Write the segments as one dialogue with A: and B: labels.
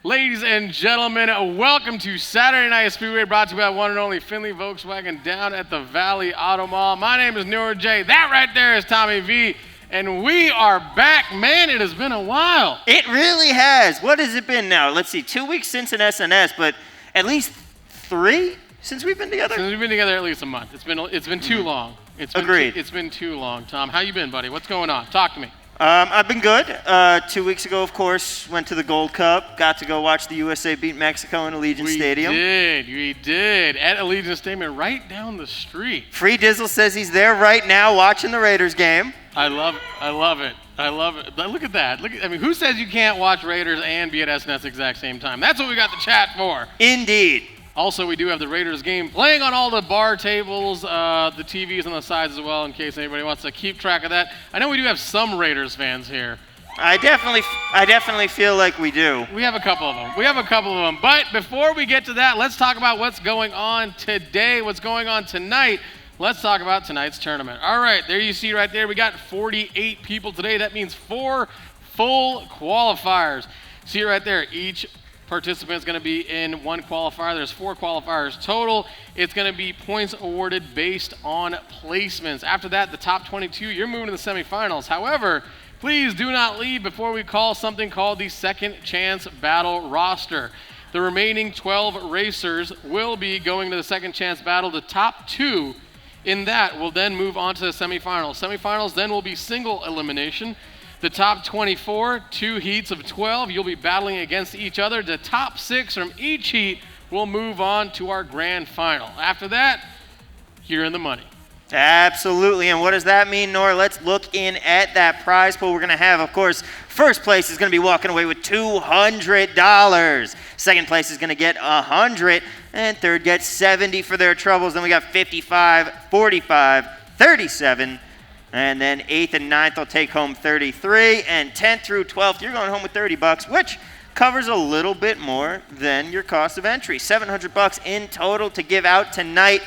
A: Ladies and gentlemen, welcome to Saturday Night Speedway, brought to you by one and only Finley Volkswagen down at the Valley Auto Mall. My name is Newer J. That right there is Tommy V. And we are back. Man, it has been a while.
B: It really has. What has it been now? Let's see, 2 weeks since an SNS, but at least 3 since we've been together?
A: Since we've been together at least a month. It's been too long.
B: Agreed.
A: It's been too long, Tom. How you been, buddy? What's going on? Talk to me.
B: I've been good. 2 weeks ago, of course, went to the Gold Cup. Got to go watch the USA beat Mexico in Allegiant Stadium.
A: We did. At Allegiant Stadium, right down the street.
B: Free Dizzle says he's there right now watching the Raiders game.
A: I love it. Look at that. Who says you can't watch Raiders and be at SNS at the exact same time? That's what we got the chat for.
B: Indeed.
A: Also, we do have the Raiders game playing on all the bar tables, the TVs on the sides as well, in case anybody wants to keep track of that. I know we do have some Raiders fans here.
B: I definitely feel like we do.
A: We have a couple of them. But before we get to that, let's talk about what's going on today, what's going on tonight. Let's talk about tonight's tournament. All right, there you see right there, we got 48 people today. That means 4 full qualifiers. See right there, each participant is going to be in one qualifier. There's 4 qualifiers total. It's going to be points awarded based on placements. After that, the top 22, you're moving to the semifinals. However, please do not leave before we call something called the Second Chance Battle roster. The remaining 12 racers will be going to the Second Chance Battle. The top 2 in that will then move on to the semifinals. Semifinals then will be single elimination. The top 24, 2 heats of 12, you'll be battling against each other. The top 6 from each heat will move on to our grand final. After that, you're in the money.
B: Absolutely. And what does that mean, Nora? Let's look in at that prize pool we're going to have. Of course, first place is going to be walking away with $200. Second place is going to get $100. And third gets $70 for their troubles. Then we got $55, $45, $37. And then 8th and 9th will take home $33. And 10th through 12th, you're going home with $30, which covers a little bit more than your cost of entry. $700 in total to give out tonight.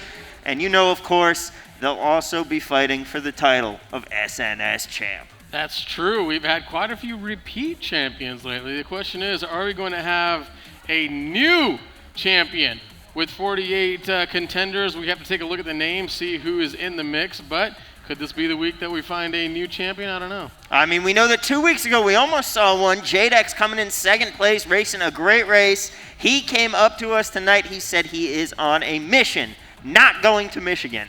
B: And you know, of course, they'll also be fighting for the title of SNS champ.
A: That's true. We've had quite a few repeat champions lately. The question is, are we going to have a new champion? With 48 contenders, we have to take a look at the names, see who is in the mix. But could this be the week that we find a new champion? I don't know.
B: I mean, we know that 2 weeks ago we almost saw one. Jadex coming in second place, racing a great race. He came up to us tonight. He said he is on a mission, not going to Michigan,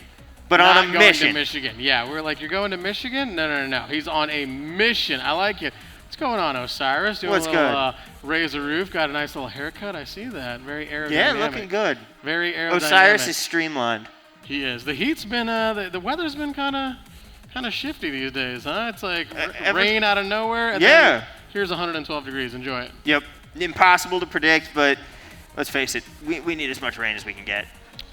B: but on a mission.
A: Not going to Michigan. Yeah, we're like, you're going to Michigan? No. He's on a mission. I like it. What's going on, Osiris? Doing
B: What's
A: a little,
B: good?
A: Raise the roof. Got a nice little haircut. I see that. Very aerodynamic.
B: Yeah, looking good.
A: Very aerodynamic.
B: Osiris is streamlined.
A: He is. The heat's been, the weather's been kind of shifty these days, huh? It's like rain out of nowhere. And then here's 112 degrees. Enjoy it.
B: Yep. Impossible to predict, but let's face it, we need as much rain as we can get.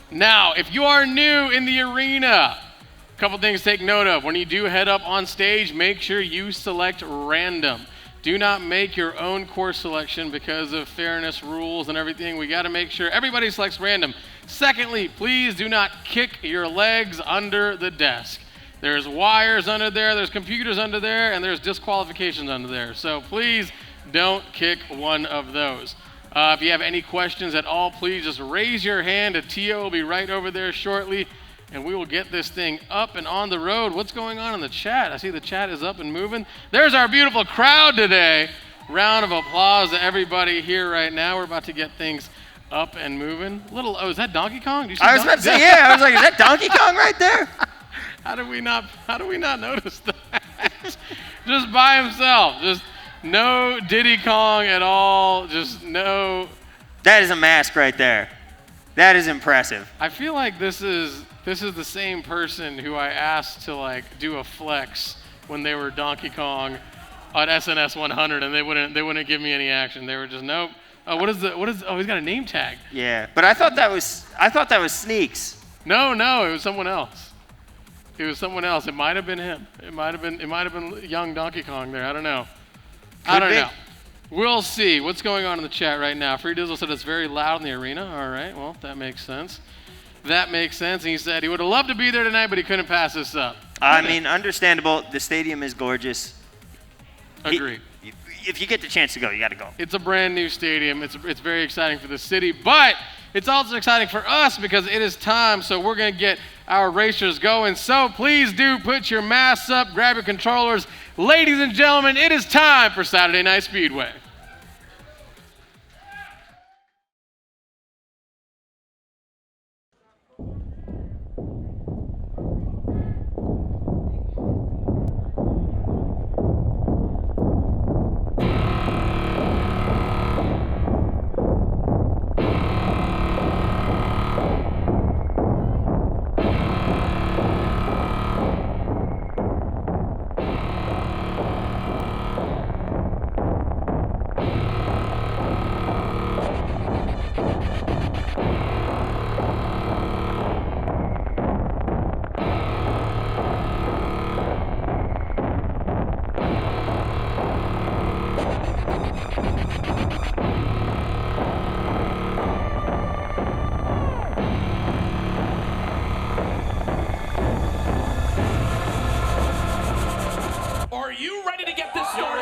A: Now, if you are new in the arena, a couple things to take note of. When you do head up on stage, make sure you select random. Do not make your own course selection because of fairness rules and everything. We got to make sure everybody selects random. Secondly, please do not kick your legs under the desk. There's wires under there, there's computers under there, and there's disqualifications under there. So please don't kick one of those. If you have any questions at all, please just raise your hand. A TO will be right over there shortly, and we will get this thing up and on the road. What's going on in the chat? I see the chat is up and moving. There's our beautiful crowd today. Round of applause to everybody here right now. We're about to get things up and moving. Is that Donkey Kong?
B: I was about to say, yeah. I was like, is that Donkey Kong right there?
A: How do we not notice that? Just by himself. Just no Diddy Kong at all. Just no.
B: That is a mask right there. That is impressive.
A: I feel like this is the same person who I asked to do a flex when they were Donkey Kong on SNS 100, and they wouldn't give me any action. They were just nope. Oh, he's got a name tag.
B: Yeah, but I thought that was Sneaks.
A: No, it was someone else. It might have been him. It might have been young Donkey Kong there. I don't know. I don't know. We'll see. What's going on in the chat right now? Free Dizzle said it's very loud in the arena. All right, well, that makes sense. And he said he would have loved to be there tonight, but he couldn't pass this up.
B: I mean, understandable. The stadium is gorgeous.
A: Agreed.
B: if you get the chance to go, you got to go.
A: It's a brand new stadium. It's very exciting for the city, but it's also exciting for us because it is time, so we're going to get our racers going. So please do put your masks up, grab your controllers. Ladies and gentlemen, it is time for Saturday Night Speedway.
C: Are you ready to get this started?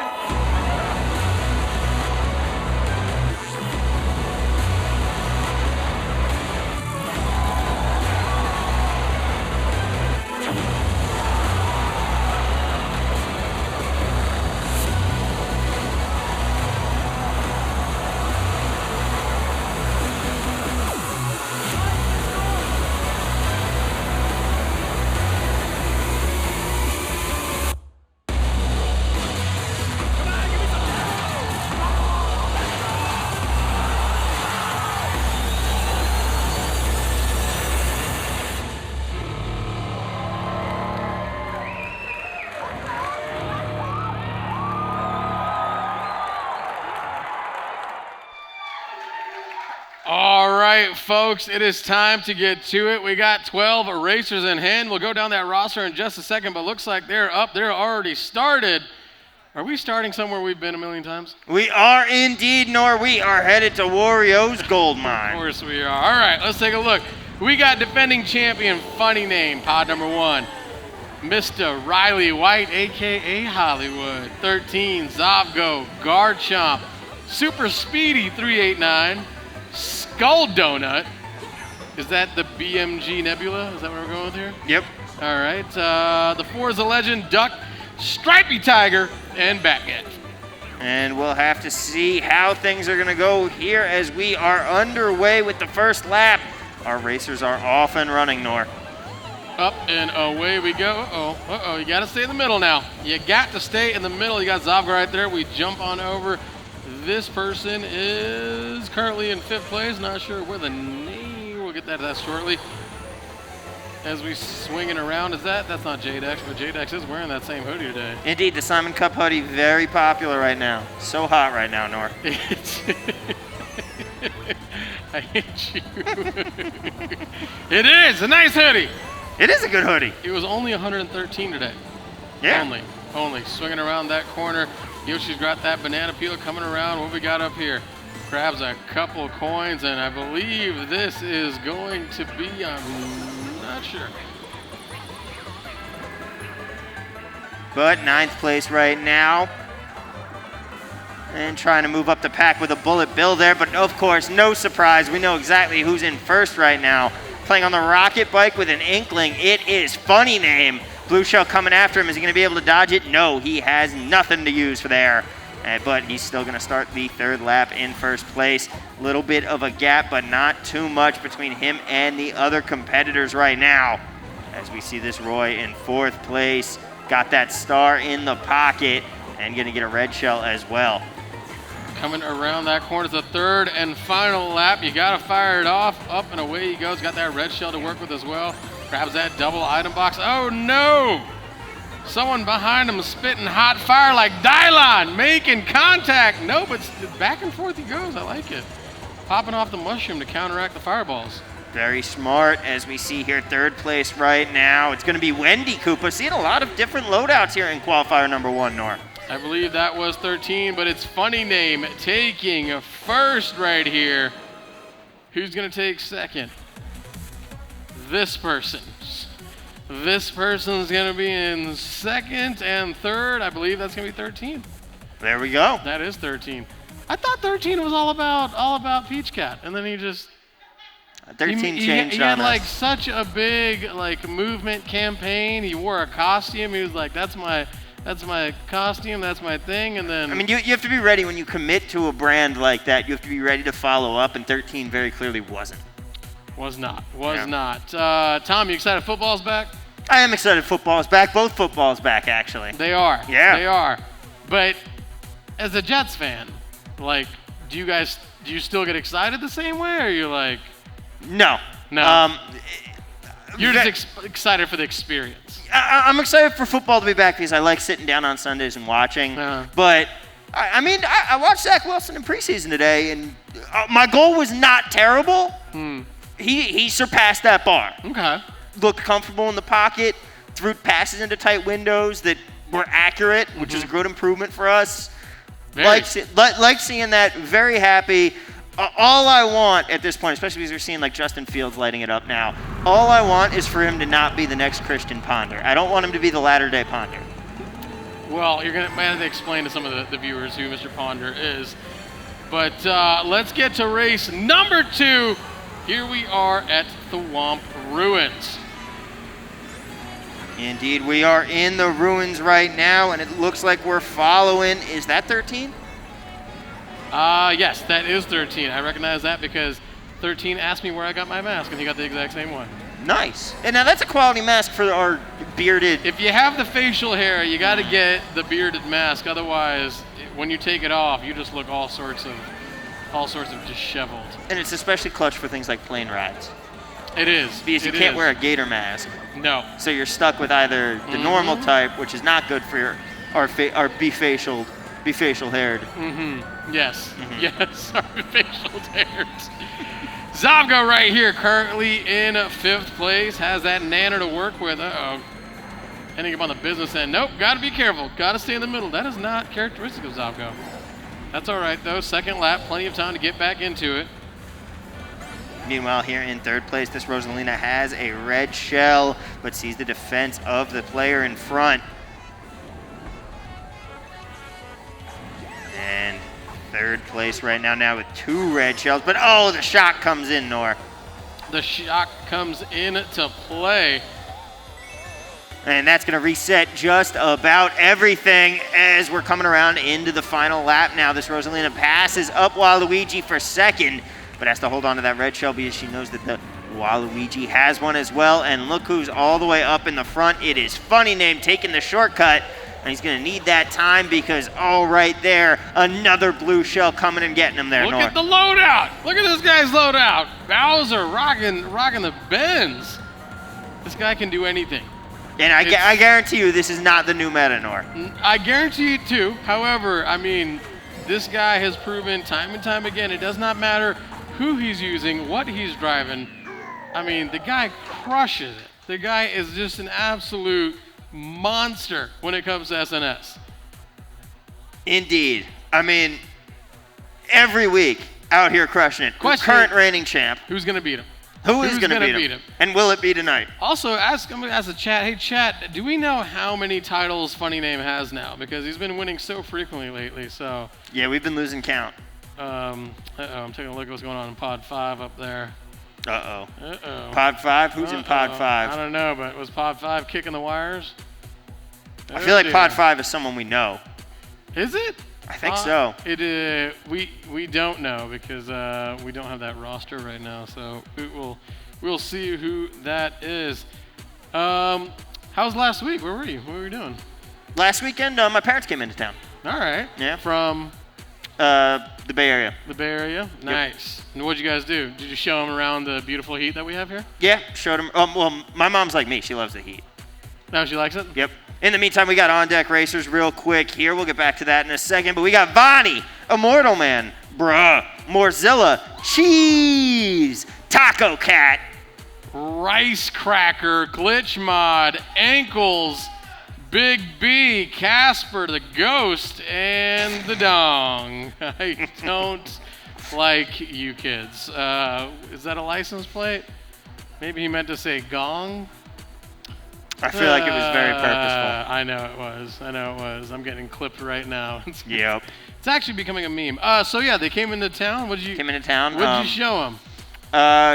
A: All right, folks, it is time to get to it. We got 12 racers in hand. We'll go down that roster in just a second, but looks like they're up. They're already started. Are we starting somewhere we've been a million times?
B: We are indeed, Nor. We are headed to Wario's gold
A: Of
B: mine.
A: course we are. All right, let's take a look. We got defending champion, funny name, pod number 1, Mr. Riley White, a.k.a. Hollywood. 13, Zovgo, Garchomp, Super Speedy 389, Skull Donut. Is that the BMG Nebula? Is that what we're going with here?
B: Yep.
A: All right. The 4 is a legend, Duck, Stripey Tiger, and Batcat.
B: And we'll have to see how things are going to go here as we are underway with the first lap. Our racers are off and running, Nor.
A: Up and away we go. Uh-oh. You got to stay in the middle now. You got to stay in the middle. You got Zovgo right there. We jump on over. This person is currently in 5th place. Not sure where the name. We'll get that shortly. As we swinging around, that's not J-Dex, but J-Dex is wearing that same hoodie today.
B: Indeed, the Simon Cup hoodie, very popular right now. So hot right now, Nor.
A: I hate you. It is a nice hoodie.
B: It is a good hoodie.
A: It was only 113 today.
B: Yeah.
A: Only. Swinging around that corner. Yoshi's got that banana peel coming around. What we got up here? Grabs a couple of coins, and I believe this is going to be, I'm not sure.
B: But 9th place right now. And trying to move up the pack with a Bullet Bill there. But of course, no surprise. We know exactly who's in first right now. Playing on the rocket bike with an Inkling. It is Funny Name. Blue Shell coming after him. Is he going to be able to dodge it? No, he has nothing to use for there. But he's still going to start the 3rd lap in first place. A little bit of a gap, but not too much between him and the other competitors right now. As we see this Roy in 4th place. Got that star in the pocket and going to get a red shell as well.
A: Coming around that corner is the 3rd and final lap. You got to fire it off. Up and away he goes. Got that red shell to work with as well. Grabs that double item box. Oh, no! Someone behind him spitting hot fire like Dylon, making contact. No, but back and forth he goes. I like it. Popping off the mushroom to counteract the fireballs.
B: Very smart, as we see here, 3rd place right now. It's going to be Wendy Koopa. Seeing a lot of different loadouts here in qualifier number 1, Nor.
A: I believe that was 13, but it's Funny Name taking 1st right here. Who's going to take 2nd? This person. This person's going to be in 2nd and 3rd. I believe that's going to be 13.
B: There we go.
A: That is 13. I thought 13 was all about Peach Cat, and then he just
B: 13
A: he
B: changed
A: had
B: on
A: like
B: us.
A: such a big like movement campaign. He wore a costume. He was like, that's my costume, that's my thing, and then
B: I mean, you have to be ready when you commit to a brand like that. You have to be ready to follow up, and 13 very clearly wasn't.
A: was not. Tom, you excited football's back?
B: I am excited football's back. Both footballs back, actually.
A: They are.
B: Yeah.
A: They are. But as a Jets fan, like, do you still get excited the same way, or are you like,
B: No.
A: No. You're just excited for the experience?
B: I'm excited for football to be back because I like sitting down on Sundays and watching. But, I watched Zach Wilson in preseason today, and my goal was not terrible. He surpassed that bar.
A: Okay.
B: Looked comfortable in the pocket, threw passes into tight windows that were accurate, which is a good improvement for us. Like seeing that, very happy. All I want at this point, especially because we're seeing like Justin Fields lighting it up now, all I want is for him to not be the next Christian Ponder. I don't want him to be the latter-day Ponder.
A: Well, you're going to have to explain to some of the viewers who Mr. Ponder is. But let's get to race number 2. Here we are at the Womp Ruins.
B: Indeed, we are in the ruins right now, and it looks like we're following. Is that 13?
A: Yes, that is 13. I recognize that because 13 asked me where I got my mask, and he got the exact same one.
B: Nice. And now that's a quality mask for our bearded.
A: If you have the facial hair, you got to get the bearded mask. Otherwise, when you take it off, you just look all sorts of disheveled.
B: And it's especially clutch for things like plane rides.
A: It is.
B: Because you can't wear a gator mask.
A: No.
B: So you're stuck with either the normal type, which is not good for our be-facial haired.
A: Yes. Yes, our facial haired. Zavgo right here, currently in 5th place, has that nanner to work with. Ending up on the business end. Nope, got to be careful. Got to stay in the middle. That is not characteristic of Zavgo. That's all right, though. 2nd lap, plenty of time to get back into it.
B: Meanwhile, here in 3rd place, this Rosalina has a red shell, but sees the defense of the player in front. And 3rd place right now with 2 red shells. But, oh, the shock comes in, Nor.
A: The shock comes into play.
B: And that's going to reset just about everything as we're coming around into the final lap now. This Rosalina passes up Waluigi for 2nd, but has to hold on to that red shell because she knows that the Waluigi has one as well. And look who's all the way up in the front. It is Funny Name taking the shortcut. And he's going to need that time because, oh, right there, another blue shell coming and getting him there,
A: Look at the loadout. Look at this guy's loadout. Bowser rocking the Benz. This guy can do anything.
B: And I guarantee you this is not the new meta, Nor.
A: I guarantee you, too. However, I mean, this guy has proven time and time again, it does not matter who he's using, what he's driving. I mean, the guy crushes it. The guy is just an absolute monster when it comes to SNS.
B: Indeed. I mean, every week out here crushing it. Current reigning champ.
A: Who's going to beat him?
B: Who's going to beat him? And will it be tonight?
A: Also, I'm going to ask the chat, hey, chat, do we know how many titles Funny Name has now? Because he's been winning so frequently lately, so.
B: Yeah, we've been losing count.
A: I'm taking a look at what's going on in Pod 5 up there.
B: Uh-oh. Pod 5? Who's in Pod 5?
A: I don't know, but was Pod 5 kicking the wires?
B: I feel like Pod 5 is someone we know.
A: Is it?
B: I think so.
A: We don't know because we don't have that roster right now, so we'll see who that is. How's last week? Where were you? What were you doing?
B: Last weekend, my parents came into town.
A: All right.
B: Yeah.
A: From?
B: The Bay Area.
A: The Bay Area? Nice. Yep. And what'd you guys do? Did you show them around the beautiful heat that we have here?
B: Yeah, showed them. Well, my mom's like me. She loves the heat.
A: No, she likes it?
B: Yep. In the meantime, we got on-deck racers real quick here. We'll get back to that in a second. But we got Vonnie, Immortal Man, Bruh, Morzilla, Cheese, Taco Cat,
A: Rice Cracker, Glitch Mod, Ankles, Big B, Casper, the Ghost, and the Dong. I don't like you kids. Is that a license plate? Maybe he meant to say gong?
B: I feel like it was very purposeful.
A: I know it was. I'm getting clipped right now.
B: Yep.
A: It's actually becoming a meme. So yeah, they came into town.
B: Came into town.
A: What did you show them?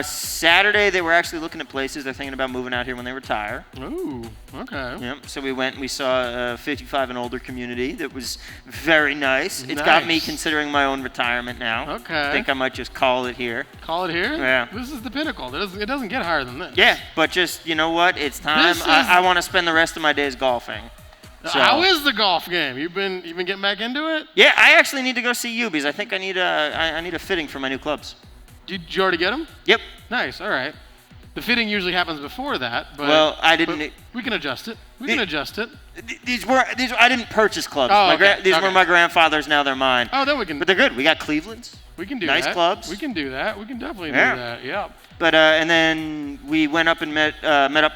B: Saturday, they were actually looking at places. They're thinking about moving out here when they retire.
A: Ooh, okay.
B: Yep. So we went and we saw a 55 and older community that was very nice. It's got me considering my own retirement now.
A: Okay.
B: I think I might just call it here.
A: Call it here?
B: Yeah.
A: This is the pinnacle. It doesn't get higher than this.
B: Yeah, but just, you know what? It's time. I want to spend the rest of my days golfing. So,
A: how is the golf game? You've been getting back into it?
B: Yeah, I actually need to go see you because I think I need a fitting for my new clubs.
A: Did you already get them?
B: Yep.
A: Nice. All right. The fitting usually happens before that, but
B: well, I didn't.
A: We can adjust it.
B: These I didn't purchase clubs.
A: Oh, okay.
B: These were my grandfather's. Now they're mine.
A: Oh, then we can.
B: But they're good. We got Cleveland's.
A: We can do
B: nice
A: that.
B: clubs.
A: We can do that. We can definitely do that. Yeah.
B: But and then we went up and met up.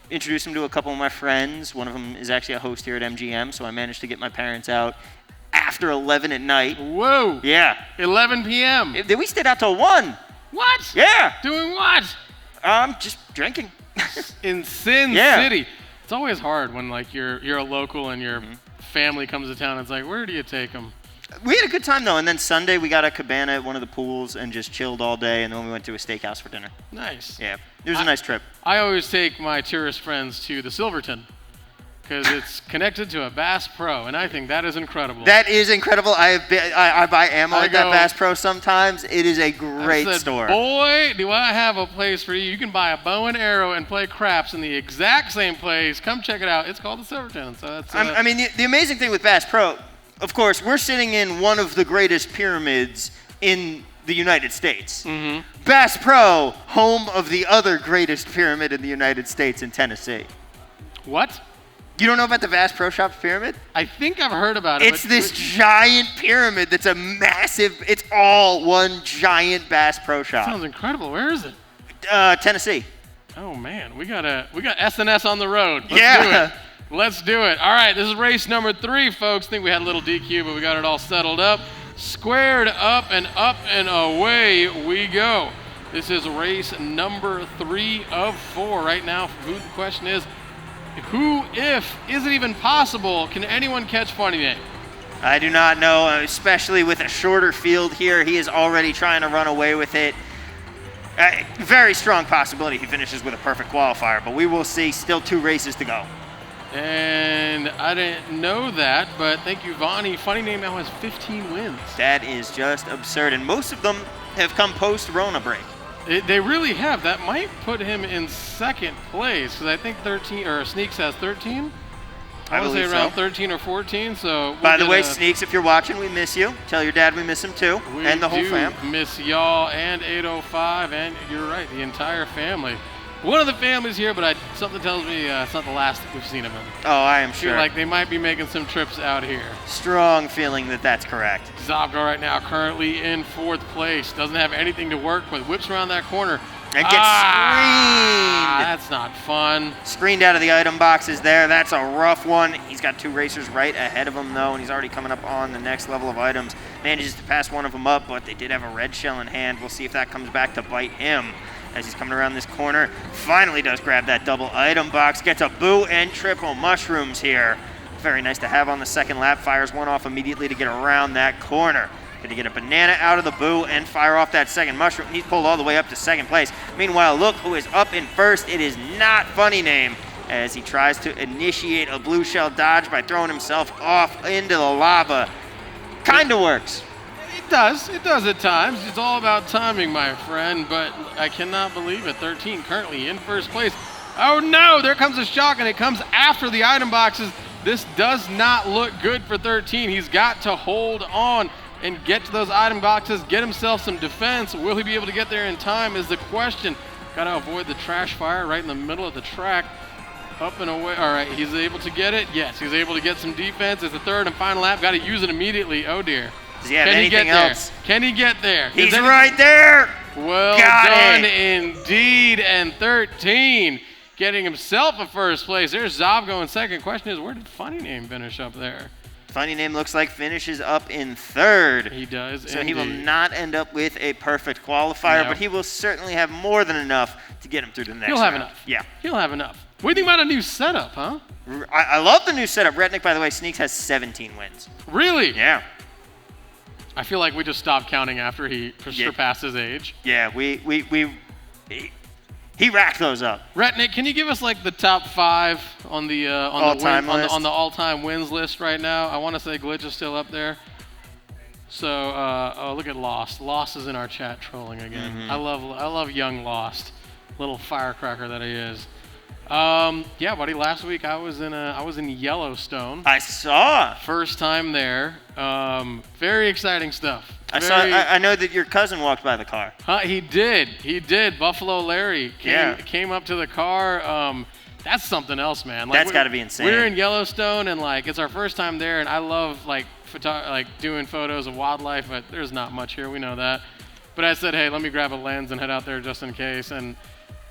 B: Introduced him to a couple of my friends. One of them is actually a host here at MGM, so I managed to get my parents out after 11 at night.
A: Whoa.
B: Yeah.
A: 11 p.m.
B: We stayed out till 1.
A: What?
B: Yeah.
A: Doing what?
B: Just drinking.
A: In Sin City. It's always hard when like you're a local and your family comes to town. It's like, where do you take them?
B: We had a good time though, and then Sunday we got a cabana at one of the pools and just chilled all day, and then we went to a steakhouse for dinner.
A: Nice.
B: Yeah, it was a nice trip.
A: I always take my tourist friends to the Silverton because it's connected to a Bass Pro, and I think that is incredible.
B: That is incredible. I buy ammo at that Bass Pro sometimes. It is a great store.
A: Boy, do I have a place for you. You can buy a bow and arrow and play craps in the exact same place. Come check it out. It's called the Silverton. So that's.
B: I mean, the amazing thing with Bass Pro, of course, we're sitting in one of the greatest pyramids in the United States. Mm-hmm. Bass Pro, home of the other greatest pyramid in the United States in Tennessee.
A: What?
B: You don't know about the Bass Pro Shops pyramid?
A: I think I've heard about it.
B: It's this giant pyramid that's a massive, it's all one giant Bass Pro Shop.
A: Sounds incredible. Where is it?
B: Tennessee.
A: Oh man, we got SNS on the road. Let's do it. Let's do it. All right, this is race number 3, folks. I think we had a little DQ, but we got it all settled up. Squared up and away we go. This is race number 3 of 4 right now. The question is, who, if, is it even possible, can anyone catch Funny Name?
B: I do not know, especially with a shorter field here. He is already trying to run away with it. Very strong possibility he finishes with a perfect qualifier, but we will see. Still 2 races to go.
A: And I didn't know that, but thank you, Vonnie. Funny Name now has 15 wins.
B: That is just absurd, and most of them have come post-Rona break.
A: They really have. That might put him in 2nd place, because I think 13, or Sneaks has 13. I would say around 13 or 14. So
B: by the way, Sneaks, if you're watching, we miss you. Tell your dad we miss him too, and the whole fam.
A: Miss y'all and 805, and you're right, the entire family. One of the families here, but something tells me it's not the last we've seen of him.
B: Oh, I am
A: I
B: sure.
A: feel like they might be making some trips out here.
B: Strong feeling that that's correct.
A: Zabko right now currently in 4th place. Doesn't have anything to work with. Whips around that corner.
B: And gets screened.
A: That's not fun.
B: Screened out of the item boxes there. That's a rough one. He's got 2 racers right ahead of him, though, and he's already coming up on the next level of items. Manages to pass one of them up, but they did have a red shell in hand. We'll see if that comes back to bite him as he's coming around this corner. Finally does grab that double item box. Gets a boo and triple mushrooms here. Very nice to have on the 2nd lap. Fires one off immediately to get around that corner. Going to get a banana out of the boo and fire off that 2nd mushroom. He's pulled all the way up to 2nd place. Meanwhile, look who is up in 1st. It is not Funny Name as he tries to initiate a blue shell dodge by throwing himself off into the lava. Kind of works.
A: It does at times. It's all about timing, my friend, but I cannot believe it. 13 currently in 1st place. Oh no, there comes a shock, and it comes after the item boxes. This does not look good for 13. He's got to hold on and get to those item boxes, get himself some defense. Will he be able to get there in time is the question. Got to avoid the trash fire right in the middle of the track. Up and away. All right, he's able to get it. Yes, he's able to get some defense. It's the 3rd and final lap. Got to use it immediately. Oh dear.
B: Does he have anything else?
A: Can he get there?
B: He's right there.
A: Well done indeed. And 13 getting himself a 1st place. There's Zabko in 2nd. Question is, where did Funny Name finish up there?
B: Funny Name looks like finishes up in 3rd.
A: He does.
B: So he will not end up with a perfect qualifier, but he will certainly have more than enough to get him through the next round.
A: He'll have enough.
B: Yeah.
A: He'll have enough. What do you think about a new setup, huh?
B: I love the new setup. Redneck, by the way, Sneaks has 17 wins.
A: Really?
B: Yeah.
A: I feel like we just stopped counting after he surpassed his age.
B: Yeah, he racked those up.
A: Retnick, can you give us like the top 5 on the on the all-time wins list right now? I want to say Glitch is still up there. So, oh, look at Lost. Lost is in our chat trolling again.
B: Mm-hmm.
A: I love young Lost, little firecracker that he is. Yeah, buddy. Last week I was in Yellowstone.
B: I saw.
A: First time there. Very exciting stuff.
B: I know that your cousin walked by the car.
A: He did. Buffalo Larry came up to the car. That's something else, man. Like,
B: That's got to be insane.
A: We're in Yellowstone, and like it's our first time there, and I love like doing photos of wildlife, but there's not much here. We know that. But I said, hey, let me grab a lens and head out there just in case. And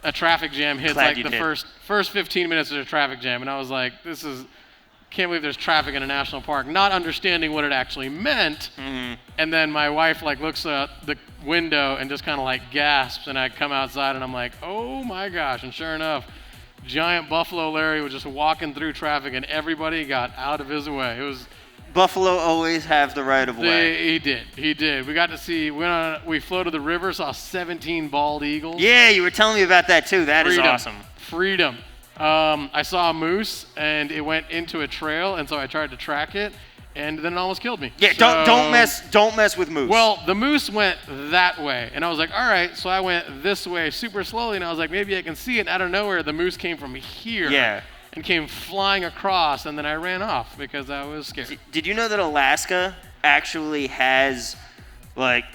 A: a traffic jam hits the first 15 minutes of a traffic jam, and I was like, can't believe there's traffic in a national park, not understanding what it actually meant.
B: Mm-hmm.
A: And then my wife like looks out the window and just kind of like gasps, and I come outside and I'm like, oh my gosh. And sure enough, giant Buffalo Larry was just walking through traffic and everybody got out of his way. It was
B: Buffalo always have the right of way.
A: He did. We got to see, we flew to the river, saw 17 bald eagles.
B: Yeah, you were telling me about that too. That is awesome.
A: Freedom. I saw a moose and it went into a trail, and so I tried to track it, and then it almost killed me.
B: Yeah, don't mess with moose.
A: Well, the moose went that way, and I was like, all right, so I went this way super slowly, and I was like, maybe I can see it. And out of nowhere, the moose came from here.
B: Yeah.
A: And came flying across, and then I ran off because I was scared.
B: Did you know that Alaska actually has like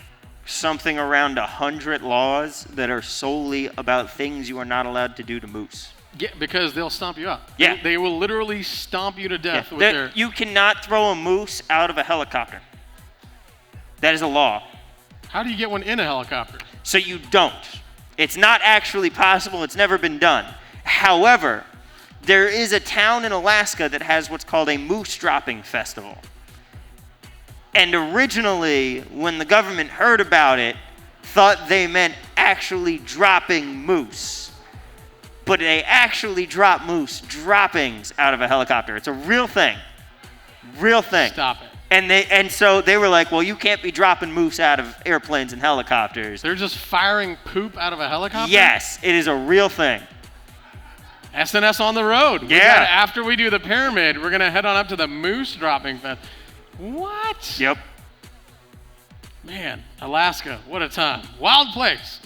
B: something around 100 laws that are solely about things you are not allowed to do to moose?
A: Yeah, because they'll stomp you up.
B: Yeah.
A: They will literally stomp you to death with their...
B: You cannot throw a moose out of a helicopter. That is a law.
A: How do you get one in a helicopter?
B: So you don't. It's not actually possible. It's never been done. However, there is a town in Alaska that has what's called a moose dropping festival. And originally, when the government heard about it, thought they meant actually dropping moose. But they actually drop moose droppings out of a helicopter. It's a real thing. Real thing.
A: Stop it.
B: And so they were like, well, you can't be dropping moose out of airplanes and helicopters.
A: They're just firing poop out of a helicopter?
B: Yes, it is a real thing.
A: SNS on the road.
B: Yeah.
A: After we do the pyramid, we're going to head on up to the moose dropping fest. What?
B: Yep.
A: Man, Alaska, what a time. Wild place.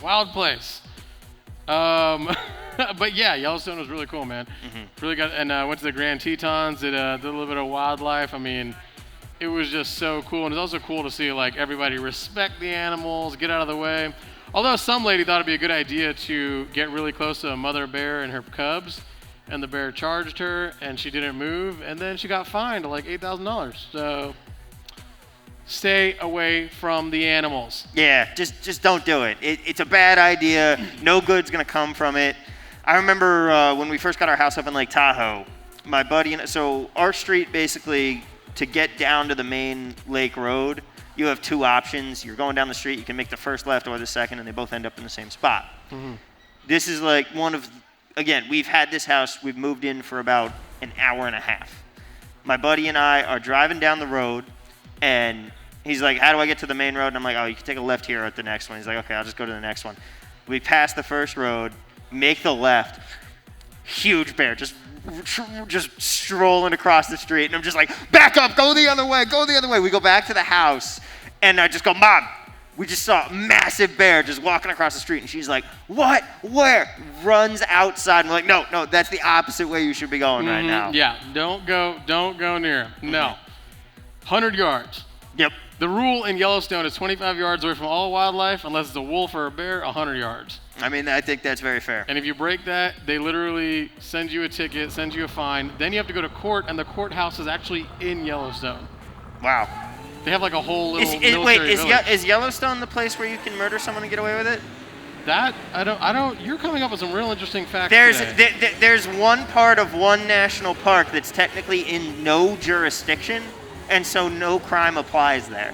A: But yeah, Yellowstone was really cool, man. Mm-hmm. Really got, and went to the Grand Tetons, did a little bit of wildlife. I mean, it was just so cool. And it's also cool to see like everybody respect the animals, get out of the way. Although some lady thought it'd be a good idea to get really close to a mother bear and her cubs, and the bear charged her, and she didn't move, and then she got fined like $8,000. So stay away from the animals.
B: Yeah, just don't do it. It's a bad idea. No good's gonna come from it. I remember when we first got our house up in Lake Tahoe, my buddy so our street basically, to get down to the main lake road, you have two options. You're going down the street, you can make the first left or the second, and they both end up in the same spot. Mm-hmm. This is like again, we've had this house, we've moved in for about an hour and a half. My buddy and I are driving down the road, and he's like, how do I get to the main road? And I'm like, oh, you can take a left here at the next one. He's like, okay, I'll just go to the next one. We pass the first road, make the left, huge bear, just strolling across the street. And I'm just like, back up, go the other way. We go back to the house, and I just go, Mom, we just saw a massive bear just walking across the street. And she's like, what? Where? Runs outside. And I'm like, no, that's the opposite way you should be going right now.
A: Yeah, don't go near him. No. 100 yards.
B: Yep.
A: The rule in Yellowstone is 25 yards away from all wildlife, unless it's a wolf or a bear, 100 yards.
B: I mean, I think that's very fair.
A: And if you break that, they literally send you a ticket, send you a fine. Then you have to go to court, and the courthouse is actually in Yellowstone.
B: Wow.
A: They have like a whole little military village.
B: Is Yellowstone the place where you can murder someone and get away with it?
A: That, I don't, you're coming up with some real interesting facts
B: today. There's one part of one national park that's technically in no jurisdiction, and so no crime applies there.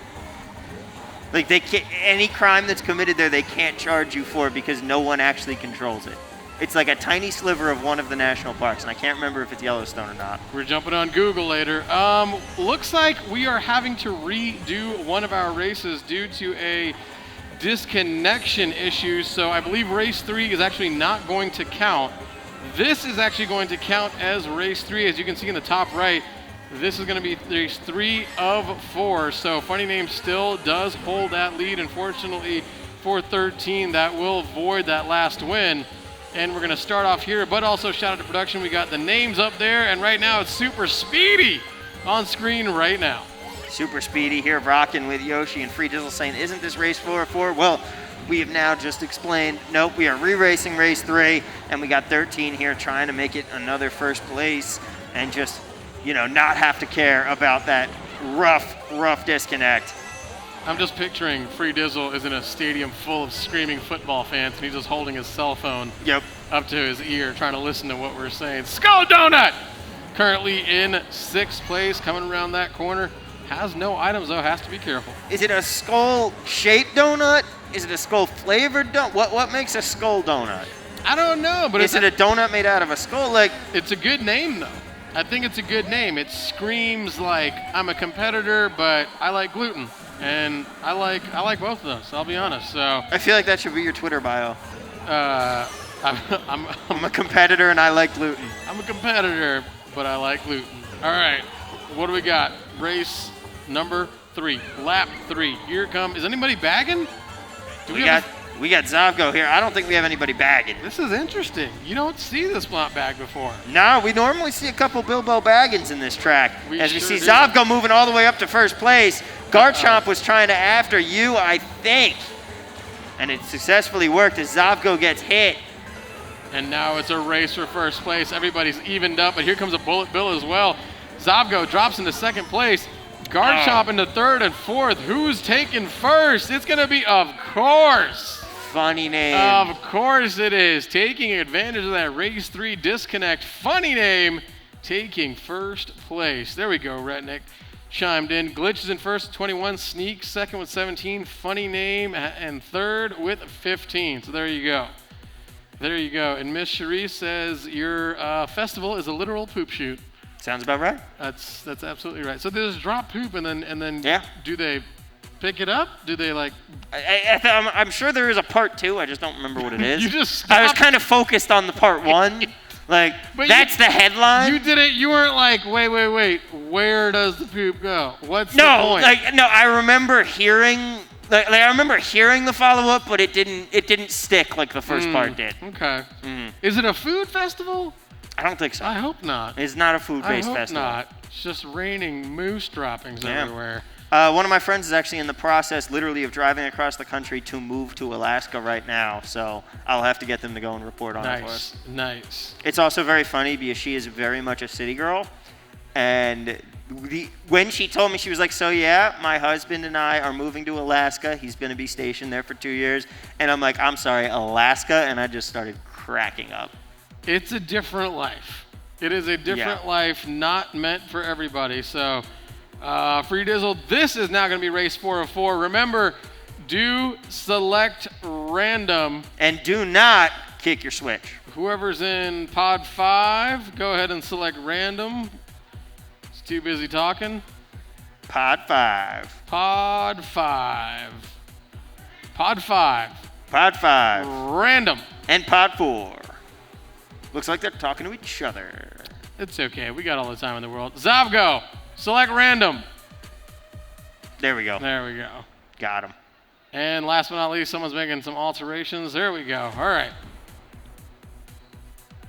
B: Like any crime that's committed there, they can't charge you for because no one actually controls it. It's like a tiny sliver of one of the national parks, and I can't remember if it's Yellowstone or not.
A: We're jumping on Google later. Looks like we are having to redo one of our races due to a disconnection issue. So I believe race 3 is actually not going to count. This is actually going to count as race 3. As you can see in the top right, this is going to be race 3 of 4. So Funny Name still does hold that lead. Unfortunately for 13, that will void that last win. And we're going to start off here, but also shout out to production. We got the names up there, and right now it's Super Speedy on screen right now.
B: Super Speedy here rocking with Yoshi and Free Dizzle saying, isn't this race 404? Well, we have now just explained, nope, we are re-racing race 3, and we got 13 here trying to make it another first place and just, not have to care about that rough disconnect.
A: I'm just picturing Free Dizzle is in a stadium full of screaming football fans, and he's just holding his cell phone up to his ear, trying to listen to what we're saying. Skull Donut, currently in 6th place, coming around that corner. Has no items, though, has to be careful.
B: Is it a skull-shaped donut? Is it a skull-flavored donut? What makes a skull donut?
A: I don't know, but
B: is it a donut made out of a skull?
A: It's a good name, though. I think it's a good name. It screams like I'm a competitor, but I like gluten. And I like both of those, I'll be honest. So
B: I feel like that should be your Twitter bio.
A: I'm
B: a competitor and I like gluten.
A: I'm a competitor, but I like gluten. All right, what do we got? Race number 3, lap 3. Here it comes. Is anybody bagging?
B: We got Zavgo here. I don't think we have anybody bagging.
A: This is interesting. You don't see this not bag before.
B: No, we normally see a couple Bilbo Baggins in this track. We see
A: do.
B: Zavgo moving all the way up to first place. Garchomp was trying to after you, I think. And it successfully worked as Zavgo gets hit.
A: And now it's a race for first place. Everybody's evened up, but here comes a Bullet Bill as well. Zavgo drops into 2nd place. Garchomp into 3rd and 4th. Who's taking first? It's going to be, of course,
B: Funny Name.
A: Of course it is. Taking advantage of that race 3 disconnect. Funny Name taking first place. There we go, Retnick chimed in. Glitch is in first with 21. Sneak second with 17. Funny Name and 3rd with 15. So there you go. There you go. And Miss Cherie says your festival is a literal poop shoot.
B: Sounds about right.
A: That's absolutely right. So there's drop poop and then
B: yeah.
A: Do they pick it up? Do they like?
B: I'm sure there is a part 2. I just don't remember what it is.
A: You just
B: I was kind of focused on the part 1. That's the headline.
A: You did it. You weren't like, wait. Where does the poop go? What's the point?
B: I remember hearing. I remember hearing the follow-up, but it didn't stick like the first part did.
A: Okay. Is it a food festival?
B: I don't think so.
A: I hope not.
B: It's not a food-based festival.
A: I hope not. It's just raining moose droppings everywhere.
B: One of my friends is actually in the process, literally, of driving across the country to move to Alaska right now. So I'll have to get them to go and report on it for us.
A: Nice.
B: It's also very funny because she is very much a city girl. And when she told me, she was like, so yeah, my husband and I are moving to Alaska. He's going to be stationed there for 2 years. And I'm like, I'm sorry, Alaska? And I just started cracking up.
A: It's a different life. It is a different life, not meant for everybody. So, Free Dizzle, this is now going to be race 404. Remember, do select random.
B: And do not kick your switch.
A: Whoever's in pod 5, go ahead and select random. It's too busy talking.
B: Pod 5.
A: Pod 5. Pod 5.
B: Pod 5.
A: Random.
B: And pod 4. Looks like they're talking to each other.
A: It's okay. We got all the time in the world. Zavgo, select random.
B: There we go.
A: There we go.
B: Got him.
A: And last but not least, someone's making some alterations. There we go. All right.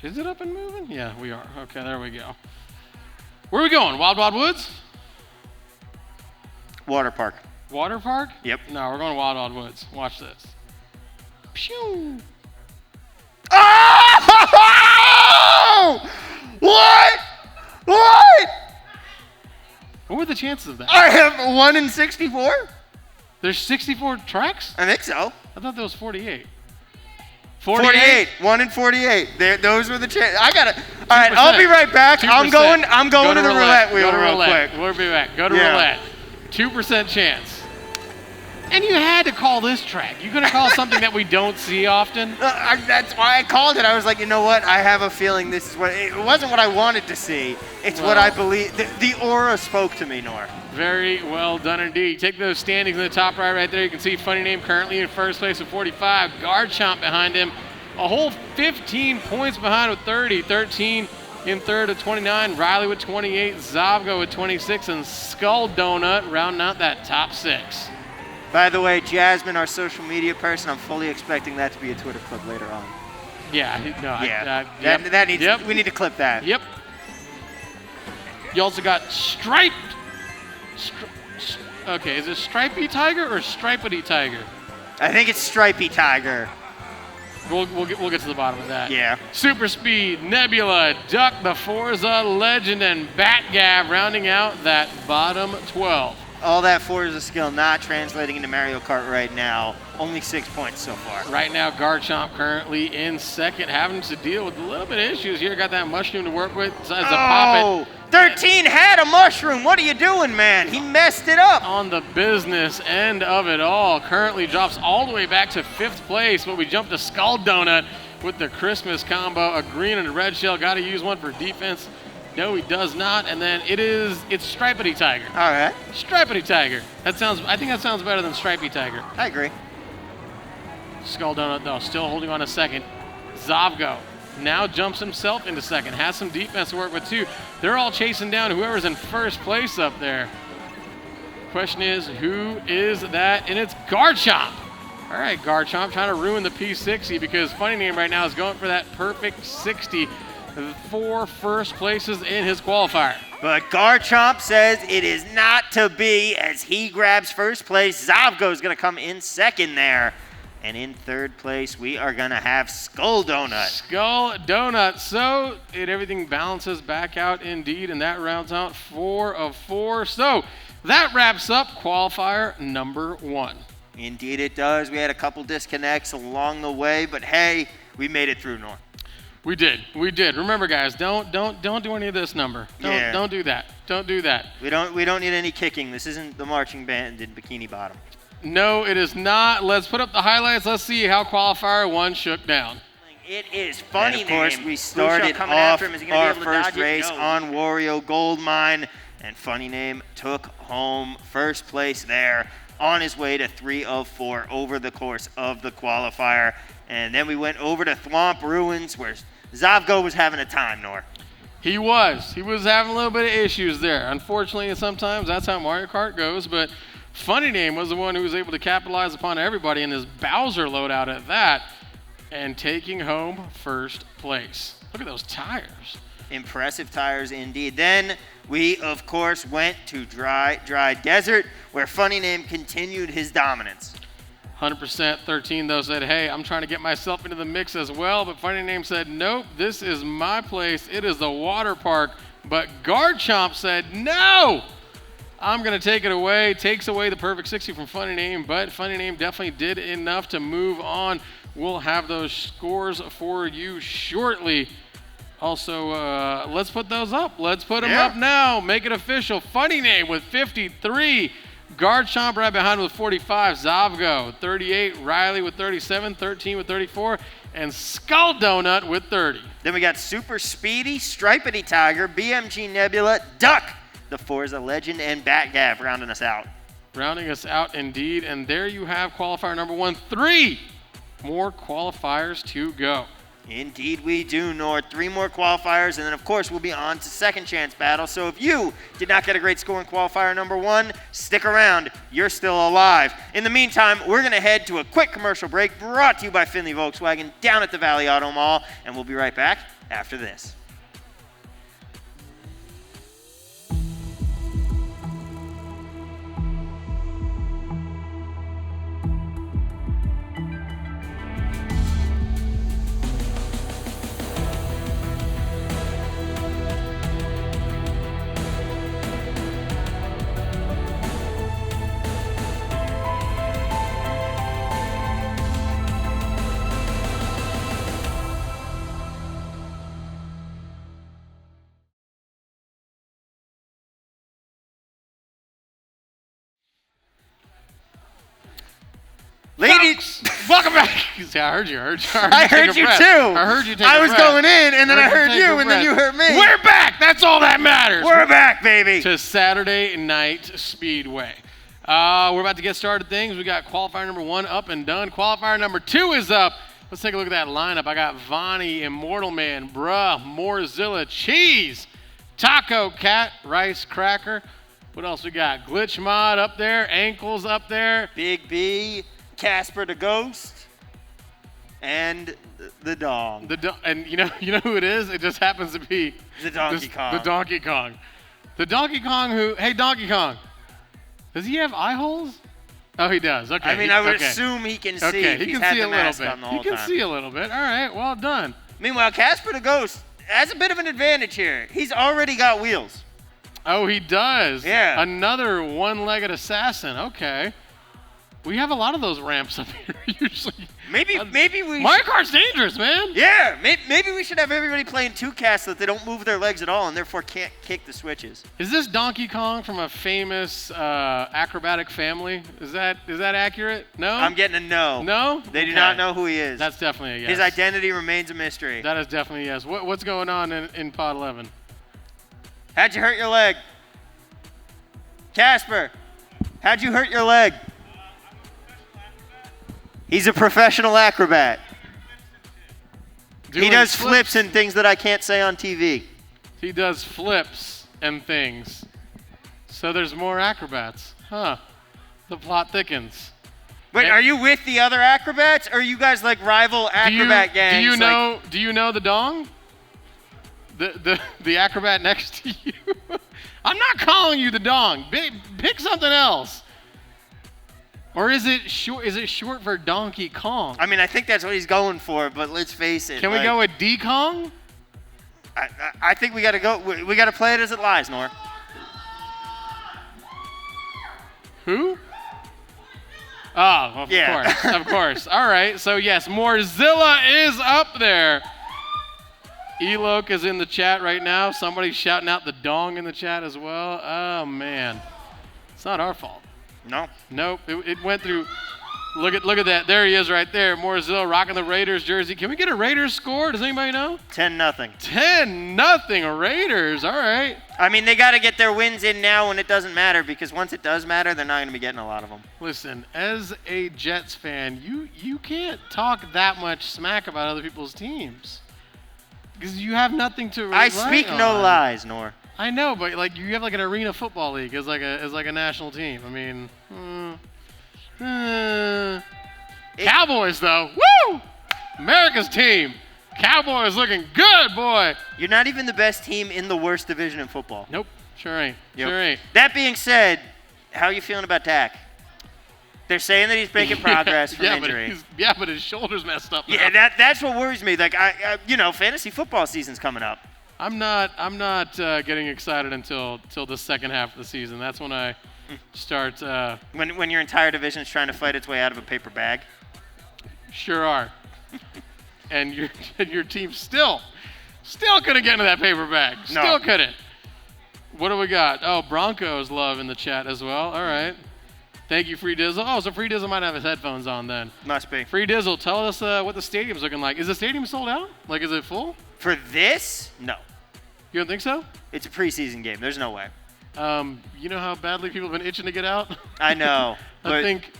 A: Is it up and moving? Yeah, we are. Okay, there we go. Where are we going? Wild Wild Woods?
B: Water park.
A: Water park?
B: Yep.
A: No, we're going to Wild Wild Woods. Watch this. Pew!
B: Oh! What?
A: What were the chances of that?
B: I have 1 in 64.
A: There's 64 tracks?
B: I think so.
A: I thought there was 48.
B: 48. 1 in 48. Those were the chances. I got it. All right, I'll be right back.
A: 2%.
B: I'm going to the roulette wheel real quick.
A: We'll be back. Go to roulette. 2% chance. And you had to call this track. You could have called something that we don't see often.
B: That's why I called it. I was like, you know what? I have a feeling this is what it wasn't what I wanted to see. It's what I believe. The aura spoke to me, Nor.
A: Very well done indeed. Take those standings in the top right there. You can see Funny Name currently in first place with 45. Garchomp behind him. A whole 15 points behind with 30. 13 in third with 29. Riley with 28. Zavgo with 26. And Skull Donut rounding out that top 6.
B: By the way, Jasmine, our social media person, I'm fully expecting that to be a Twitter clip later on.
A: Yeah, no,
B: yeah. That needs. We need to clip that.
A: Yep. You also got Striped. Okay, is it Stripey Tiger or Stripedy Tiger?
B: I think it's Stripey Tiger.
A: We'll get to the bottom of that.
B: Yeah.
A: Super Speed, Nebula, Duck, the Forza Legend, and Batgab rounding out that bottom 12.
B: All that Forza skill not translating into Mario Kart right now. Only 6 points so far.
A: Right now, Garchomp currently in second, having to deal with a little bit of issues here. Got that mushroom to work with. As a Poppet.
B: 13 had a mushroom. What are you doing, man? He messed it up.
A: On the business end of it all. Currently drops all the way back to 5th place, but we jump to Skull Donut with the Christmas combo. A green and a red shell. Got to use one for defense. No, he does not. And then it's Stripedy Tiger.
B: All right.
A: Stripedy Tiger. I think that sounds better than Stripey Tiger.
B: I agree.
A: Skull Donut, though, still holding on a second. Zavgo now jumps himself into second. Has some defense to work with, too. They're all chasing down whoever's in first place up there. Question is, who is that? And it's Garchomp. All right, Garchomp trying to ruin the P60 because Funny Name right now is going for that perfect 60. 4 first places in his qualifier.
B: But Garchomp says it is not to be as he grabs first place. Zavgo is going to come in second there. And in third place, we are going to have Skull Donut.
A: Skull Donut. So everything balances back out indeed, and that rounds out 4 of 4. So that wraps up qualifier number 1.
B: Indeed it does. We had a couple disconnects along the way, but hey, we made it through, Norm.
A: We did. Remember, guys, don't do any of this number. Don't do that. Don't do that.
B: We don't need any kicking. This isn't the marching band in Bikini Bottom.
A: No, it is not. Let's put up the highlights. Let's see how qualifier 1 shook down.
B: It is Funny Name. Of course, we started off our first race on Wario Gold Mine, and Funny Name took home first place there on his way to 3 of 4 over the course of the qualifier. And then we went over to Thwomp Ruins, where Zavgo was having a time, Nor.
A: He was having a little bit of issues there. Unfortunately, sometimes that's how Mario Kart goes, but Funny Name was the one who was able to capitalize upon everybody in his Bowser loadout at that and taking home first place. Look at those tires.
B: Impressive tires indeed. Then we, of course, went to Dry Desert, where Funny Name continued his dominance.
A: 100%. 13, though, said, hey, I'm trying to get myself into the mix as well. But Funny Name said, nope, this is my place. It is the water park. But Garchomp said, no, I'm going to take it away. Takes away the perfect 60 from Funny Name. But Funny Name definitely did enough to move on. We'll have those scores for you shortly. Also, let's put those up. Let's put them up now. Make it official. Funny Name with 53. Garchomp right behind with 45, Zavgo 38, Riley with 37, 13 with 34, and Skull Donut with 30.
B: Then we got Super Speedy, Stripedy Tiger, BMG Nebula, Duck, the Forza Legend, and Batgab rounding us out.
A: Rounding us out indeed, and there you have qualifier number 1. 3 more qualifiers to go.
B: Indeed we do, Nord. 3 more qualifiers, and then, of course, we'll be on to second chance battle. So if you did not get a great score in qualifier number 1, stick around. You're still alive. In the meantime, we're going to head to a quick commercial break brought to you by Findlay Volkswagen down at the Valley Auto Mall, and we'll be right back after this. Ladies,
A: welcome back. See, I heard you.
B: I heard you too.
A: I heard you take
B: I
A: a
B: was
A: breath.
B: going in, and then I heard
A: take a
B: you, and then
A: breath.
B: you heard me.
A: We're back. That's all that matters.
B: We're back, baby.
A: To Saturday Night Speedway. We're about to get started things. We got qualifier number 1 up and done. Qualifier number 2 is up. Let's take a look at that lineup. I got Vonnie, Immortal Man, Bruh, Morzilla, Cheese, Taco Cat, Rice Cracker. What else we got? Glitch Mod up there, Ankles up there.
B: Big B, Casper the Ghost, and the Dong.
A: And you know who it is? It just happens to be
B: The Donkey Kong.
A: The Donkey Kong. The Donkey Kong who, hey Donkey Kong, does he have eye holes? Oh, he does. Okay.
B: I mean, I would assume he can see.
A: Okay,
B: if
A: he
B: he's
A: can
B: had
A: see
B: the
A: a little
B: mask
A: bit.
B: on the whole
A: He can
B: time.
A: see a little bit. All right, well done.
B: Meanwhile, Casper the Ghost has a bit of an advantage here. He's already got wheels.
A: Oh, he does.
B: Yeah.
A: Another one-legged assassin. Okay. We have a lot of those ramps up here usually.
B: Maybe we.
A: Mario Kart's dangerous, man.
B: Yeah, maybe we should have everybody playing 2Cast so that they don't move their legs at all and therefore can't kick the switches.
A: Is this Donkey Kong from a famous acrobatic family? Is that accurate? No?
B: I'm getting a no.
A: No?
B: They do
A: Okay.
B: not know who he is.
A: That's definitely a yes.
B: His identity remains a mystery.
A: That is definitely a yes. What's going on in Pod 11?
B: How'd you hurt your leg? Casper, how'd you hurt your leg? He's a professional acrobat. He
A: Doing
B: does flips and things that I can't say on TV.
A: He does flips and things. So there's more acrobats. Huh. The plot thickens.
B: Wait,
A: And-
B: are you with the other acrobats, or are you guys like rival acrobat gangs?
A: Do you know the Dong? The acrobat next to you? I'm not calling you the Dong. Pick something else. Or is it short for Donkey Kong?
B: I mean, I think that's what he's going for, but let's face it.
A: Can we go with D-Kong?
B: I think we got to go. We got to play it as it lies, Nor.
A: Who? Oh, of
B: Yeah.
A: course, of course. All right, so yes, Morzilla is up there. Elok is in the chat right now. Somebody's shouting out the Dong in the chat as well. Oh, man. It's not our fault.
B: No.
A: Nope, it went through. Look at that. There he is right there. Morzilla rocking the Raiders jersey. Can we get a Raiders score? Does anybody know?
B: 10-0.
A: 10-0 Raiders. All right.
B: I mean, they got to get their wins in now when it doesn't matter, because once it does matter, they're not going to be getting a lot of them.
A: Listen, as a Jets fan, you can't talk that much smack about other people's teams because you have nothing to rely
B: I speak
A: on.
B: no lies, Nor.
A: I know, but like you have like an arena football league as like a national team. I mean, Cowboys though, woo! America's team. Cowboys looking good, boy.
B: You're not even the best team in the worst division in football.
A: Nope, sure ain't.
B: Yep.
A: Sure ain't.
B: That being said, how are you feeling about Dak? They're saying that he's making progress from injury.
A: But his shoulder's messed up now.
B: Yeah, that's what worries me. Like fantasy football season's coming up.
A: I'm not getting excited until the second half of the season. That's when I start.
B: When your entire division's trying to fight its way out of a paper bag.
A: Sure are. and your team still couldn't get into that paper bag. Still
B: No.
A: couldn't. What do we got? Oh, Broncos love in the chat as well. All right. Thank you, Free Dizzle. Oh, so Free Dizzle might have his headphones on then.
B: Must be.
A: Free Dizzle, tell us what the stadium's looking like. Is the stadium sold out? Like, is it full?
B: For this? No.
A: You don't think so?
B: It's a preseason game. There's no way.
A: You know how badly people have been itching to get out?
B: I know.
A: I think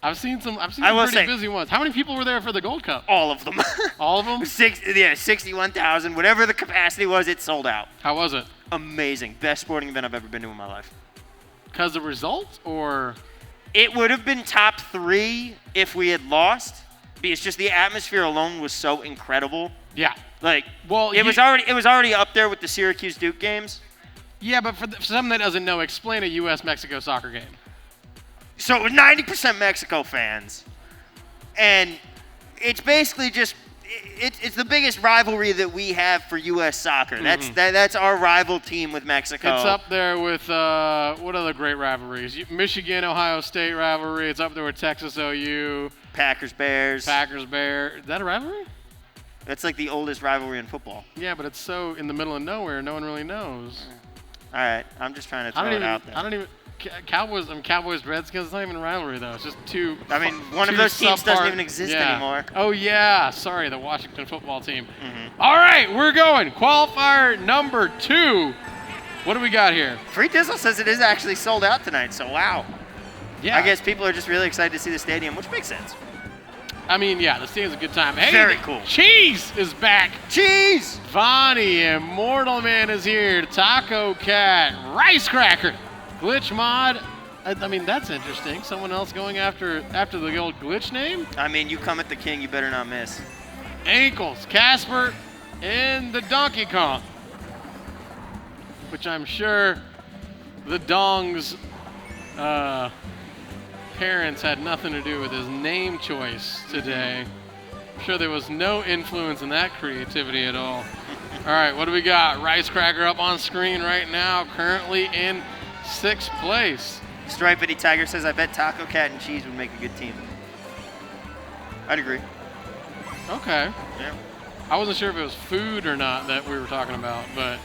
A: I've seen some
B: I will
A: pretty
B: say-
A: busy ones. How many people were there for the Gold Cup?
B: All of them.
A: All of them?
B: 61,000. Whatever the capacity was, it sold out.
A: How was it?
B: Amazing. Best sporting event I've ever been to in my life.
A: Because of results or?
B: It would have been top 3 if we had lost. Because just the atmosphere alone was so incredible.
A: Yeah.
B: Like,
A: Well,
B: it was already up there with the Syracuse Duke games.
A: Yeah, but for someone that doesn't know, explain a U.S.-Mexico soccer game.
B: So it was 90% Mexico fans, and it's basically just it's the biggest rivalry that we have for U.S. soccer.
A: Mm-hmm.
B: That's our rival team with Mexico.
A: It's up there with what other great rivalries? Michigan-Ohio State rivalry. It's up there with Texas-OU.
B: Packers-Bears.
A: Packers-Bear. Is that a rivalry?
B: That's like the oldest rivalry in football.
A: Yeah, but it's so in the middle of nowhere, no one really knows.
B: All right, I'm just trying to throw it out there.
A: I don't even. Cowboys, Redskins. It's not even a rivalry though. It's just two.
B: I mean, one of those teams doesn't even exist anymore.
A: Oh yeah, sorry, the Washington football team. All right, we're going qualifier number 2. What do we got here?
B: Free Dizzle says it is actually sold out tonight. So wow.
A: Yeah.
B: I guess people are just really excited to see the stadium, which makes sense.
A: I mean, yeah, the stadium's a good time. Hey,
B: Very cool.
A: Cheese is back.
B: Cheese!
A: Vonnie, Immortal Man is here. Taco Cat, Rice Cracker, Glitch Mod. I mean, that's interesting. Someone else going after the old Glitch name?
B: I mean, you come at the king, you better not miss.
A: Ankles, Casper, and the Donkey Kong. Which I'm sure the Dong's parents had nothing to do with his name choice today. I'm sure there was no influence in that creativity at all. All right, what do we got? Rice Cracker up on screen right now, currently in 6th place.
B: Stripedy Tiger says, I bet Taco Cat and Cheese would make a good team. I'd agree.
A: Okay.
B: Yeah.
A: I wasn't sure if it was food or not that we were talking about, but...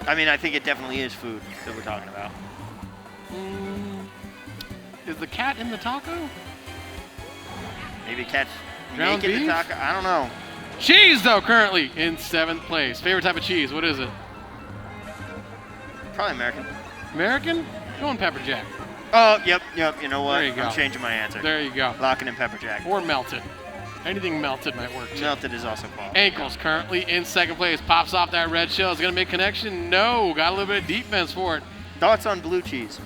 B: I mean, I think it definitely is food that we're talking about.
A: Is the cat in the taco?
B: Maybe cat's
A: Ground
B: making
A: beef?
B: the taco. I don't know.
A: Cheese, though, currently in 7th place. Favorite type of cheese, what is it?
B: Probably American.
A: American? Going pepper jack.
B: Oh, yep. You know what?
A: There you go.
B: I'm changing my answer.
A: There you go.
B: Locking in pepper jack.
A: Or melted. Anything melted might work too.
B: Melted is also qualified.
A: Ankles currently in 2nd place. Pops off that red shell. Is going to make connection? No. Got a little bit of defense for it.
B: Thoughts on blue cheese?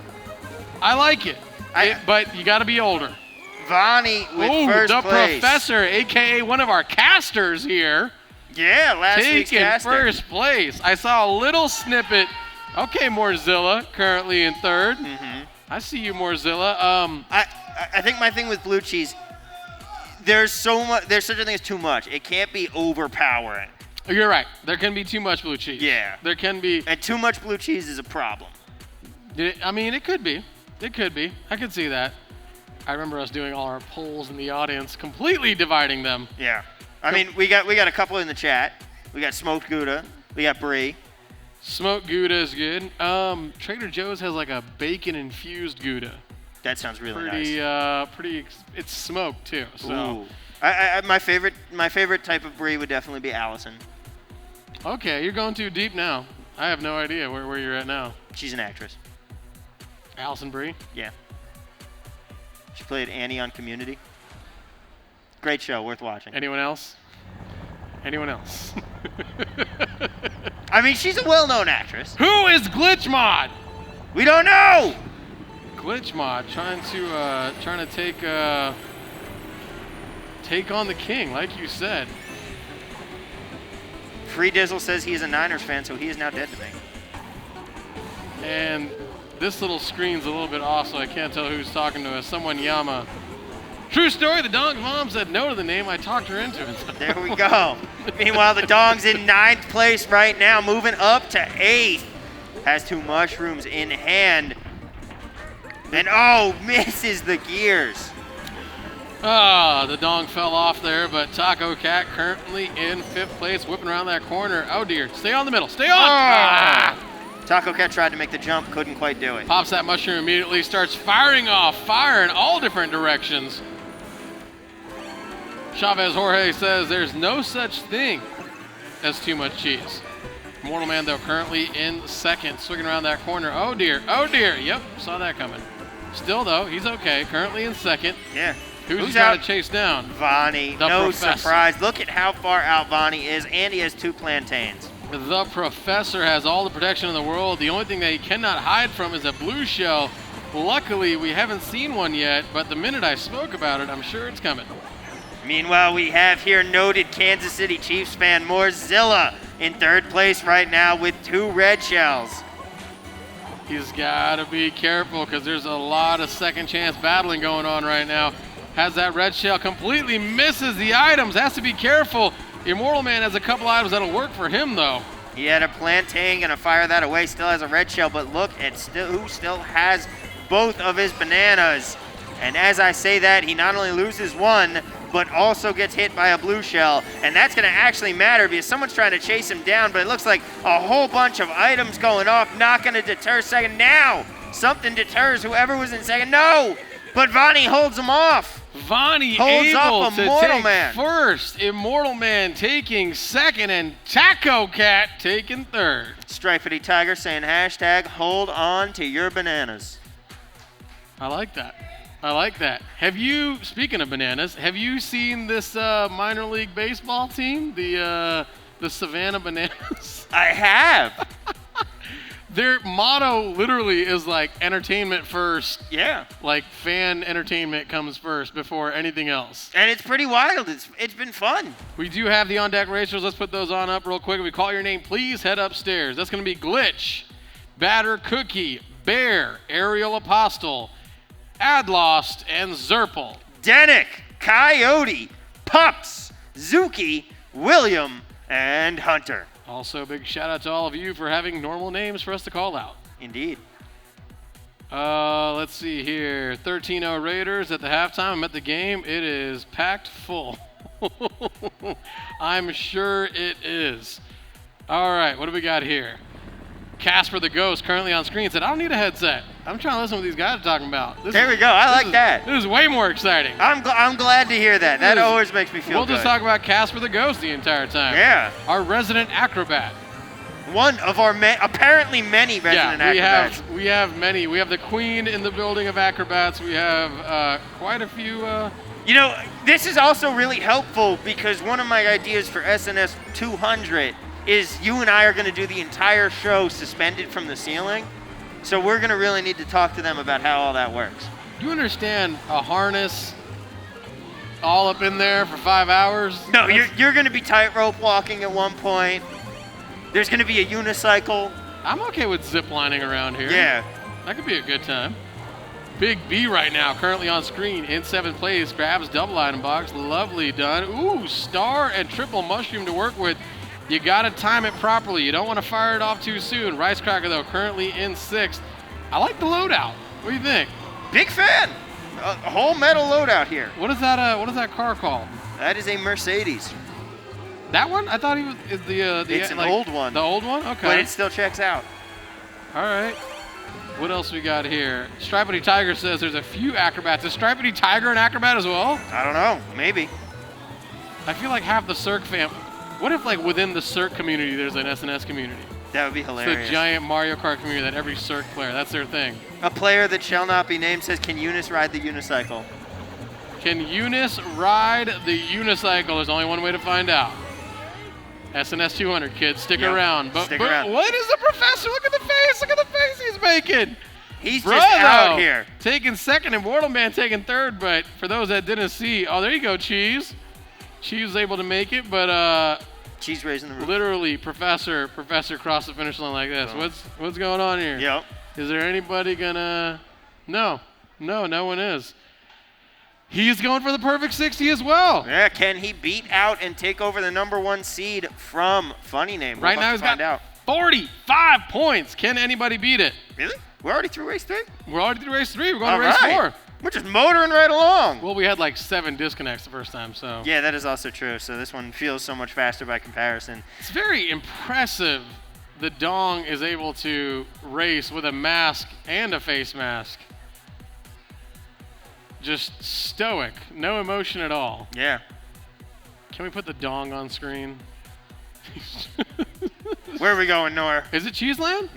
A: I like it. But you got to be older.
B: Vonnie with first
A: the
B: place.
A: Professor, a.k.a. one of our casters here.
B: Yeah, last week's
A: Taking
B: caster.
A: first place. I saw a little snippet. Okay, Morzilla currently in 3rd. I see you, Morzilla.
B: I think my thing with blue cheese, there's such a thing as too much. It can't be overpowering.
A: You're right. There can be too much blue cheese.
B: Yeah.
A: There can be.
B: And too much blue cheese is a problem.
A: I mean, it could be. It could be. I could see that. I remember us doing all our polls in the audience, completely dividing them.
B: Yeah. I mean, we got a couple in the chat. We got Smoked Gouda. We got Brie.
A: Smoked Gouda is good. Trader Joe's has like a bacon-infused Gouda.
B: That sounds really nice.
A: It's smoked too. So.
B: Ooh. My favorite type of Brie would definitely be Allison.
A: Okay, you're going too deep now. I have no idea where you're at now.
B: She's an actress.
A: Allison Brie?
B: Yeah. She played Annie on Community. Great show, worth watching.
A: Anyone else? Anyone else?
B: I mean, she's a well-known actress.
A: Who is Glitch Mod?
B: We don't know.
A: Glitch Mod trying to take on the king, like you said.
B: Free Dizzle says he is a Niners fan, so he is now dead to me.
A: And this little screen's a little bit off, so I can't tell who's talking to us. Someone Yama. True story, the Dong's mom said no to the name. I talked her into it.
B: There we go. Meanwhile, the Dong's in 9th place right now, moving up to 8th. Has 2 mushrooms in hand. And misses the gears.
A: The Dong fell off there, but Taco Cat currently in 5th place, whipping around that corner. Oh dear, stay on the middle, stay on!
B: Taco Cat tried to make the jump, couldn't quite do it.
A: Pops that mushroom immediately, starts firing off, fire in all different directions. Chavez Jorge says there's no such thing as too much cheese. Mortal Man, though, currently in 2nd, swinging around that corner. Oh dear, yep, saw that coming. Still, though, he's okay, currently in 2nd.
B: Yeah.
A: Who's he trying to chase down?
B: Vonnie, no surprise. Look at how far out Vonnie is, and he has 2 plantains.
A: The Professor has all the protection in the world. The only thing that he cannot hide from is a blue shell. Luckily, we haven't seen one yet, but the minute I spoke about it, I'm sure it's coming.
B: Meanwhile, we have here noted Kansas City Chiefs fan Morzilla in 3rd place right now with 2 red shells.
A: He's got to be careful because there's a lot of second chance battling going on right now. Has that red shell, completely misses the items, has to be careful. Immortal Man has a couple items that'll work for him, though.
B: He had a plantain, gonna fire that away, still has a red shell, but look at who still has both of his bananas. And as I say that, he not only loses 1, but also gets hit by a blue shell. And that's gonna actually matter because someone's trying to chase him down, but it looks like a whole bunch of items going off, not gonna deter second. Now, Something deters whoever was in second. No! But Vonnie holds him off.
A: Vonnie
B: Holds
A: able
B: up
A: to
B: Immortal
A: take
B: Man.
A: first. Immortal Man taking second, and Taco Cat taking third.
B: Stripedy Tiger saying hashtag hold on to your bananas.
A: I like that. I like that. Have you, speaking of bananas, have you seen this minor league baseball team, the Savannah Bananas?
B: I have.
A: Their motto literally is like entertainment first.
B: Yeah.
A: Like fan entertainment comes first before anything else.
B: And it's pretty wild. It's been fun.
A: We do have the on-deck racers. Let's put those on up real quick. If we call your name, please head upstairs. That's going to be Glitch, Batter Cookie, Bear, Aerial Apostle, Adlost, and Zerpel.
B: Denick, Coyote, Pups, Zuki, William, and Hunter.
A: Also, big shout out to all of you for having normal names for us to call out.
B: Indeed.
A: Let's see here. 13-0 Raiders at the halftime. I'm at the game. It is packed full. I'm sure it is. All right, what do we got here? Casper the Ghost, currently on screen, said, I don't need a headset. I'm trying to listen to what these guys are talking about.
B: There we go. I like that.
A: This is way more exciting.
B: I'm glad to hear that. That always makes me feel
A: We'll
B: good.
A: just talk about Casper the Ghost the entire time.
B: Yeah.
A: Our resident acrobat.
B: One of our apparently many resident acrobats.
A: We have many. We have the queen in the building of acrobats. We have quite a few.
B: You know, this is also really helpful because one of my ideas for SNS 200 is you and I are going to do the entire show suspended from the ceiling. So we're going to really need to talk to them about how all that works.
A: Do you understand a harness all up in there for 5 hours?
B: No, you're going to be tightrope walking at one point. There's going to be a unicycle.
A: I'm okay with zip lining around here.
B: Yeah.
A: That could be a good time. Big B right now, currently on screen in 7th place, grabs double item box. Lovely done. Ooh, star and triple mushroom to work with. You got to time it properly. You don't want to fire it off too soon. Rice Cracker, though, currently in 6th. I like the loadout. What do you think?
B: Big fan. A whole metal loadout here.
A: What is that car called?
B: That is a Mercedes.
A: That one? I thought he was
B: It's an old one.
A: The old one? Okay.
B: But it still checks out.
A: All right. What else we got here? Stripedy Tiger says there's a few acrobats. Is Stripedy Tiger an acrobat as well?
B: I don't know. Maybe.
A: I feel like half the Cirque fam. What if, like, within the Cirque community, there's an SNS community?
B: That would be
A: It's
B: hilarious.
A: the giant Mario Kart community that every Cirque player, that's their thing.
B: A player that shall not be named says, can Eunice ride the unicycle?
A: Can Eunice ride the unicycle? There's only one way to find out. SNS 200, kids, stick
B: Yep.
A: around. But
B: Stick around.
A: what is the professor? Look at the face. Look at the face he's making.
B: He's
A: Bravo.
B: just out here.
A: Taking second, Immortal Man taking third. But for those that didn't see, oh, there you go, Cheese. Cheese was able to make it, but
B: She's raising the roof.
A: literally, Professor crossed the finish line like this.
B: Oh.
A: What's going on here?
B: Yep.
A: Is there anybody gonna? No one is. He's going for the perfect 60 as well.
B: Yeah, can he beat out and take over the #1 seed from Funny Name?
A: Right now he's got 45 points. Can anybody beat it?
B: Really? We're already through race 3?
A: We're already through race 3. We're going
B: All
A: to race
B: right.
A: 4.
B: We're just motoring right along.
A: Well, we had like 7 disconnects the first time, so.
B: Yeah, that is also true. So this one feels so much faster by comparison.
A: It's very impressive the Dong is able to race with a mask and a face mask. Just stoic, no emotion at all.
B: Yeah.
A: Can we put the Dong on screen?
B: Where are we going, Nor?
A: Is it Cheeseland?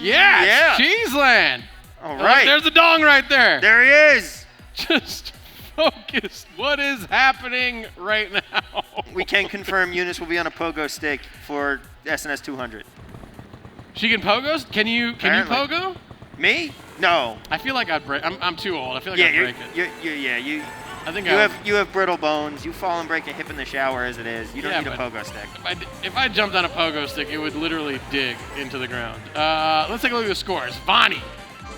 B: Yeah.
A: Yes, Cheeseland.
B: All
A: Oh,
B: right.
A: there's the Dong right there.
B: There he is.
A: Just focused. What is happening right now?
B: We can confirm Eunice will be on a pogo stick for SNS 200.
A: She can pogo? Can you
B: Apparently.
A: pogo?
B: Me? No.
A: I feel like I'd break. I'm too old. I feel like
B: Yeah,
A: I'd break it.
B: you
A: I think
B: you have brittle bones. You fall and break a hip in the shower as it is. You don't
A: Yeah,
B: need a
A: but-
B: pogo stick.
A: If I jumped on a pogo stick, it would literally dig into the ground. Let's take a look at the scores. Vonnie,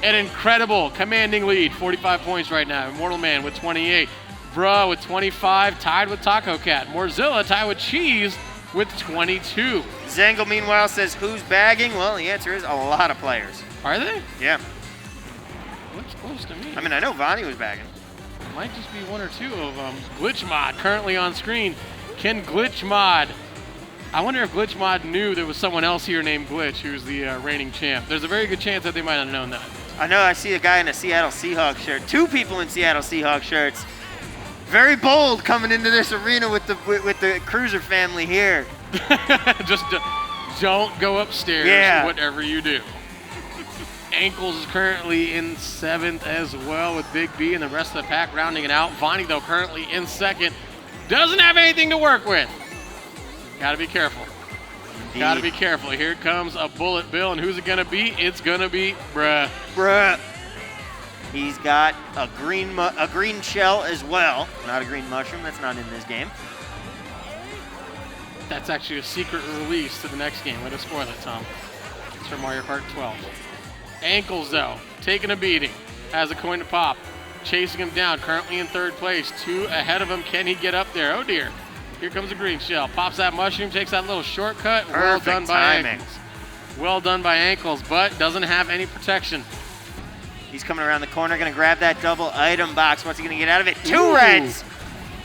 A: an incredible commanding lead, 45 points right now. Immortal Man with 28. Bruh with 25, tied with Taco Cat. Morzilla tied with Cheese with 22.
B: Zangle, meanwhile, says, who's bagging? Well, the answer is a lot of players.
A: Are they?
B: Yeah.
A: Looks close to me.
B: I mean, I know Vonnie was bagging.
A: Might just be one or two of them. Glitch Mod currently on screen. Can Glitch Mod I wonder if Glitch Mod knew there was someone else here named Glitch who's the reigning champ. There's a very good chance that they might have known that.
B: I know I see a guy in a Seattle Seahawks shirt. 2 people in Seattle Seahawks shirts. Very bold coming into this arena with the Cruiser family here.
A: Just don't go upstairs, whatever you do. Ankles is currently in 7th as well with Big B and the rest of the pack rounding it out. Vonnie, though, currently in 2nd. Doesn't have anything to work with. Gotta be careful.
B: Indeed.
A: Gotta be careful. Here comes a Bullet Bill, and who's it gonna be? It's gonna be Bruh.
B: Bruh. He's got a green shell as well. Not a green mushroom. That's not in this game.
A: That's actually a secret release to the next game. Way to spoil it, Tom. It's from Mario Kart 12. Ankles, though, taking a beating. Has a coin to pop. Chasing him down. Currently in 3rd place. 2 ahead of him. Can he get up there? Oh, dear. Here comes a green shell. Pops that mushroom. Takes that little shortcut. Well done by Ankles. Well done by Ankles, but doesn't have any protection.
B: He's coming around the corner. Going to grab that double item box. What's he going to get out of it? 2 reds.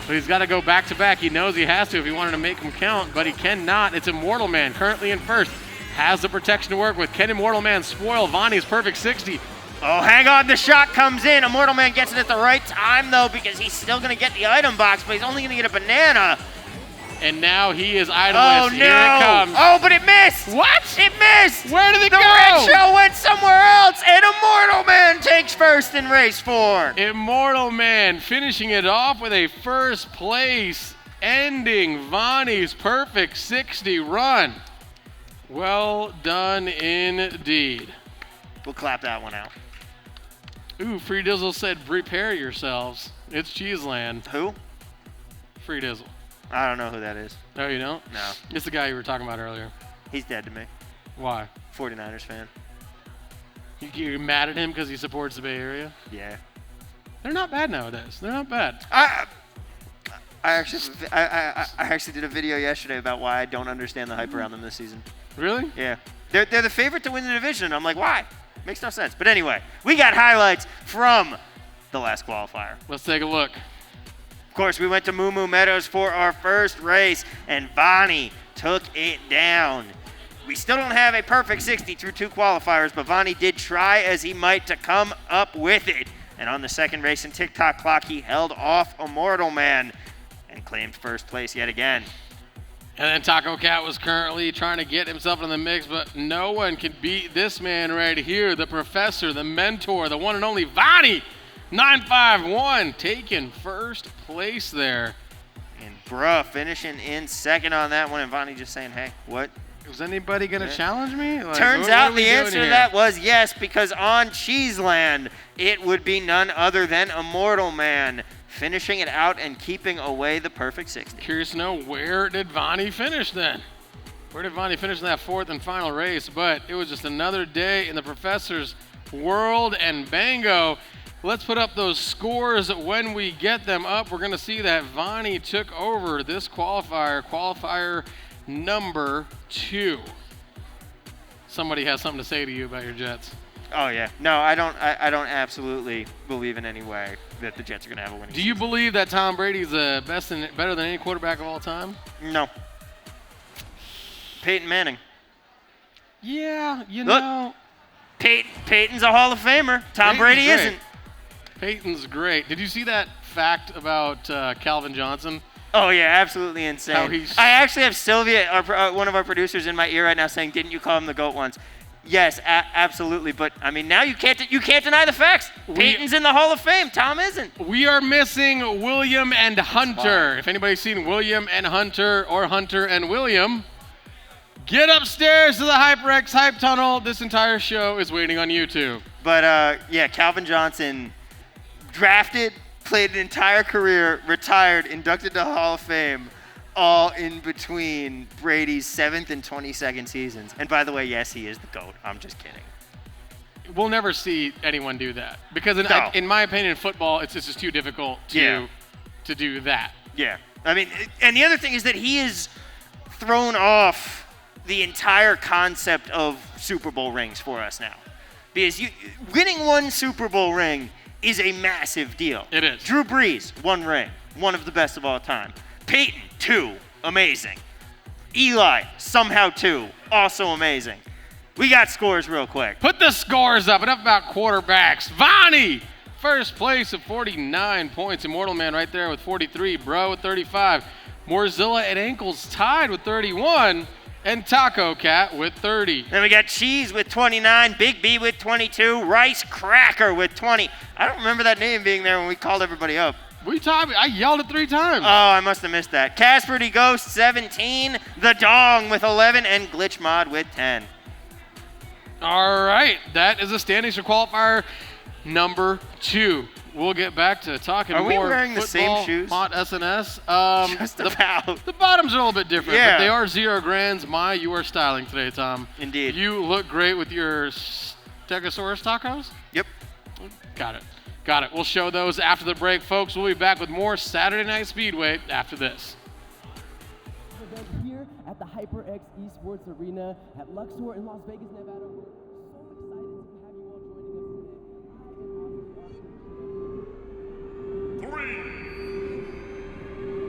A: But he's got to go back to back. He knows he has to if he wanted to make them count, but he cannot. It's Immortal Man currently in 1st. Has the protection to work with. Can Immortal Man spoil Vonnie's perfect 60?
B: Oh, hang on. The shot comes in. Immortal Man gets it at the right time, though, because he's still going to get the item box, but he's only going to get a banana.
A: And now he is itemless.
B: Oh, no.
A: Here it comes.
B: Oh, but it missed.
A: What?
B: It missed.
A: Where did it go?
B: The red shell went somewhere else, and Immortal Man takes 1st in race 4.
A: Immortal Man finishing it off with a 1st place, ending Vonnie's perfect 60 run. Well done indeed.
B: We'll clap that one out.
A: Ooh, Free Dizzle said, prepare yourselves. It's Cheeseland.
B: Who?
A: Free Dizzle.
B: I don't know who that is.
A: No, you don't?
B: No.
A: It's the guy you were talking about earlier.
B: He's dead to me.
A: Why?
B: 49ers fan.
A: You're mad at him because he supports the Bay Area?
B: Yeah.
A: They're not bad nowadays. They're not bad.
B: I actually did a video yesterday about why I don't understand the hype around them this season.
A: Really?
B: Yeah. They're the favorite to win the division. I'm like, why? Makes no sense. But anyway, we got highlights from the last qualifier.
A: Let's take a look.
B: Of course, we went to Moo Moo Meadows for our first race, and Vonnie took it down. We still don't have a perfect 60 through 2 qualifiers, but Vonnie did try as he might to come up with it. And on the second race in TikTok clock, he held off Immortal Man and claimed 1st place yet again.
A: And then Taco Cat was currently trying to get himself in the mix, but no one can beat this man right here, the professor, the mentor, the one and only Vonnie. 951 taking 1st place there.
B: And Bruh finishing in 2nd on that one, and Vonnie just saying, hey, what?
A: Was anybody going to challenge me? Like,
B: Turns
A: what
B: out
A: are we
B: the
A: doing
B: answer to
A: here?
B: that was yes, because on Cheeseland, it would be none other than Immortal Man, finishing it out and keeping away the perfect 60.
A: Curious to know, where did Vonnie finish then? Where did Vonnie finish in that 4th and final race? But it was just another day in the professor's world, and bango. Let's put up those scores when we get them up. We're going to see that Vonnie took over this qualifier number 2. Somebody has something to say to you about your Jets.
B: Oh yeah, no, I don't absolutely believe in any way that the Jets are going to have a winning
A: Do you
B: season.
A: believe that Tom Brady's better than any quarterback of all time?
B: No. Peyton Manning.
A: Yeah, you
B: Look,
A: know.
B: Peyton's a Hall of Famer. Tom
A: Peyton's
B: Brady
A: great.
B: isn't.
A: Peyton's great. Did you see that fact about Calvin Johnson?
B: Oh yeah, absolutely
A: How
B: insane.
A: he's-
B: I actually have Sylvia, one of our producers, in my ear right now saying, "Didn't you call him the GOAT once?" Yes, absolutely. But I mean, now you can't deny the facts. Peyton's in the Hall of Fame. Tom isn't.
A: We are missing William and Hunter. If anybody's seen William and Hunter or Hunter and William, get upstairs to the HyperX Hype Tunnel. This entire show is waiting on YouTube.
B: But yeah, Calvin Johnson, drafted, played an entire career, retired, inducted to the Hall of Fame, all in between Brady's 7th and 22nd seasons. And by the way, yes, he is the GOAT. I'm just kidding.
A: We'll never see anyone do that because,
B: No.
A: in my opinion, in football, it's just too difficult to do that.
B: Yeah. I mean, and the other thing is that he has thrown off the entire concept of Super Bowl rings for us now. Because winning one Super Bowl ring is a massive deal.
A: It is.
B: Drew Brees, 1 ring, one of the best of all time. Peyton, 2, amazing. Eli, somehow 2. Also amazing. We got scores real quick.
A: Put the scores up. Enough about quarterbacks. Vonnie, first place with 49 points. Immortal Man right there with 43. Bro with 35. Morzilla and Ankles tied with 31. And Taco Cat with 30.
B: Then we got Cheese with 29, Big B with 22, Rice Cracker with 20. I don't remember that name being there when we called everybody up.
A: I yelled it 3 times.
B: Oh, I must have missed that. Casper D Ghost 17, The Dong with 11, and Glitch Mod with 10.
A: All right, that is the standings for qualifier number 2. We'll get back to talking more.
B: Are we wearing the
A: football,
B: same shoes?
A: Hot SNS.
B: Just about.
A: The bottoms are a little bit different,
B: Yeah.
A: but they are 0 grands. You are styling today, Tom.
B: Indeed.
A: You look great with your Stegosaurus tacos.
B: Yep.
A: Got it. We'll show those after the break, folks. We'll be back with more Saturday Night Speedway after this.
D: Here at the HyperX Esports Arena at Luxor in Las Vegas, Nevada. We're so excited to have you all joining us today.
C: 3,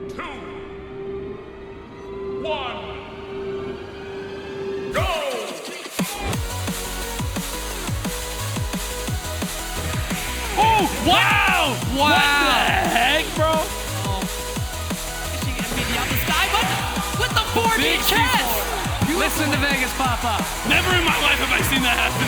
C: 2, 1, go!
A: Oh, wow! Wow!
E: What the heck, bro? She gonna be out the sky, but with the 4D chest! Listen to Vegas pop up.
C: Never in my life have I seen that happen.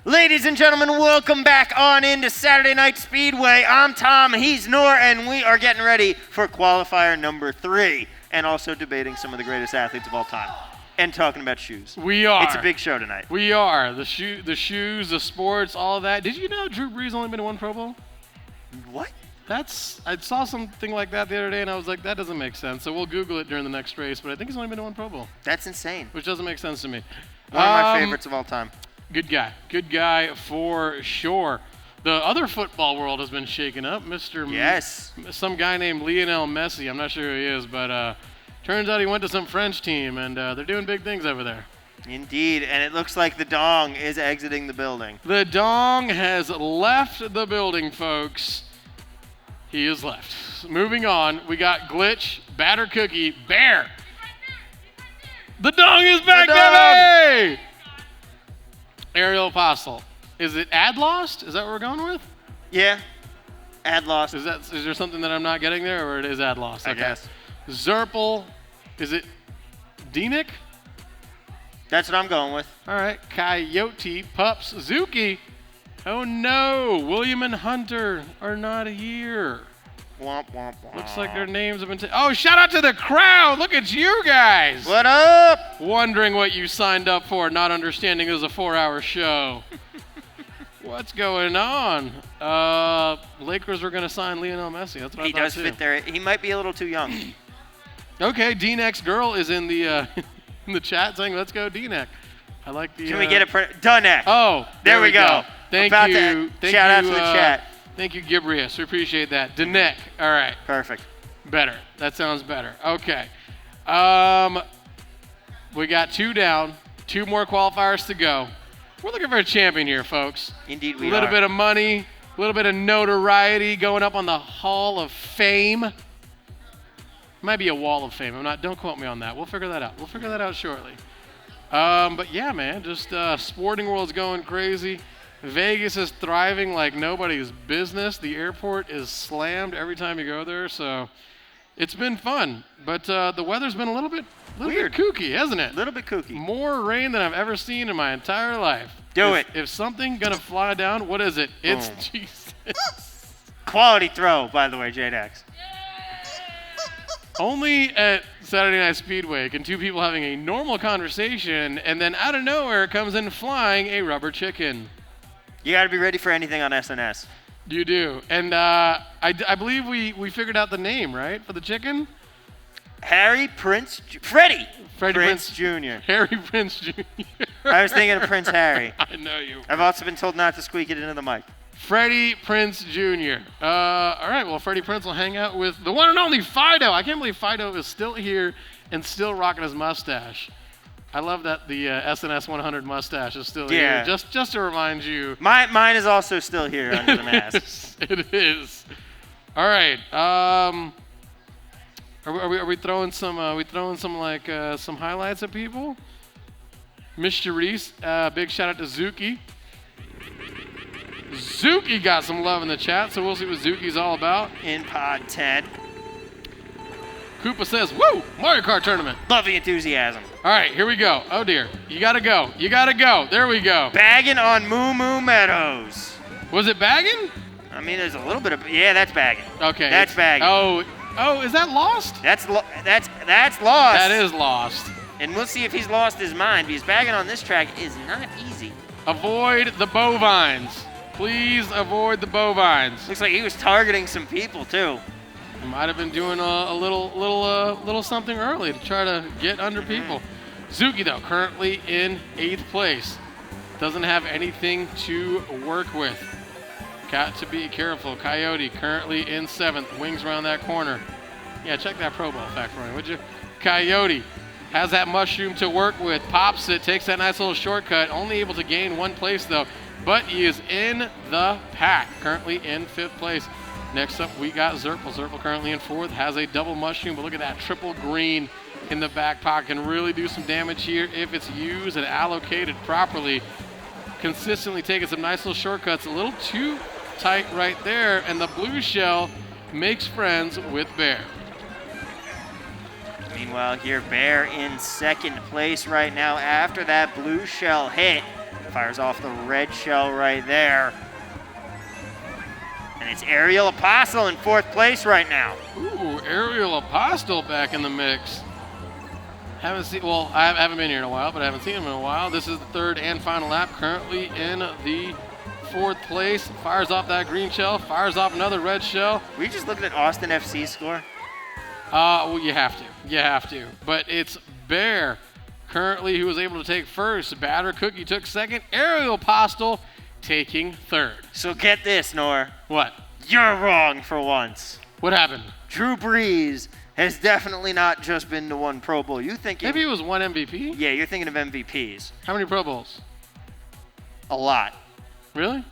B: Ladies and gentlemen, welcome back on into Saturday Night Speedway. I'm Tom, he's Nor, and we are getting ready for qualifier number 3, and also debating some of the greatest athletes of all time, and talking about shoes.
A: We are.
B: It's a big show tonight.
A: We are. The shoes, the sports, all of that. Did you know Drew Brees only been to 1 Pro Bowl?
B: What?
A: I saw something like that the other day, and I was like, that doesn't make sense. So we'll Google it during the next race, but I think he's only been to 1 Pro Bowl,
B: That's insane.
A: which doesn't make sense to me.
B: One of my favorites of all time.
A: Good guy for sure. The other football world has been shaken up.
B: Yes.
A: Some guy named Lionel Messi. I'm not sure who he is, but turns out he went to some French team, and they're doing big things over there.
B: Indeed, and it looks like the Dong is exiting the building.
A: The Dong has left the building, folks. He is left. Moving on, we got Glitch, Batter Cookie, Bear. The Dong is back, baby! Aerial Apostle. Is it Ad Lost? Is that what we're going with?
B: Yeah. Ad lost.
A: Is there something that I'm not getting there, or it is Ad Lost?
B: I guess.
A: Zerpel. Is it Denick?
B: That's what I'm going with.
A: All right. Coyote, Pups, Zuki. Oh no, William and Hunter are not here.
B: Womp, womp, womp.
A: Looks like their names have been oh, shout out to the crowd. Look at you guys.
B: What up?
A: Wondering what you signed up for, not understanding it was a 4-hour show. What's going on? Lakers were going to sign Lionel Messi. That's what I thought
B: He does
A: too.
B: fit there. He might be a little too young.
A: Okay, D-Neck's girl is in the in the chat saying, let's go D-Neck. I like the...
B: Can we get it? Done it.
A: Oh,
B: there we go.
A: Thank
B: About
A: you.
B: to
A: Thank
B: shout out
A: you,
B: to the chat.
A: Thank you, Gibrius. We appreciate that. D-Neck. All right.
B: Perfect.
A: Better. That sounds better. Okay. We got 2 down. 2 more qualifiers to go. We're looking for a champion here, folks.
B: Indeed we
A: A little
B: are.
A: bit of money, a little bit of notoriety going up on the Hall of Fame. Might be a Wall of Fame. Don't quote me on that. We'll figure that out. We'll figure that out shortly. But yeah, man, just sporting world's going crazy. Vegas is thriving like nobody's business. The airport is slammed every time you go there, so it's been fun. But the weather's been a little bit
B: Weird.
A: kooky, hasn't it?
B: A little bit kooky.
A: More rain than I've ever seen in my entire life.
B: Do it.
A: If something gonna fly down, what is it? It's
B: Boom.
A: Jesus.
B: Quality throw, by the way, J-Dax.
A: Only at Saturday Night Speedway can 2 people having a normal conversation, and then out of nowhere comes in flying a rubber chicken.
B: You got to be ready for anything on SNS.
A: You do. And I believe we figured out the name, right, for the chicken?
B: Freddie
A: Freddie
B: Prince Jr.
A: Harry Prince Jr.
B: I was thinking of Prince Harry.
A: I know you.
B: I've also been told not to squeak it into the mic.
A: Freddie Prinze Jr. All right, well, Freddie Prinze will hang out with the one and only Fido. I can't believe Fido is still here and still rocking his mustache. I love that the SNS 100 mustache is still here. Just to remind you.
B: Mine is also still here under the mask.
A: It is. All right. Are we throwing some like some highlights at people? Mr. Reese, big shout out to Zuki. Zuki got some love in the chat, so we'll see what Zuki's all about.
B: In pod 10.
A: Koopa says, woo, Mario Kart tournament.
B: Love the enthusiasm.
A: All right, here we go. Oh, dear. You got to go. You got to go. There we go.
B: Bagging on Moo Moo Meadows.
A: Was it bagging?
B: I mean, there's a little bit of, yeah, that's bagging.
A: Okay.
B: That's bagging.
A: Oh, is that lost?
B: That's lost.
A: That is lost.
B: And we'll see if he's lost his mind, because bagging on this track is not easy.
A: Avoid the bovines. Please avoid the bovines.
B: Looks like he was targeting some people, too.
A: He might have been doing a little something early to try to get under people. Zuki, though, currently in 8th place. Doesn't have anything to work with. Got to be careful. Coyote currently in 7th. Wings around that corner. Yeah, check that Pro Bowl fact for me, would you? Coyote has that mushroom to work with. Pops it, takes that nice little shortcut. Only able to gain 1 place, though. But he is in the pack. Currently in 5th place. Next up, we got Zerpel. Zerpel currently in 4th, has a double mushroom, but look at that triple green in the back pocket. Can really do some damage here if it's used and allocated properly. Consistently taking some nice little shortcuts. A little too tight right there, and the blue shell makes friends with Bear.
B: Meanwhile, here, Bear in 2nd place right now after that blue shell hit. Fires off the red shell right there. And it's Aerial Apostle in 4th place right now.
A: Ooh, Aerial Apostle back in the mix. I haven't been here in a while, but I haven't seen him in a while. This is the 3rd and final lap, currently in the 4th place. Fires off that green shell, fires off another red shell.
B: Were you just looking at Austin FC's score?
A: Well, you have to. You have to. But it's Bear currently who was able to take 1st. Batter Cookie took 2nd. Aerial Apostle taking 3rd.
B: So get this, Nor.
A: What?
B: You're wrong for once.
A: What happened?
B: Drew Brees has definitely not just been to 1 Pro Bowl. You think
A: Maybe it was 1 MVP?
B: Yeah, you're thinking of MVPs.
A: How many Pro Bowls?
B: A lot.
A: Really?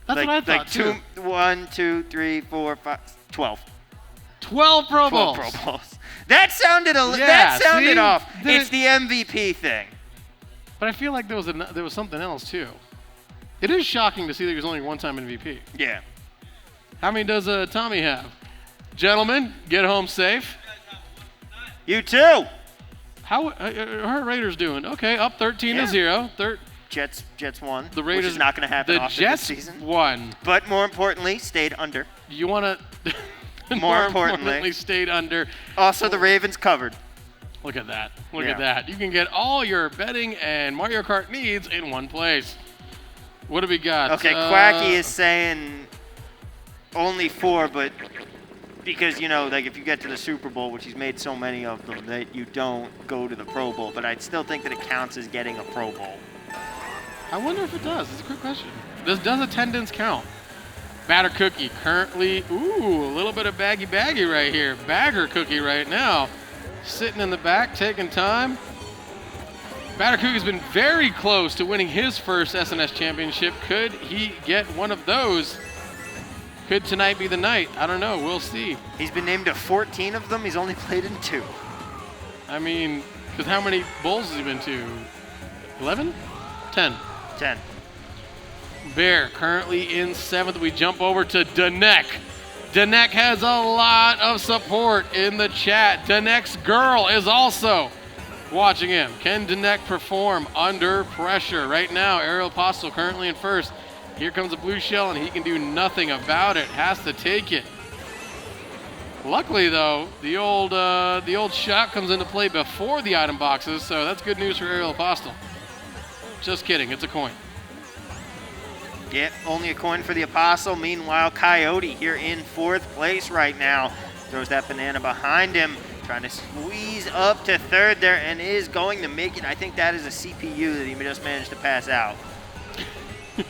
A: That's what I thought,
B: like
A: too.
B: 1, 2, 3, 4, 5, 12.
A: 12 Pro
B: 12
A: Bowls.
B: Pro Bowls. That sounded
A: see?
B: off. It's the MVP thing.
A: But I feel like there was something else, too. It is shocking to see that he was only 1-time MVP.
B: Yeah.
A: How many does Tommy have? Gentlemen, get home safe.
B: You too.
A: How are Raiders doing? Okay, up 13-0.
B: Jets won.
A: The Raiders,
B: which is not going to happen often
A: Jets
B: this season.
A: won.
B: But more importantly, stayed under.
A: You want to?
B: More importantly,
A: stayed under.
B: Also, the Ravens covered.
A: Look at that. Look at that. You can get all your betting and Mario Kart needs in one place. What do we got?
B: Okay, Quacky is saying only 4, but because, you know, like if you get to the Super Bowl, which he's made so many of them, that you don't go to the Pro Bowl. But I still think that it counts as getting a Pro Bowl.
A: I wonder if it does. It's a quick question. Does attendance count? Batter Cookie currently, a little bit of baggy right here. Bagger Cookie right now, sitting in the back, taking time. Batter Cookie's been very close to winning his first SNS championship. Could he get one of those? Could tonight be the night? I don't know. We'll see.
B: He's been named to 14 of them. He's only played in 2.
A: I mean, because how many bowls has he been to? 11? 10.
B: 10.
A: Bear currently in 7th. We jump over to Danek. Danek has a lot of support in the chat. Danek's girl is also watching him. Can Danek perform under pressure? Right now, Aerial Apostle currently in 1st. Here comes a blue shell, and he can do nothing about it. Has to take it. Luckily, though, the old shot comes into play before the item boxes, so that's good news for Aerial Apostle. Just kidding. It's a coin.
B: Yeah, only a coin for the Apostle. Meanwhile, Coyote here in 4th place right now. Throws that banana behind him, trying to squeeze up to 3rd there, and is going to make it. I think that is a CPU that he just managed to pass out.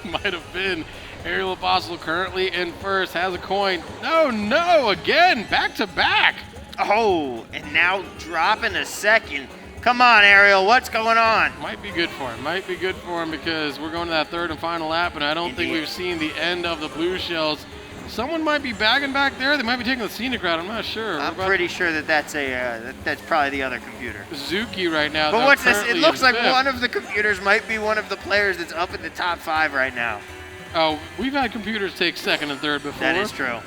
A: Might have been. Aerial Apostle currently in first, has a coin. No, again, back to back.
B: Oh, and now dropping a second. Come on, Ariel, what's going on?
A: Might be good for him because we're going to that third and final lap, and I don't think we've seen the end of the blue shells. Someone might be bagging back there. They might be taking the scenic route. I'm not sure.
B: I'm pretty sure that's probably the other computer.
A: Zuki right now.
B: But
A: though,
B: what's this? It
A: currently
B: looks
A: in
B: like
A: fifth.
B: one of the computers might be one of the players that's up in the top 5 right now.
A: Oh, we've had computers take second and third before.
B: That is true.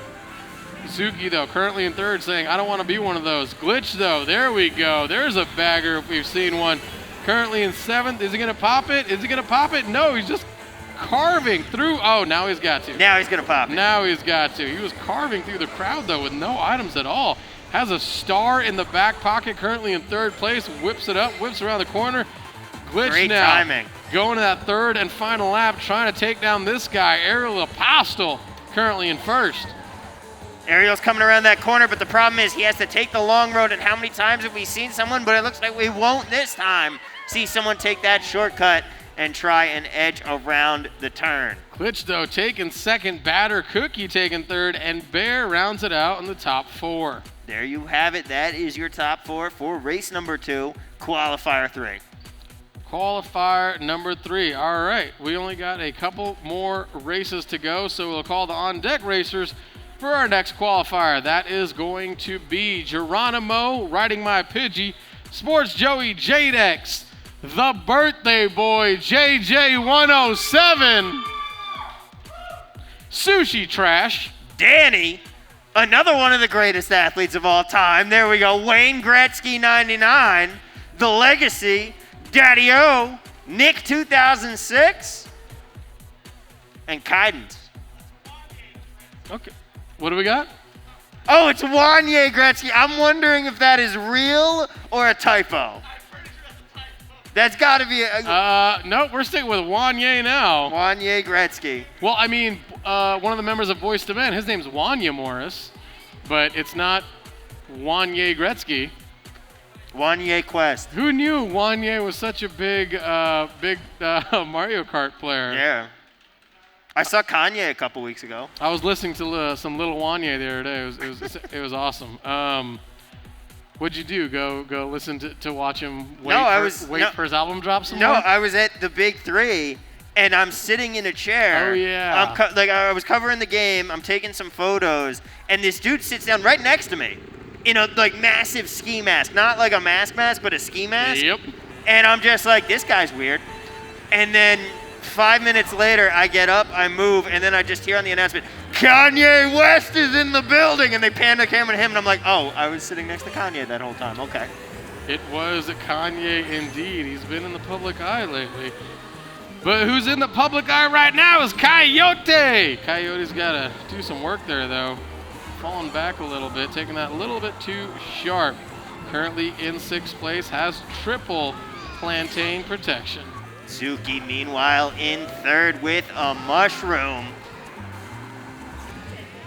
A: Zuki, though, currently in third, saying, I don't want to be one of those. Glitch, though, there we go. There's a bagger if we've seen one. Currently in seventh. Is he going to pop it? Is he going to pop it? No, he's just carving through. Oh, now he's got to.
B: Now he's going to pop it.
A: Now he's got to. He was carving through the crowd, though, with no items at all. Has a star in the back pocket, currently in third place. Whips it up, whips around the corner. Glitch
B: Great
A: now.
B: timing.
A: Going to that third and final lap, trying to take down this guy, Aerial Apostle, currently in first.
B: Ariel's coming around that corner, but the problem is he has to take the long road, and how many times have we seen someone, but it looks like we won't this time, see someone take that shortcut and try and edge around the turn.
A: Glitch, though, taking second, Batter Cookie taking third, and Bear rounds it out in the top 4.
B: There you have it. That is your top 4 for race number 2, qualifier 3.
A: Qualifier number 3. All right, we only got a couple more races to go, so we'll call the on-deck racers for our next qualifier. That is going to be Geronimo, Riding My Pidgey, Sports Joey Jadex, the birthday boy JJ107, Sushi Trash,
B: Danny, another one of the greatest athletes of all time. There we go. Wayne Gretzky 99, The Legacy, Daddy O, Nick 2006, and Kydens.
A: Okay, what do we got?
B: Oh, it's Wanye Gretzky. I'm wondering if that is real or a typo. That's got to be
A: No, we're sticking with Wanye now.
B: Wanye Gretzky.
A: Well, I mean, one of the members of Boyz II Men, his name's Wanya Morris, but it's not Wanye Gretzky.
B: Wanye Quest.
A: Who knew Wanye was such a big Mario Kart player?
B: Yeah. I saw Kanye a couple weeks ago.
A: I was listening to some Little Wanye the other day. It was awesome. What'd you do? Go listen to watch him wait for his album drop somewhere?
B: No, I was at the Big 3, and I'm sitting in a chair.
A: Oh, yeah.
B: I was covering the game. I'm taking some photos, and this dude sits down right next to me in a massive ski mask. Not like a mask, but a ski mask.
A: Yep.
B: And I'm just like, this guy's weird. And then 5 minutes later, I get up, I move, and then I just hear on the announcement, Kanye West is in the building, and they pan the camera to him, and I'm like, oh, I was sitting next to Kanye that whole time. Okay.
A: It was Kanye indeed. He's been in the public eye lately. But who's in the public eye right now is Coyote. Coyote's got to do some work there, though. Falling back a little bit, taking that a little bit too sharp. Currently in 6th place, has triple plantain protection.
B: Zuki, meanwhile, in 3rd with a mushroom.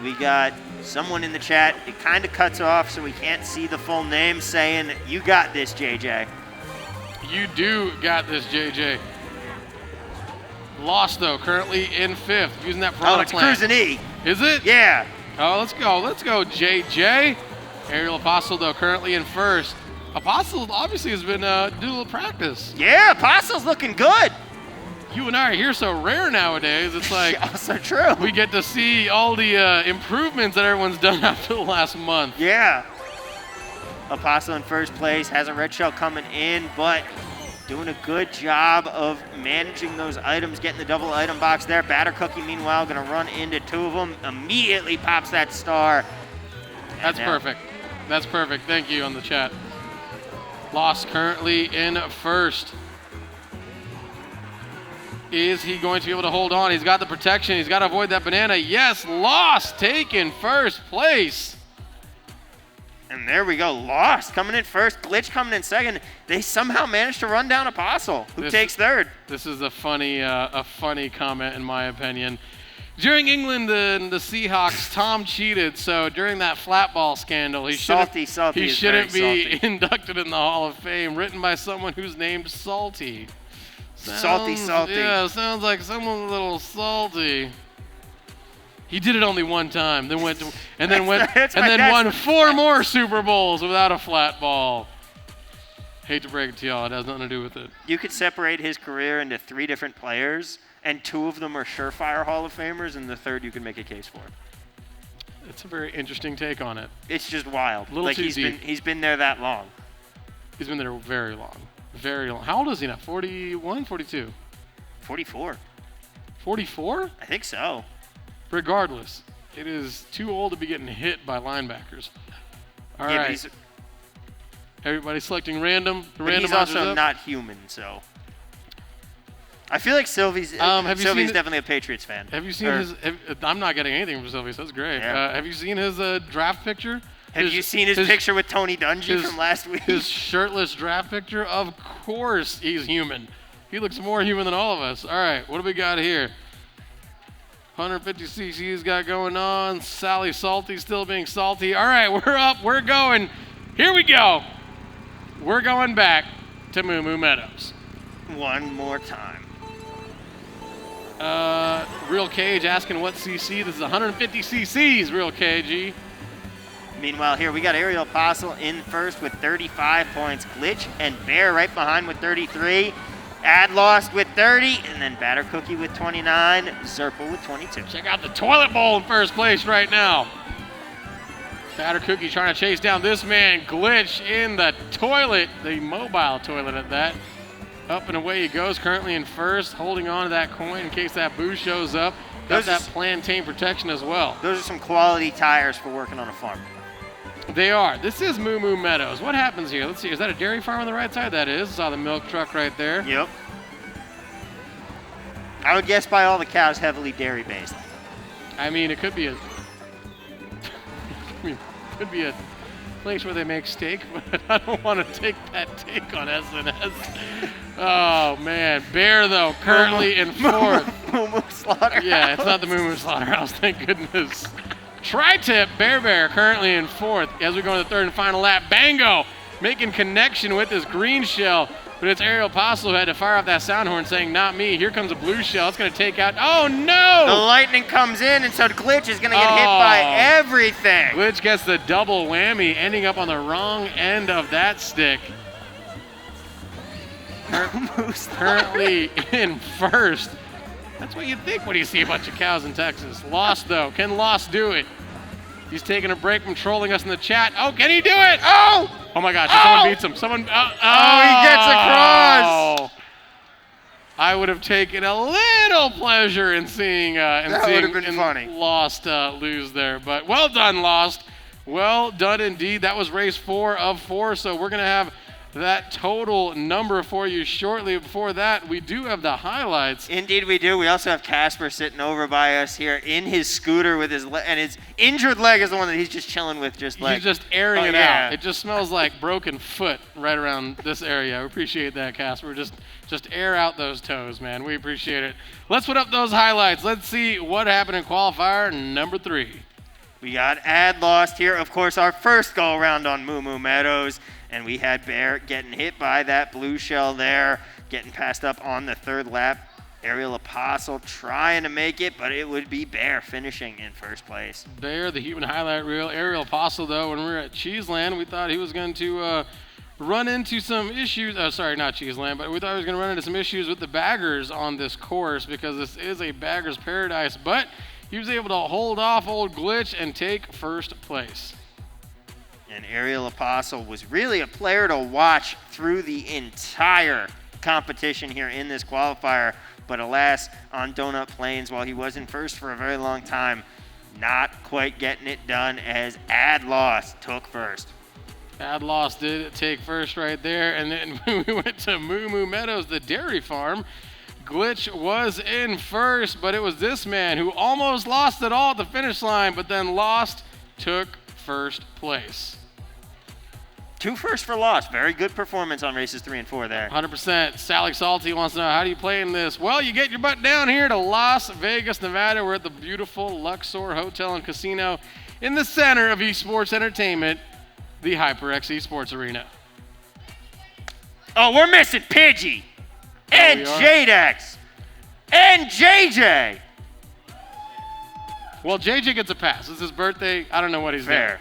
B: We got someone in the chat. It kind of cuts off so we can't see the full name saying, you got this, JJ.
A: You do got this, JJ. Lost, though, currently in 5th, using that product
B: it's Cruising E.
A: Is it?
B: Yeah.
A: Oh, let's go, JJ. Aerial Apostle, though, currently in 1st. Apostle obviously has been doing a little practice.
B: Yeah, Apostle's looking good.
A: You and I are here so rare nowadays. It's like
B: also true.
A: We get to see all the improvements that everyone's done after the last month.
B: Yeah. Apostle in 1st place, has a red shell coming in, but doing a good job of managing those items, getting the double item box there. Batter Cookie, meanwhile, going to run into 2 of them. Immediately pops that star.
A: That's perfect. That's perfect. Thank you on the chat. Lost currently in 1st. Is he going to be able to hold on? He's got the protection. He's got to avoid that banana. Yes, Lost taking 1st place.
B: And there we go. Lost coming in 1st. Glitch coming in 2nd. They somehow managed to run down Apostle, who takes 3rd.
A: This is a funny comment, in my opinion. During England and the Seahawks, Tom cheated. So during that flat ball scandal, he shouldn't be inducted in the Hall of Fame. Written by someone who's named Salty.
B: Salty.
A: Yeah, sounds like someone a little salty. He did it only one time, then went to, and then
B: That's
A: and
B: my
A: then
B: guess.
A: won 4 more Super Bowls without a flat ball. Hate to break it to y'all, it has nothing to do with it.
B: You could separate his career into 3 different players, and 2 of them are surefire Hall of Famers, and the third you can make a case for.
A: It's a very interesting take on it.
B: It's just wild.
A: Little
B: Like
A: too
B: he's
A: deep.
B: been there that long.
A: He's been there very long. Very long. How old is he now? 41, 42?
B: 44.
A: 44?
B: I think so.
A: Regardless, it is too old to be getting hit by linebackers. All
B: Yeah,
A: right.
B: but
A: Everybody selecting random. The
B: he's
A: randomizer's
B: also
A: up.
B: not human, so. I feel like Sylvie's
A: Have you
B: Sylvie's
A: seen-
B: definitely a Patriots fan.
A: Have you seen
B: Or-
A: his? I'm not getting anything from Sylvie, so that's great.
B: Yeah.
A: Have you seen his draft picture?
B: Have you seen his picture with Tony Dungy
A: his-
B: from last week?
A: His shirtless draft picture? Of course he's human. He looks more human than all of us. All right, what do we got here? 150 cc's got going on. Sally Salty still being salty. All right, we're up. We're going. Here we go. We're going back to Moo Moo Meadows.
B: One more time.
A: Real Cage asking what CC. This is 150 cc's, Real KG.
B: Meanwhile, here we got Ariel Apostle in first with 35 points. Glitch and Bear right behind with 33. Ad Lost with 30, and then Batter Cookie with 29. Zerpel with 22.
A: Check out the toilet bowl in first place right now. Batter Cookie trying to chase down this man. Glitch in the toilet, the mobile toilet at that. Up and away he goes, currently in first, holding on to that coin in case that boost shows up. Got
B: Those
A: that
B: are-
A: plantain protection as well.
B: Those are some quality tires for working on a farm.
A: They are. This is Moo Moo Meadows. What happens here? Let's see. Is that a dairy farm on the right side? That is. Saw the milk truck right there.
B: Yep. I would guess by all the cows heavily dairy based.
A: I mean, it could be a. Could be a place where they make steak, but I don't want to take that take on SNS. Oh man, Bear though currently in fourth.
B: Moo Moo Slaughterhouse.
A: Yeah, it's not the Moo Moo Slaughterhouse. Thank goodness. Tri-tip Bear currently in fourth as we go into the third and final lap. Bango making connection with this green shell, but it's Ariel Apostle who had to fire off that sound horn saying, "Not me." Here comes a blue shell. It's going to take out. Oh
B: The
A: no!
B: lightning comes in, and so Glitch is going to get hit by
A: Oh.
B: everything.
A: Glitch gets the double whammy, ending up on the wrong end of that stick. Currently in first. That's what you think when you see a bunch of cows in Texas. Lost though. Can Lost do it? He's taking a break from trolling us in the chat. Oh, can he do it? Oh! Oh my gosh, someone beats him. Someone.
B: he gets across.
A: I would have taken a little pleasure in seeing
B: That would have been funny.
A: Lost lose there. But well done, Lost. Well done indeed. That was race 4 of 4. So we're going to have that total number for you shortly. Before that, we do have the highlights.
B: Indeed we do. We also have Casper sitting over by us here in his scooter with his and his injured leg is the one that he's just chilling with, just like.
A: He's just airing
B: Oh,
A: it
B: yeah.
A: out. It just smells like broken foot right around this area. We appreciate that, Casper. Just air out those toes, man. We appreciate it. Let's put up those highlights. Let's see what happened in qualifier number 3.
B: We got Ad Lost here. Of course, our first go around on Moo Moo Meadows. And we had Bear getting hit by that blue shell there, getting passed up on the third lap. Ariel Apostle trying to make it, but it would be Bear finishing in first place.
A: Bear, the human highlight reel. Ariel Apostle, though, when we were at Cheeseland, we thought he was going to run into some issues. Sorry, not Cheeseland, but we thought he was going to run into some issues with the baggers on this course because this is a bagger's paradise. But he was able to hold off old Glitch and take first place.
B: And Ariel Apostle was really a player to watch through the entire competition here in this qualifier. But alas, on Donut Plains, while he was in first for a very long time, not quite getting it done as Ad Lost took first.
A: Ad Lost did take first right there. And then we went to Moo Moo Meadows, the dairy farm. Glitch was in first, but it was this man who almost lost it all at the finish line, but then Lost took first place.
B: 2 firsts for Lost. Very good performance on races 3 and 4 there.
A: 100%. Sally Salty wants to know, how do you play in this? Well, you get your butt down here to Las Vegas, Nevada. We're at the beautiful Luxor Hotel and Casino in the center of esports entertainment, the HyperX Esports Arena.
B: Oh, we're missing Pidgey and
A: we are.
B: Jadex and JJ.
A: Well, JJ gets a pass. It's his birthday. I don't know what he's
B: Fair.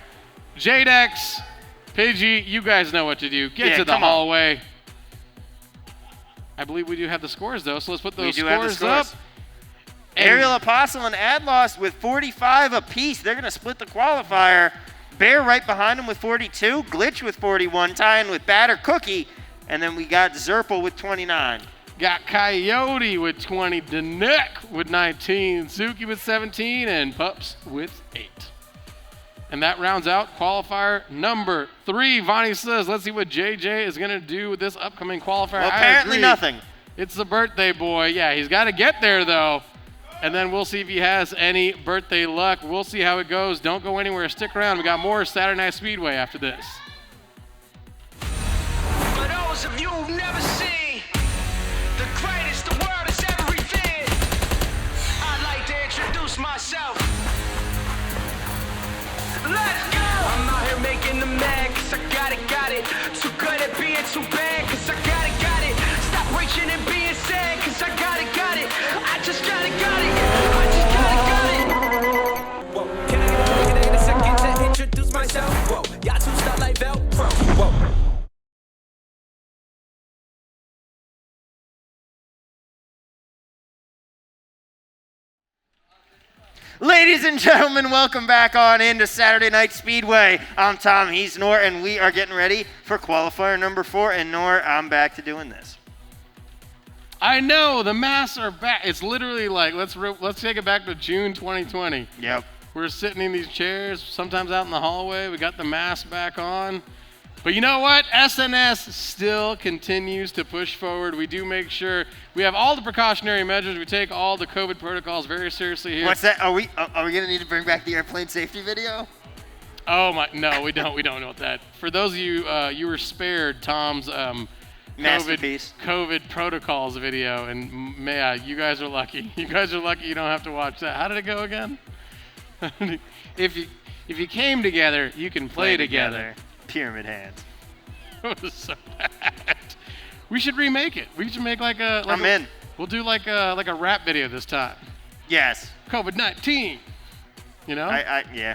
A: doing. JDex, Pidgey, you guys know what to do. Get
B: Yeah,
A: to the
B: come on.
A: hallway. I believe we do have the scores, though, so let's put those
B: We do have the
A: scores up.
B: scores. Aerial Apostle and Adlost with 45 apiece. They're going to split the qualifier. Bear right behind him with 42. Glitch with 41. Tying with Batter Cookie. And then we got Zerpel with 29.
A: Got Coyote with 20, Danek with 19, Suki with 17, and Pups with 8. And that rounds out qualifier number 3. Vonnie says, let's see what JJ is going to do with this upcoming qualifier.
B: Well,
A: I
B: apparently
A: agree.
B: nothing.
A: It's the birthday boy. Yeah, he's got to get there, though. And then we'll see if he has any birthday luck. We'll see how it goes. Don't go anywhere. Stick around. We got more Saturday Night Speedway after this.
F: For those of you who've never seen the greatest the world has ever revered, I'd like to introduce myself. Let's go! I'm out here making them mad, cause I got it. Too good at being too bad, cause I got it. Stop reaching and being sad, cause I got it. I just got it. I just got it. Whoa, can I get a second to introduce myself? Whoa, y'all two start like Velcro. Whoa.
B: Ladies and gentlemen, welcome back on into Saturday Night Speedway. I'm Tom, he's Nor, and we are getting ready for qualifier number 4. And Nor, I'm back to doing this.
A: I know, the masks are back. It's literally like, let's take it back to June 2020.
B: Yep.
A: We're sitting in these chairs, sometimes out in the hallway. We got the mask back on. But you know what? SNS still continues to push forward. We do make sure we have all the precautionary measures. We take all the COVID protocols very seriously here.
B: What's that? Are we gonna need to bring back the airplane safety video?
A: Oh my, no, we don't. We don't know that. For those of you, you were spared Tom's
B: Masterpiece.
A: COVID protocols video, and man, you guys are lucky. You guys are lucky you don't have to watch that. How did it go again? If you came together, you can play together.
B: Pyramid hands.
A: It was so bad. We should remake it. We should make
B: I'm in.
A: We'll do like a rap video this time.
B: Yes.
A: COVID-19. You know?
B: Yeah.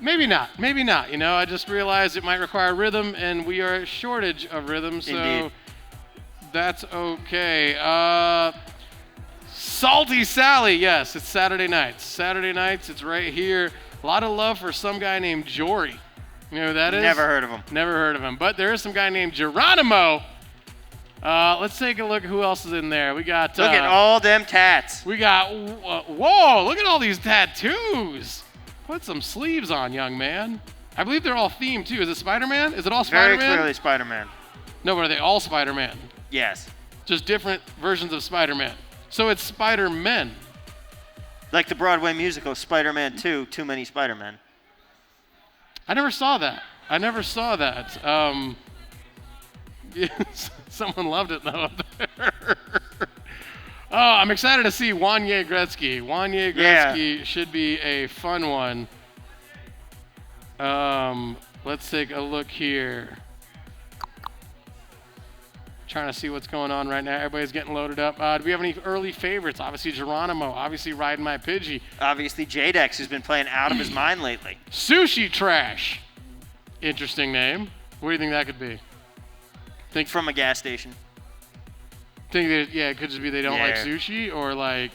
A: Maybe not. Maybe not. You know, I just realized it might require rhythm, and we are a shortage of rhythm, so
B: Indeed.
A: that's okay. Salty Sally. Yes, it's Saturday nights. Saturday nights. It's right here. A lot of love for some guy named Jory. You know who that is?
B: Never heard of him.
A: Never heard of him. But there is some guy named Geronimo. Let's take a look at who else is in there. We got.
B: Look at all them tats.
A: We got. Whoa! Look at all these tattoos. Put some sleeves on, young man. I believe they're all themed too. Is it Spider-Man? Is it all
B: Very
A: Spider-Man?
B: clearly Spider-Man.
A: No, but are they all Spider-Man?
B: Yes.
A: Just different versions of Spider-Man. So it's Spider-Men.
B: Like the Broadway musical Spider-Man 2, Too Many Spider-Men.
A: I never saw that. Yes, someone loved it though up there. Oh, I'm excited to see Wanye Gretzky. Wanye Gretzky should be a fun one. Let's take a look here. Trying to see what's going on right now. Everybody's getting loaded up. Do we have any early favorites? Obviously Geronimo. Obviously riding my Pidgey.
B: Obviously JDex, who's been playing out of his mind lately.
A: Sushi Trash. Interesting name. What do you think that could be? Think
B: From a gas station.
A: Think that, yeah, it could just be they don't like
B: Yeah.
A: sushi, or like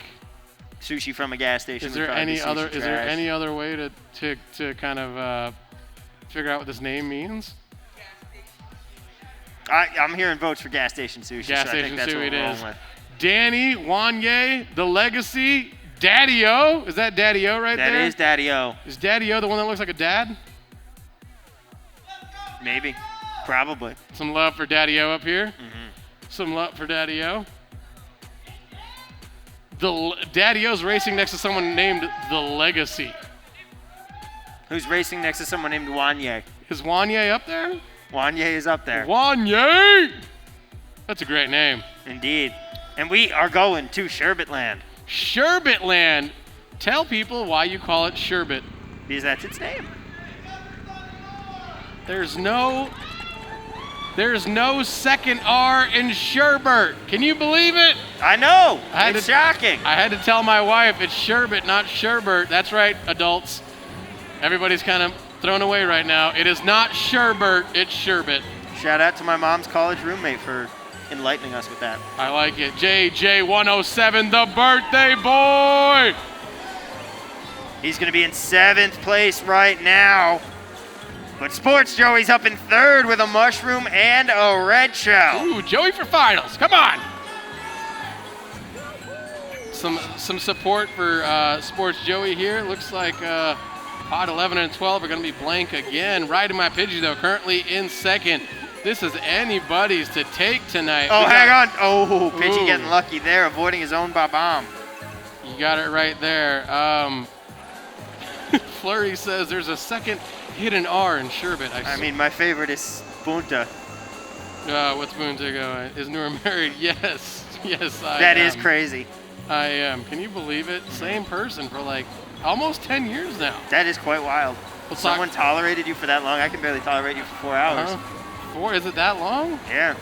B: Sushi from a gas station.
A: is
B: would
A: there
B: probably
A: any
B: be
A: other
B: sushi
A: is there
B: trash.
A: any other way to kind of figure out what this name means?
B: I'm hearing votes for gas station sushi.
A: Gas
B: so I
A: station
B: think that's
A: sushi
B: what
A: it
B: we're
A: is.
B: rolling with.
A: Danny, Wanye, The Legacy, Daddy-O. Is that Daddy-O right
B: That
A: there?
B: is Daddy-O.
A: Is Daddy-O the one that looks like a dad?
B: Maybe. Probably.
A: Some love for Daddy-O up here.
B: Mm-hmm.
A: Some love for Daddy-O. Daddy-O's racing next to someone named The Legacy.
B: Who's racing next to someone named Wanye?
A: Is Wanye up there?
B: Wanye is up there.
A: Wanye! That's a great name.
B: Indeed. And we are going to Sherbetland.
A: Sherbetland. Tell people why you call it Sherbet.
B: Because that's its name.
A: There's no There's no second R in Sherbert. Can you believe it?
B: I know.
A: I had
B: It's
A: to-
B: shocking.
A: I had to tell my wife it's Sherbet, not Sherbert. That's right, adults. Everybody's kind of thrown away right now. It is not Sherbert, it's Sherbet.
B: Shout out to my mom's college roommate for enlightening us with that.
A: I like it. JJ107, the birthday boy.
B: He's going to be in 7th place right now. But Sports Joey's up in 3rd with a mushroom and a red shell.
A: Ooh, Joey for finals. Come on. Some support for Sports Joey here. Looks like pod 11 and 12 are going to be blank again. Riding My Pidgey, though, currently in 2nd. This is anybody's to take tonight.
B: Oh,
A: We
B: hang
A: got-
B: on. Oh, Pidgey
A: Ooh.
B: getting lucky there, avoiding his own bomb.
A: You got it right there. Flurry says there's a second hidden R in Sherbet.
B: I mean, my favorite is Bunta.
A: What's Boonta going? Is Noor married? Yes. Yes, I
B: That
A: am.
B: is crazy.
A: I am. Can you believe it? Same person for like almost 10 years now.
B: That is quite wild.
A: Let's talk-
B: Someone tolerated you for that long. I can barely tolerate you for 4 hours.
A: Huh? 4? Is it that long?
B: Yeah.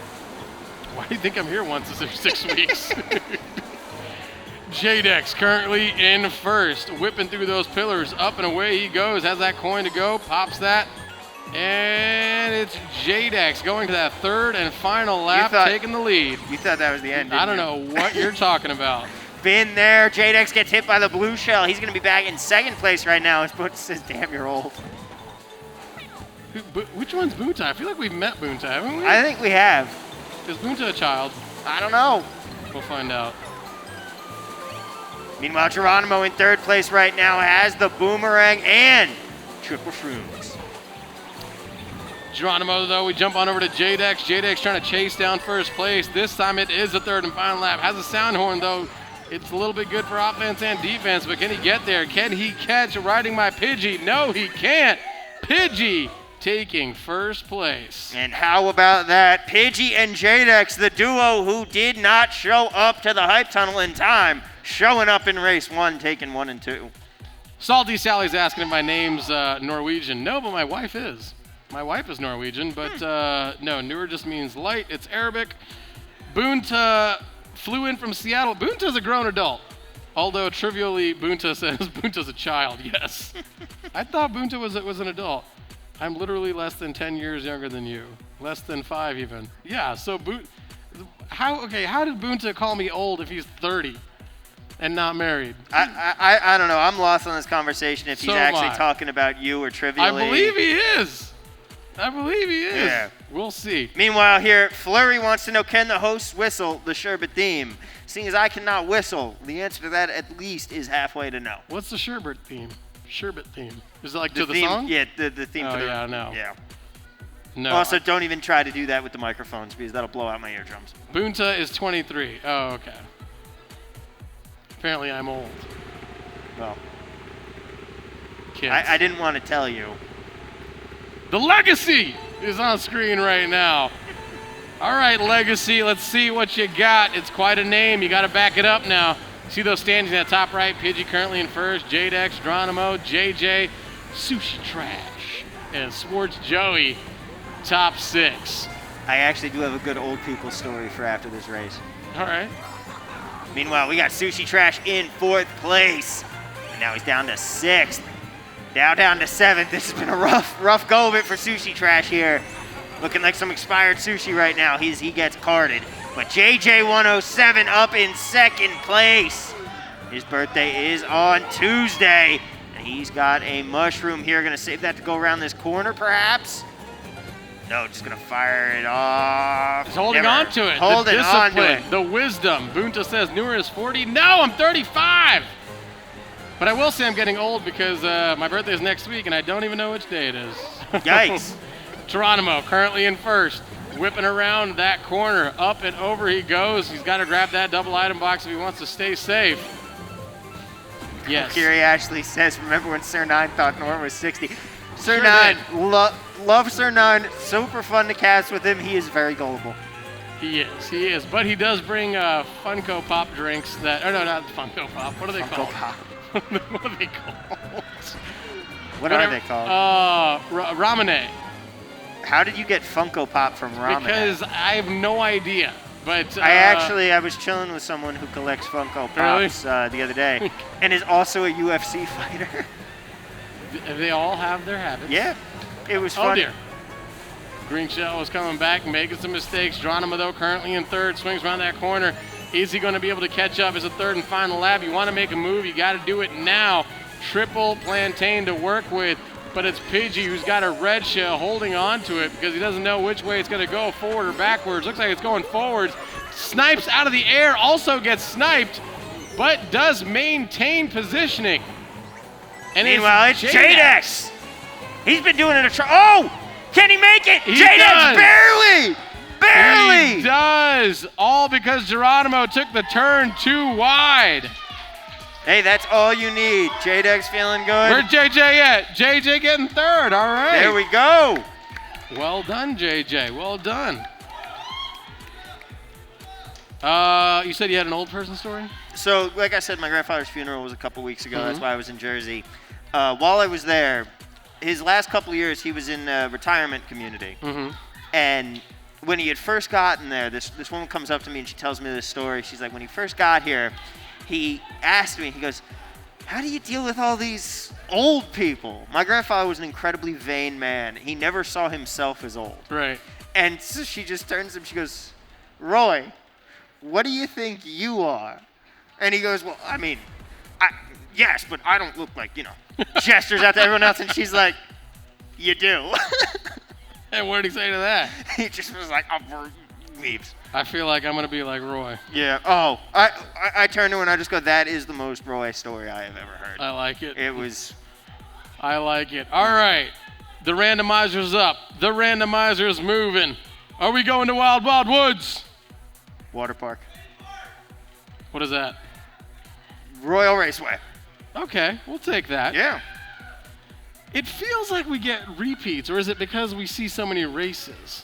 A: Why do you think I'm here once every 6 weeks? J-Dex currently in 1st, whipping through those pillars. Up and away he goes. Has that coin to go. Pops that. And it's J-Dex going to that 3rd and final lap,
B: thought-
A: taking the lead.
B: You thought that was the end,
A: I
B: didn't
A: don't
B: you?
A: know what you're talking about.
B: Been there. J-Dex gets hit by the blue shell. He's going to be back in 2nd place right now. His book says, damn, you're old.
A: Which one's Boonta? I feel like we've met Boonta, haven't we?
B: I think we have.
A: Is Boonta a child?
B: I don't know.
A: We'll find out.
B: Meanwhile, Geronimo in 3rd place right now has the boomerang and triple shrooms.
A: Geronimo, though, we jump on over to J-Dex. J-Dex trying to chase down 1st place. This time it is the 3rd and final lap. Has a sound horn, though. It's a little bit good for offense and defense, but can he get there? Can he catch Riding My Pidgey? No, he can't. Pidgey taking 1st place.
B: And how about that? Pidgey and J-Dex, the duo who did not show up to the hype tunnel in time, showing up in race 1, taking 1 and 2.
A: Salty Sally's asking if my name's Norwegian. No, but my wife is. My wife is Norwegian, but no, Noor just means light. It's Arabic. Boonta flew in from Seattle. Boonta's a grown adult. Although trivially, Boonta says Boonta's a child. Yes. I thought Boonta was an adult. I'm literally less than 10 years younger than you. Less than 5 even. Yeah, so how did Boonta call me old if he's 30 and not married?
B: I don't know. I'm lost on this conversation if he's
A: So am
B: actually
A: I.
B: talking about you or trivially.
A: I believe he is.
B: Yeah.
A: We'll see.
B: Meanwhile, here, Flurry wants to know, can the host whistle the Sherbet theme? Seeing as I cannot whistle, the answer to that at least is halfway to no.
A: What's the Sherbet theme? Sherbet theme. Is it like to the
B: theme,
A: song?
B: Yeah, the theme
A: Oh,
B: to the
A: yeah, no.
B: Yeah.
A: No.
B: Also, don't even try to do that with the microphones because that'll blow out my eardrums.
A: Boonta is 23. Oh, okay. Apparently I'm old.
B: Well,
A: Kids.
B: I didn't want to tell you.
A: The Legacy is on screen right now. All right, Legacy, let's see what you got. It's quite a name. You got to back it up now. See those standings in the top right? Pidgey currently in 1st, J-Dex, Geronimo, JJ, Sushi Trash, and Sports Joey, top 6.
B: I actually do have a good old people story for after this race.
A: All right.
B: Meanwhile, we got Sushi Trash in 4th place. And now he's down to 6th. Now down to 7th. This has been a rough go of it for Sushi Trash here. Looking like some expired sushi right now. He gets carded. But JJ107 up in 2nd place. His birthday is on Tuesday. And he's got a mushroom here. Gonna save that to go around this corner, perhaps? No, just gonna fire it off.
A: He's holding
B: Never.
A: on to it.
B: Holding
A: the
B: on to
A: discipline,
B: it.
A: the wisdom. Boonta says Noor is 40. No, I'm 35. But I will say I'm getting old because my birthday is next week and I don't even know which day it is.
B: Yikes.
A: Geronimo currently in 1st, whipping around that corner. Up and over he goes. He's got to grab that double item box if he wants to stay safe. Yes.
B: Kiri Ashley says, remember when Sir 9 thought Norm was 60? Sir
A: Sure
B: 9,
A: did.
B: love Sir 9. Super fun to cast with him. He is very gullible.
A: He is. But he does bring Funko Pop drinks that, no, not Funko Pop. What are they
B: Funko
A: called?
B: Pop.
A: What are they called?
B: What are they called?
A: Ramune.
B: How did you get Funko Pop from Ramen?
A: Because I have no idea. But
B: I was chilling with someone who collects Funko Pops the other day, and is also a UFC fighter.
A: They all have their habits.
B: Yeah, it was fun.
A: Oh dear. Green Shell is coming back, making some mistakes. Geronimo, though, currently in third, swings around that corner. Is he going to be able to catch up as a third and final lap? You want to make a move, you got to do it now. Triple Plantain to work with, but it's Pidgey who's got a red shell holding on to it because he doesn't know which way it's going to go, forward or backwards. Looks like it's going forwards. Snipes out of the air, also gets sniped, but does maintain positioning. And
B: meanwhile, it's J-Dex. He's been doing it Oh! Can he make it? J-Dex barely!
A: He does, all because Geronimo took the turn too wide.
B: Hey, that's all you need. J-Dex feeling good.
A: Where's JJ at? JJ getting third, all right.
B: There we go.
A: Well done, JJ, well done. You said you had an old person story?
B: So, like I said, my grandfather's funeral was a couple weeks ago. That's why I was in Jersey. While I was there, his last couple of years, he was in a retirement community. And when he had first gotten there, this woman comes up to me and she tells me this story. She's like, when he first got here, he asked me, he goes, how do you deal with all these old people? My grandfather was an incredibly vain man. He never saw himself as old.
A: Right.
B: And so she just turns to him, she goes, Roy, what do you think you are? And he goes, well, I mean, yes, but I don't look like, gestures out to everyone else. And she's like, you do.
A: And what did he say to that?
B: He just was like, leaves.
A: I feel like I'm going to be like Roy.
B: Yeah. Oh, I turn to her and I just go, that is the most Roy story I have ever heard.
A: I like it.
B: It was.
A: I like it. All right. The randomizer's up. The randomizer's moving. Are we going to Wild Wild Woods?
B: Water park.
A: What is that?
B: Royal Raceway.
A: Okay, we'll take that.
B: Yeah.
A: It feels like we get repeats, or is it because we see so many races?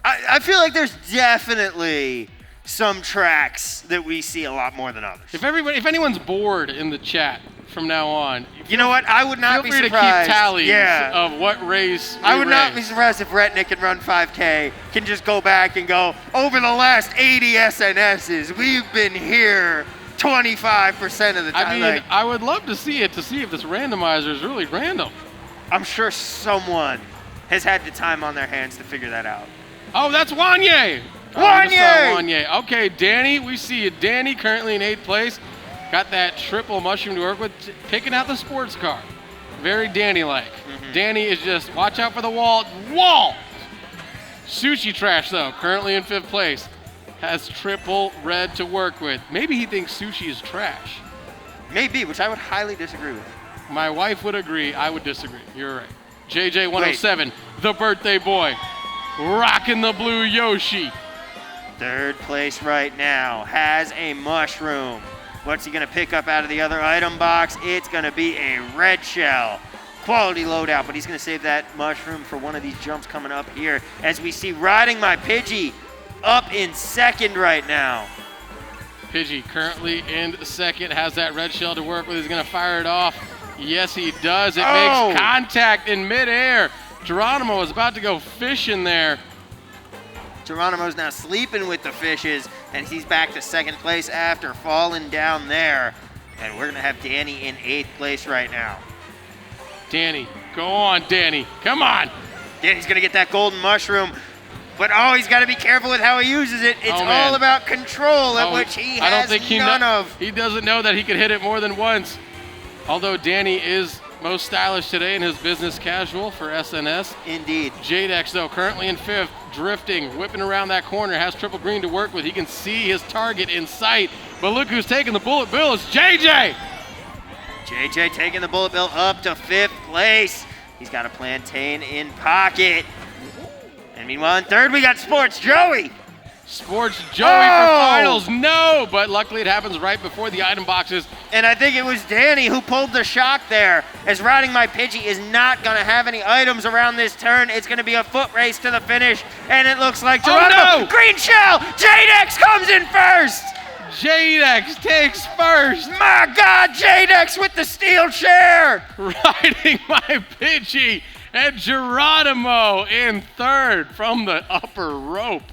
B: I feel like there's definitely some tracks that we see a lot more than others.
A: If anyone's bored in the chat from now on,
B: you know what? I would not be surprised.
A: Feel free to keep tallies of what race
B: I would not be surprised if Retnick and Run 5K can just go back and go, over the last 80 SNSs, we've been here 25% of the time.
A: I mean, I would love to see it, to see if this randomizer is really random.
B: I'm sure someone has had the time on their hands to figure that out.
A: Oh, that's Wanye! Wanye! Okay, Danny, we see you. Danny currently in 8th place. Got that triple mushroom to work with, picking out the sports car. Very Danny-like. Danny is just, watch out for the wall. Sushi Trash, though, currently in 5th place. Has triple red to work with. Maybe he thinks sushi is trash.
B: Maybe, which I would highly disagree with.
A: My wife would agree. I would disagree. You're right. JJ107, the birthday boy, rocking the blue Yoshi.
B: 3rd place right now has a mushroom. What's he going to pick up out of the other item box? It's going to be a red shell. Quality loadout, but he's going to save that mushroom for one of these jumps coming up here. As we see Riding My Pidgey up in 2nd right now.
A: Pidgey currently in 2nd, has that red shell to work with. He's going to fire it off. Yes, he does. It makes contact in midair. Geronimo is about to go fishing there.
B: Geronimo's now sleeping with the fishes, and he's back to 2nd place after falling down there. And we're going to have Danny in 8th place right now.
A: Danny, go on, Danny. Come on.
B: Danny's going to get that golden mushroom. But, he's got to be careful with how he uses it. It's all about control, which he has none of.
A: He doesn't know that he can hit it more than once. Although Danny is most stylish today in his business casual for SNS.
B: Indeed.
A: J-Dex, though, currently in 5th, drifting, whipping around that corner, has triple green to work with. He can see his target in sight. But look who's taking the bullet bill. It's JJ!
B: JJ taking the bullet bill up to 5th place. He's got a plantain in pocket. And meanwhile, in 3rd, we got Sports Joey.
A: Sports Joey for finals. No, but luckily it happens right before the item boxes.
B: And I think it was Danny who pulled the shock there, as Riding My Pidgey is not going to have any items around this turn. It's going to be a foot race to the finish, and it looks like Geronimo. Green shell! J-Dex comes in 1st!
A: J-Dex takes 1st.
B: My God, J-Dex with the steel chair!
A: Riding My Pidgey And Geronimo in third from the upper rope.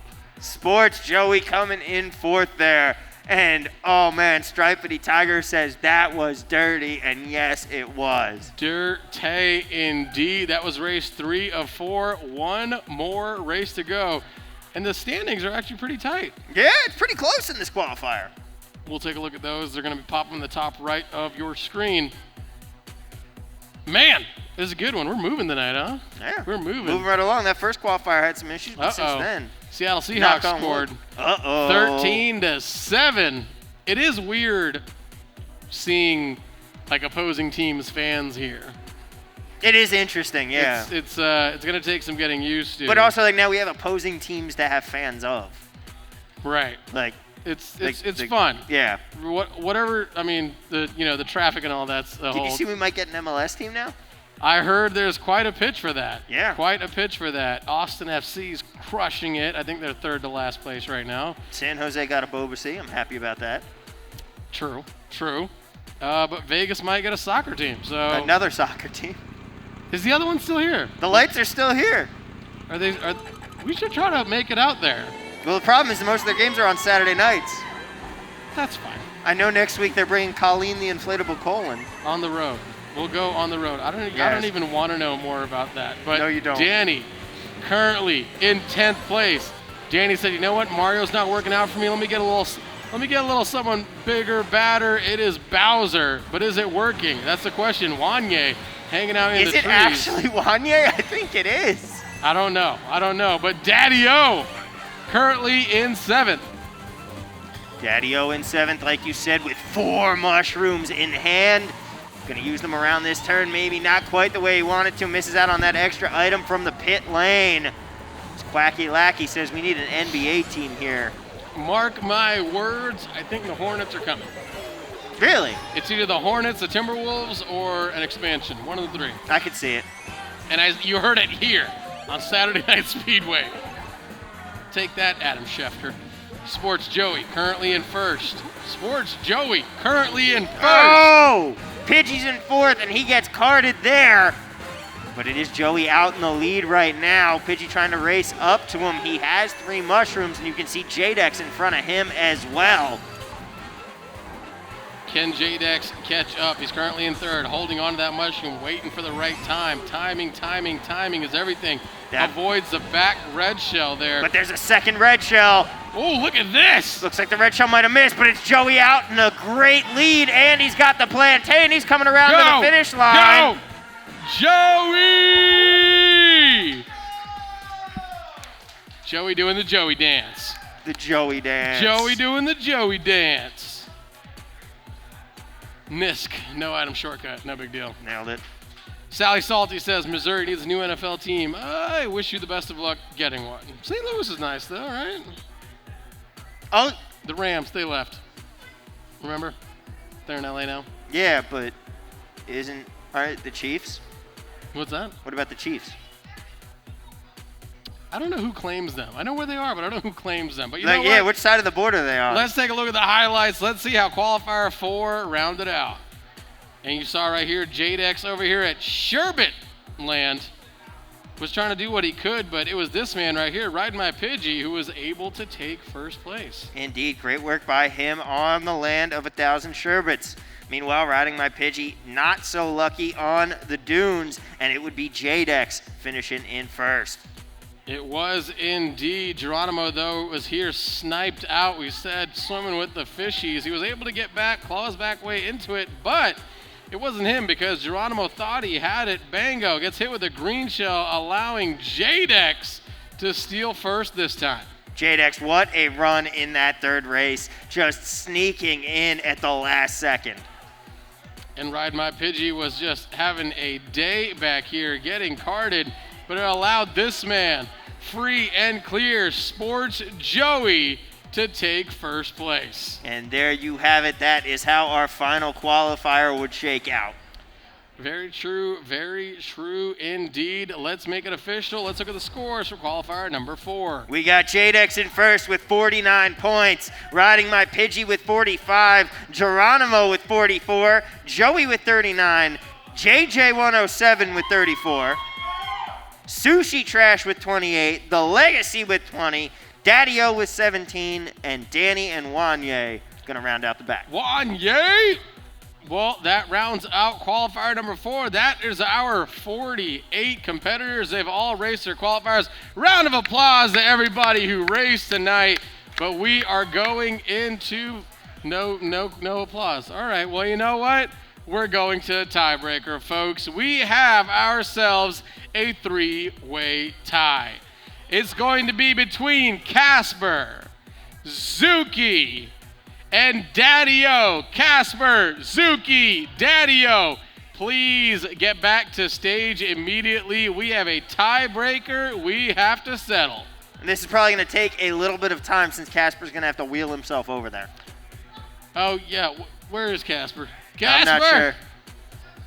B: Sports Joey coming in fourth there. And, oh, man, Stripedy Tiger says that was dirty, and yes, it was.
A: Dirty indeed. That was race 3 of 4. One more race to go. And the standings are actually pretty tight.
B: Yeah, it's pretty close in this qualifier.
A: We'll take a look at those. They're going to be popping in the top right of your screen. Man, this is a good one. We're moving tonight, huh?
B: Yeah.
A: We're moving.
B: Moving right along. That first qualifier had some issues, but since then.
A: Seattle Seahawks scored 13-7. It is weird seeing like opposing teams' fans here.
B: It is interesting, yeah.
A: It's going to take some getting used to.
B: But also, like, now we have opposing teams to have fans of.
A: Right.
B: Like,
A: it's fun.
B: Yeah.
A: Whatever. I mean, the traffic and all that's the whole.
B: Did you see we might get an MLS team now?
A: I heard there's quite a pitch for that.
B: Yeah.
A: Quite a pitch for that. Austin FC's crushing it. I think they're third to last place right now.
B: San Jose got a Boba C. I'm happy about that.
A: True. But Vegas might get a soccer team. So
B: another soccer team.
A: Is the other one still here?
B: The lights are still here.
A: We should try to make it out there.
B: Well, the problem is most of their games are on Saturday nights.
A: That's fine.
B: I know next week they're bringing Colleen the inflatable colon.
A: On the road. We'll go on the road. I don't even want to know more about that. But
B: no, you don't.
A: Danny, currently in 10th place. Danny said, "You know what? Mario's not working out for me. Let me get a little someone bigger, badder. It is Bowser, but is it working? That's the question. Wanye hanging out in the trees.
B: Is it actually Wanye? I think it is.
A: I don't know. But Daddy-O, currently in 7th.
B: Daddy-O in 7th, like you said, with 4 mushrooms in hand. Gonna use them around this turn, maybe not quite the way he wanted to. Misses out on that extra item from the pit lane. It's Quacky Lackey says we need an NBA team here.
A: Mark my words, I think the Hornets are coming.
B: Really?
A: It's either the Hornets, the Timberwolves, or an expansion. One of the 3.
B: I could see it.
A: And you heard it here on Saturday Night Speedway. Take that, Adam Schefter. Sports Joey, currently in 1st. Sports Joey, currently in 1st.
B: Oh! Pidgey's in 4th, and he gets carded there. But it is Joey out in the lead right now. Pidgey trying to race up to him. He has 3 mushrooms, and you can see Jadex in front of him as well.
A: Can Jadex catch up? He's currently in 3rd, holding on to that mushroom, waiting for the right time. Timing is everything. Avoids the back red shell there.
B: But there's a second red shell.
A: Oh, look at this.
B: Looks like the red shell might have missed, but it's Joey out in a great lead, and he's got the plantain. He's coming around to the finish line.
A: Go! Joey! Joey doing the Joey dance.
B: The Joey dance.
A: Joey doing the Joey dance. Nisk, no item shortcut, no big deal.
B: Nailed it.
A: Sally Salty says, Missouri needs a new NFL team. I wish you the best of luck getting one. St. Louis is nice though, right?
B: Oh.
A: The Rams, they left. Remember? They're in LA now.
B: Yeah, but aren't the Chiefs?
A: What's that?
B: What about the Chiefs?
A: I don't know who claims them. I know where they are, but I don't know who claims them. But you
B: know
A: what?
B: Yeah, which side of the border they are.
A: Let's take a look at the highlights. Let's see how qualifier 4 rounded out. And you saw right here, Jadex over here at Sherbet Land was trying to do what he could, but it was this man right here, Riding My Pidgey, who was able to take 1st place.
B: Indeed, great work by him on the land of 1,000 sherbets. Meanwhile, Riding My Pidgey not so lucky on the dunes, and it would be Jadex finishing in 1st.
A: It was indeed. Geronimo, though, was here sniped out. We said swimming with the fishies. He was able to get back, claw his back way into it, but it wasn't him because Geronimo thought he had it. Bango gets hit with a green shell, allowing Jadex to steal 1st this time.
B: Jadex, what a run in that 3rd race, just sneaking in at the last second.
A: And Ride My Pidgey was just having a day back here, getting carded, but it allowed this man, free and clear, Sports Joey, to take 1st place.
B: And there you have it. That is how our final qualifier would shake out.
A: Very true indeed. Let's make it official. Let's look at the scores for qualifier number 4.
B: We got Jadex in 1st with 49 points, Riding My Pidgey with 45, Geronimo with 44, Joey with 39, JJ 107 with 34, Sushi Trash with 28, The Legacy with 20, Daddy-O with 17, and Danny and Wanye going to round out the back.
A: Wanye! Well, that rounds out qualifier number 4. That is our 48 competitors. They've all raced their qualifiers. Round of applause to everybody who raced tonight. But we are going into no applause. All right, well, you know what? We're going to a tiebreaker, folks. We have ourselves a 3-way tie. It's going to be between Casper, Zuki, and Daddy-O. Casper, Zuki, Daddy-O, please get back to stage immediately. We have a tiebreaker we have to settle.
B: And this is probably going to take a little bit of time since Casper's going to have to wheel himself over there.
A: Oh, yeah. Where is Casper? Casper!
B: I'm not sure.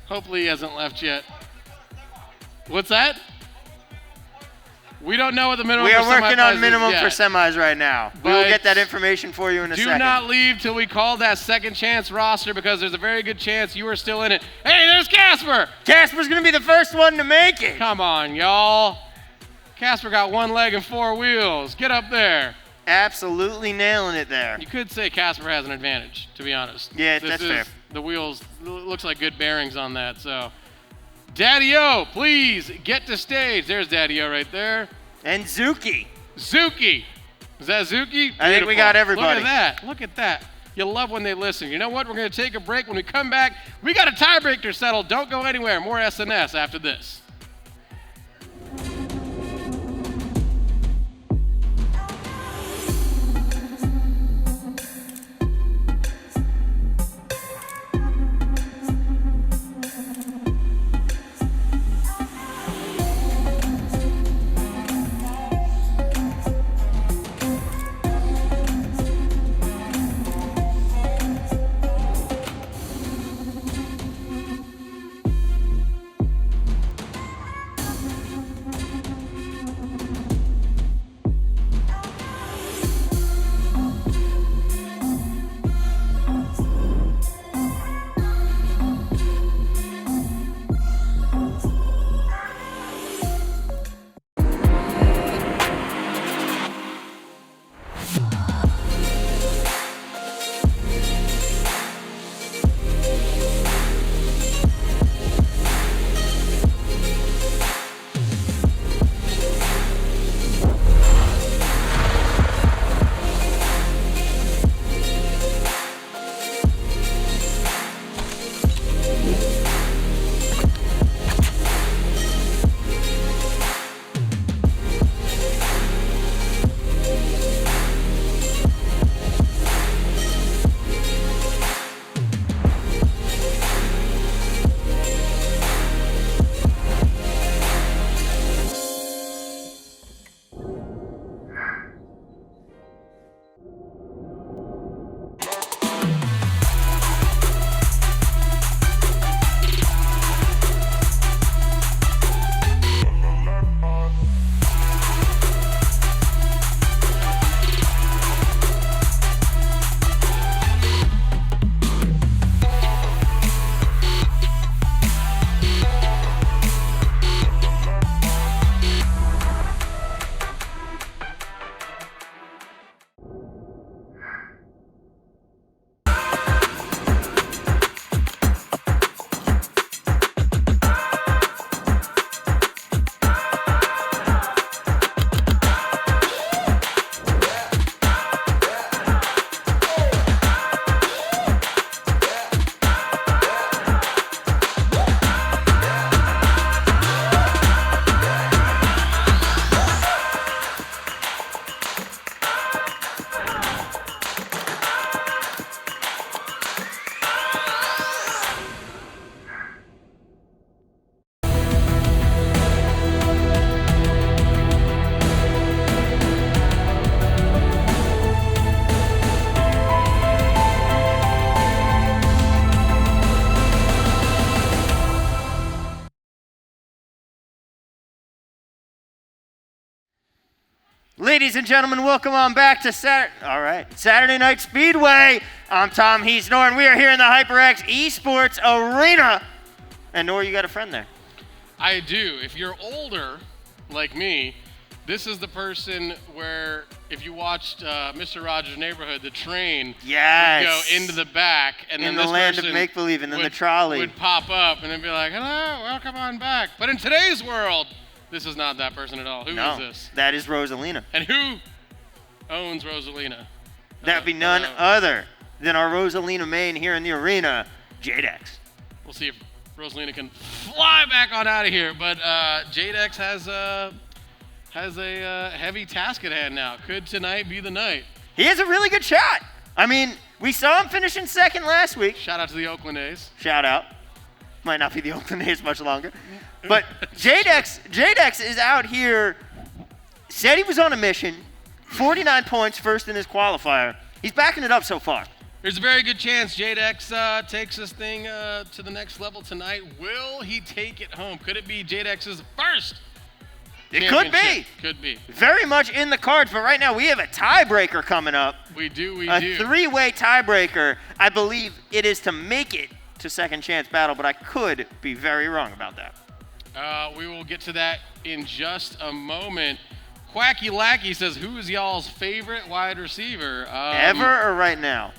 A: Hopefully he hasn't left yet. What's that? We don't know what the minimum
B: We
A: for
B: are working on
A: semi-finals
B: minimum
A: is
B: for
A: yet.
B: semis right now. We will
A: But
B: get that information for you in a
A: Do
B: second.
A: not leave till we call that second chance roster because there's a very good chance you are still in it. Hey, there's Casper!
B: Casper's going to be the first one to make it.
A: Come on, y'all. Casper got 1 leg and 4 wheels. Get up there.
B: Absolutely nailing it there.
A: You could say Casper has an advantage, to be honest.
B: Yeah, that's fair.
A: The wheels, looks like good bearings on that, so. Daddy-O, please get to stage. There's Daddy-O right there.
B: And Zuki.
A: Zuki. Is that Zuki?
B: I think we got everybody.
A: Look at that. Look at that. You love when they listen. You know what? We're going to take a break. When we come back, we got a tiebreaker settled. Don't go anywhere. More SNS after this.
B: Ladies and gentlemen, welcome on back to Saturday Night Speedway. I'm Tom Heesnor, and we are here in the HyperX Esports Arena. And Nor, you got a friend there.
A: I do. If you're older like me, this is the person where if you watched Mr. Rogers' Neighborhood, the train
B: Yes.
A: would go into the back, and then
B: In the
A: this
B: land of
A: person
B: make-believe, and then the
A: would-
B: trolley.
A: would pop up and then be like, "Hello, welcome on back." But in today's world, this is not that person at all. Who is
B: No,
A: this?
B: that is Rosalina.
A: And who owns Rosalina?
B: That'd be none other than our Rosalina main here in the arena, Jadex.
A: We'll see if Rosalina can fly back on out of here. But Jadex has a heavy task at hand now. Could tonight be the night?
B: He has a really good shot. I mean, we saw him finishing second last week.
A: Shout out to the Oakland A's.
B: Shout out. Might not be the Oakland A's much longer. But Jadex is out here, said he was on a mission, 49 points, first in his qualifier. He's backing it up so far.
A: There's a very good chance Jadex takes this thing to the next level tonight. Will he take it home? Could it be Jadex's first
B: It could be.
A: championship? Could be.
B: Very much in the cards, but right now we have a tiebreaker coming up.
A: We do.
B: A three-way tiebreaker. I believe it is to make it to second chance battle, but I could be very wrong about that.
A: We will get to that in just a moment. Quacky Lackey says, who's y'all's favorite wide receiver?
B: Ever or right now?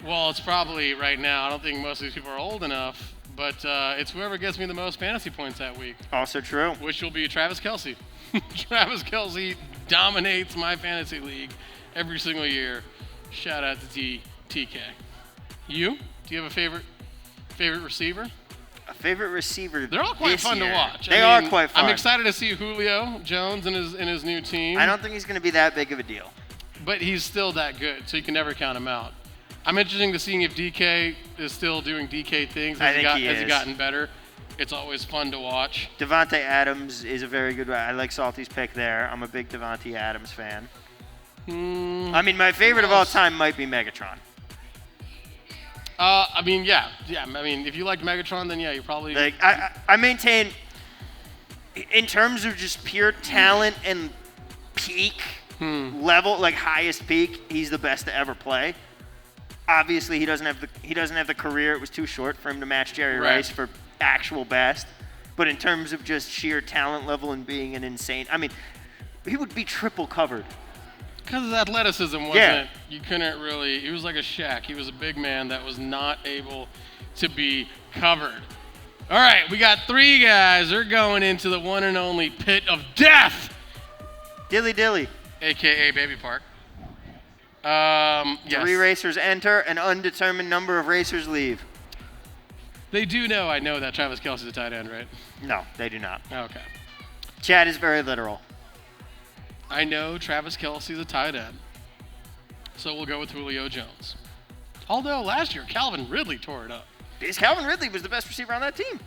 A: Well, it's probably right now. I don't think most of these people are old enough, but it's whoever gets me the most fantasy points that week,
B: Also true.
A: which will be Travis Kelce. Travis Kelce dominates my fantasy league every single year. Shout out to TK. You? Do you have a favorite receiver?
B: A favorite receiver.
A: They're all quite
B: this
A: fun
B: year.
A: to watch.
B: They
A: I
B: are
A: mean,
B: quite fun.
A: I'm excited to see Julio Jones and his new team.
B: I don't think he's going to be that big of a deal.
A: But he's still that good, so you can never count him out. I'm interested to seeing if DK is still doing DK things.
B: I think he
A: Has he
B: is.
A: gotten better? It's always fun to watch.
B: Devontae Adams is a very good. I like Salty's pick there. I'm a big Devontae Adams fan. I mean, my favorite of all time might be Megatron.
A: I mean, yeah. I mean, if you liked Megatron, then yeah, you probably.
B: Like I maintain, in terms of just pure talent and peak level, like highest peak, he's the best to ever play. Obviously, he doesn't have the career. It was too short for him to match Jerry
A: Right.
B: Rice for actual best. But in terms of just sheer talent level and being an insane, I mean, he would be triple covered.
A: Because his athleticism wasn't.
B: Yeah.
A: You couldn't really. He was like a Shaq. He was a big man that was not able to be covered. All right, we got three guys. They're going into the one and only pit of death,
B: Dilly dilly.
A: aka Baby Park. Yes.
B: 3 racers enter, an undetermined number of racers leave.
A: They do know. I know that Travis Kelce's a tight end, right?
B: No, they do not.
A: Okay.
B: Chad is very literal.
A: I know Travis Kelce's a tight end, so we'll go with Julio Jones. Although last year Calvin Ridley tore it up.
B: Because Calvin Ridley was the best receiver on that team.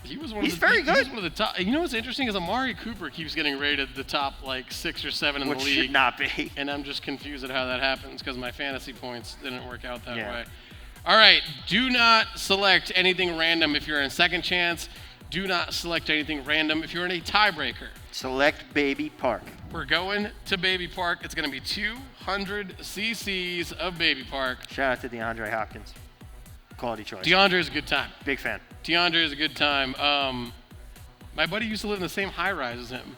A: He was one.
B: He's
A: of the,
B: very
A: he was
B: good.
A: one of the top. You know what's interesting is Amari Cooper keeps getting rated the top like 6 or 7 in
B: Which
A: the league,
B: should not be.
A: and I'm just confused at how that happens because my fantasy points didn't work out that
B: Yeah.
A: way. All right, do not select anything random if you're in second chance. Do not select anything random if you're in a tiebreaker.
B: Select Baby Park.
A: We're going to Baby Park. It's going to be 200 cc's of Baby Park.
B: Shout out to DeAndre Hopkins. Quality choice.
A: DeAndre is a good time.
B: Big fan.
A: DeAndre is a good time. My buddy used to live in the same high rise as him.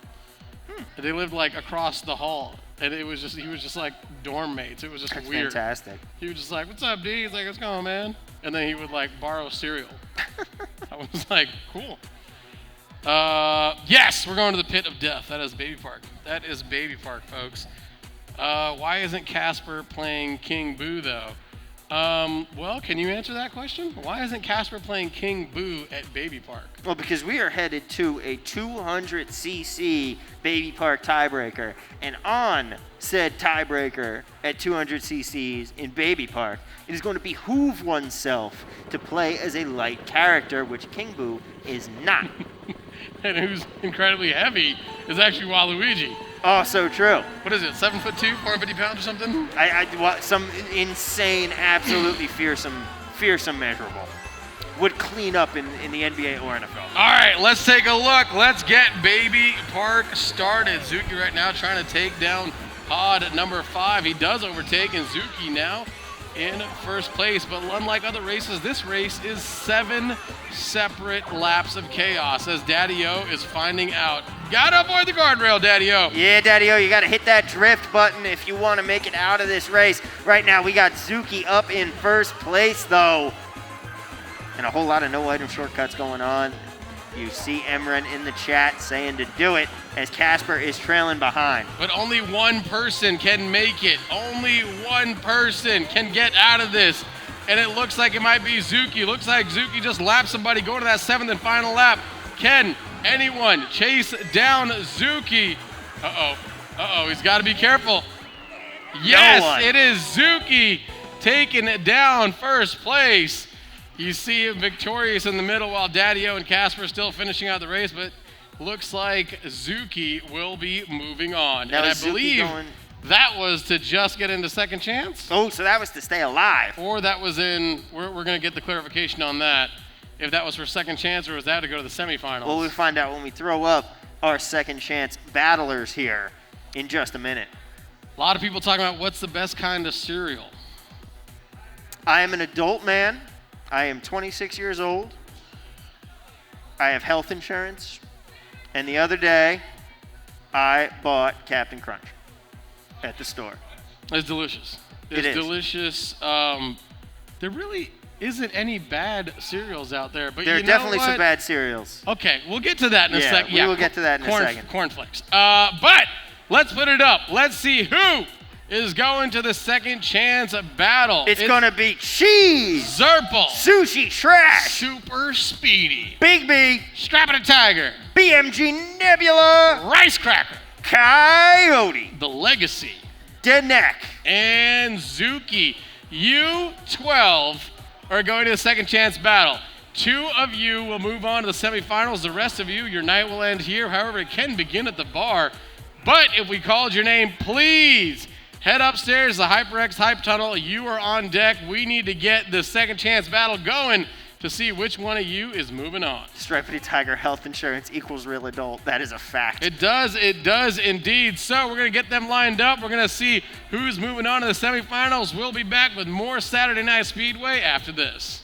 A: They lived like across the hall, and he was just like dorm mates. It was just
B: That's
A: weird.
B: fantastic.
A: He was just like, "What's up, D?" He's like, "What's going on, man?" And then he would like borrow cereal. I was like, "Cool." Yes, we're going to the pit of death. That is Baby Park. That is Baby Park, folks. Why isn't Casper playing King Boo though? Well, can you answer that question? Why isn't Casper playing King Boo at Baby Park?
B: Well, because we are headed to a 200cc Baby Park tiebreaker. And on said tiebreaker at 200cc's in Baby Park, it is going to behoove oneself to play as a light character, which King Boo is not.
A: And who's incredibly heavy is actually Waluigi.
B: Oh, so true.
A: What is it, 7'2", 450 pounds or something?
B: Some insane, absolutely fearsome measurable. Would clean up in the NBA or NFL.
A: All right, let's take a look. Let's get Baby Park started. Zuki right now trying to take down Pod at number 5. He does overtake, and Zuki now in first place. But unlike other races, this race is 7 separate laps of chaos as Daddy-O is finding out Gotta avoid the guardrail, Daddy-O.
B: Yeah, Daddy-O, you got to hit that drift button if you want to make it out of this race. Right now, we got Zuki up in first place, though. And a whole lot of no-item shortcuts going on. You see Emran in the chat saying to do it as Casper is trailing behind.
A: But only one person can make it. Only one person can get out of this. And it looks like it might be Zuki. Looks like Zuki just lapped somebody going to that 7th and final lap. Can anyone chase down Zuki? Uh-oh, he's got to be careful. Yes, it is Zuki taking it down first place. You see him victorious in the middle while Daddy-O and Casper still finishing out the race, but looks like Zuki will be moving on.
B: Now
A: and I
B: is Zuki
A: believe
B: going-
A: that was to just get into second chance?
B: Oh, so that was to stay alive.
A: Or that was in, we're going to get the clarification on that. If that was for second chance or was that to go to the semifinals?
B: Well, we'll find out when we throw up our second chance battlers here in just a minute.
A: A lot of people talking about what's the best kind of cereal.
B: I am an adult man. I am 26 years old. I have health insurance. And the other day, I bought Captain Crunch at the store.
A: It's delicious.
B: It
A: It's
B: is.
A: delicious. There really isn't any bad cereals out there, but
B: There are
A: you know
B: definitely some
A: what?
B: bad cereals.
A: Okay, we'll get to that in a
B: Yeah,
A: second.
B: we will get to that in a second.
A: Cornflakes. But let's put it up. Let's see who is going to the second chance battle.
B: It's going to be Cheese,
A: Zerpal,
B: Sushi Trash,
A: Super Speedy,
B: Big B,
A: Strapping a Tiger,
B: BMG Nebula,
A: Rice Cracker,
B: Coyote,
A: The Legacy,
B: Denek.
A: and Zuki. You 12 are going to the second chance battle. 2 of you will move on to the semifinals. The rest of you, your night will end here. However, it can begin at the bar. But if we called your name, please head upstairs, the HyperX Hype Tunnel. You are on deck. We need to get the second chance battle going to see which one of you is moving on.
B: Stripedy Tiger health insurance equals real adult. That is a fact.
A: It does indeed. So we're going to get them lined up. We're going to see who's moving on to the semifinals. We'll be back with more Saturday Night Speedway after this.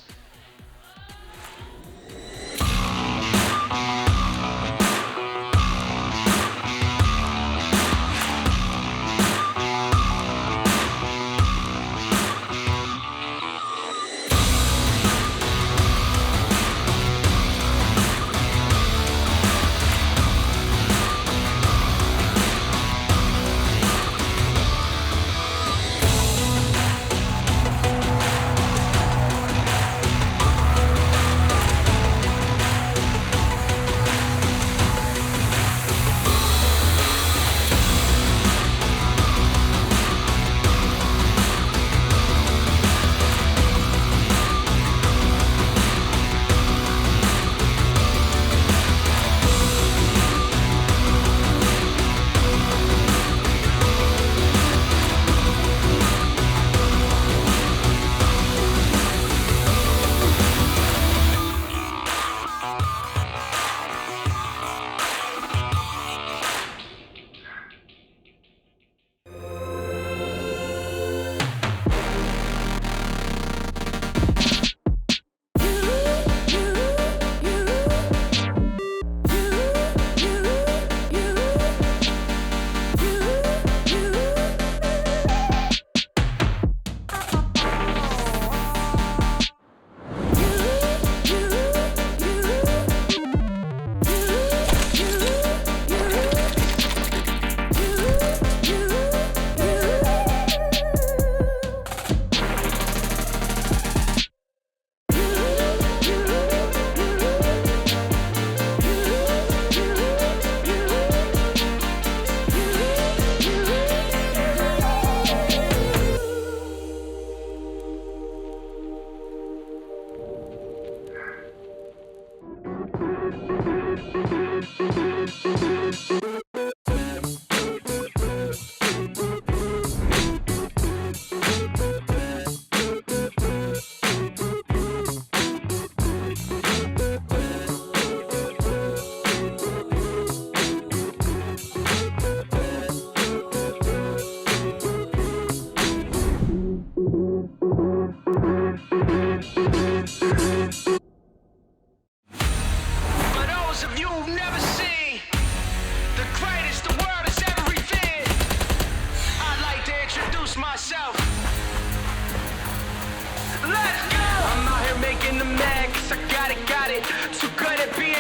F: For those of you who've never seen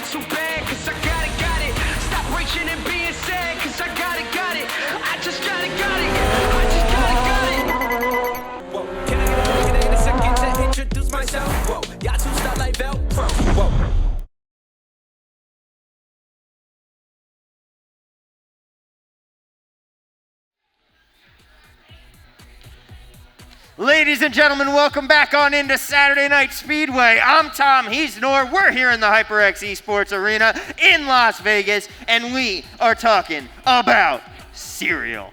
F: being too bad, cause I got it. Stop reaching and being sad, cause I got it. I just got it. I just got it. Whoa, can I get a second to introduce myself? Whoa, y'all two start like Velcro. Whoa.
B: Ladies and gentlemen, welcome back on into Saturday Night Speedway. I'm Tom, he's Nor. We're here in the HyperX Esports Arena in Las Vegas, and we are talking about cereal.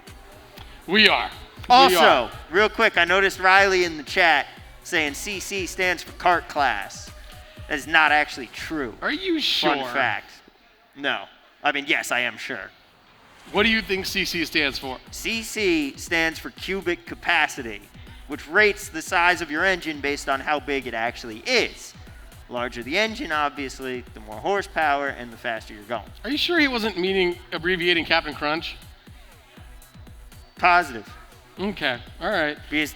A: We are.
B: Also, real quick, I noticed Riley in the chat saying CC stands for cart class. That is not actually true.
A: Are you sure?
B: Fun fact. No. I mean, yes, I am sure.
A: What do you think CC stands for?
B: CC stands for cubic capacity, which rates the size of your engine based on how big it actually is. Larger the engine, obviously, the more horsepower and the faster you're going.
A: Are you sure he wasn't abbreviating Captain Crunch?
B: Positive.
A: Okay, all right.
B: Because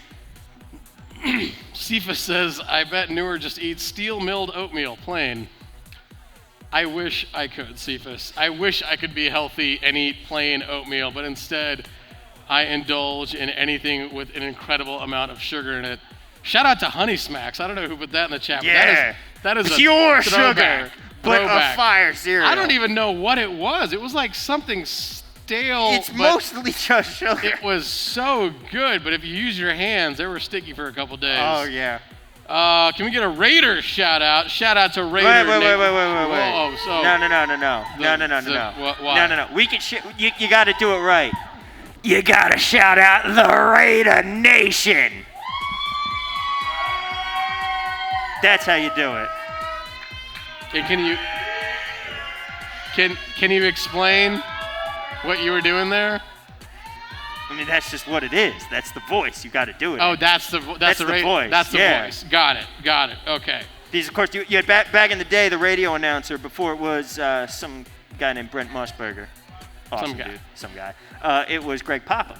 A: Cephas says, I bet Newer just eats steel milled oatmeal plain. I wish I could, Cephas. I wish I could be healthy and eat plain oatmeal, but instead I indulge in anything with an incredible amount of sugar in it. Shout out to Honey Smacks. I don't know who put that in the chat.
B: yeah,
A: but that is a
B: pure
A: throwback.
B: sugar, but
A: Throwback.
B: a fire cereal.
A: I don't even know what it was. It was like something stale.
B: It's
A: but
B: mostly just sugar.
A: it was so good, but if you use your hands, they were sticky for a couple days.
B: Oh, yeah.
A: Can we get a Raider shout out? Shout out to Raider.
B: Wait.
A: Whoa, so
B: No. No. We can you got to do it right. You got to shout out the Raider Nation. That's how you do it.
A: And can you explain what you were doing there?
B: I mean, that's just what it is. That's the voice. You got to do it.
A: Oh, that's the
B: voice.
A: That's the voice. Got it. Okay.
B: These, of course, you had back in the day, the radio announcer before it was some guy named Brent Musburger. Awesome dude. Some guy. It was Greg Papa.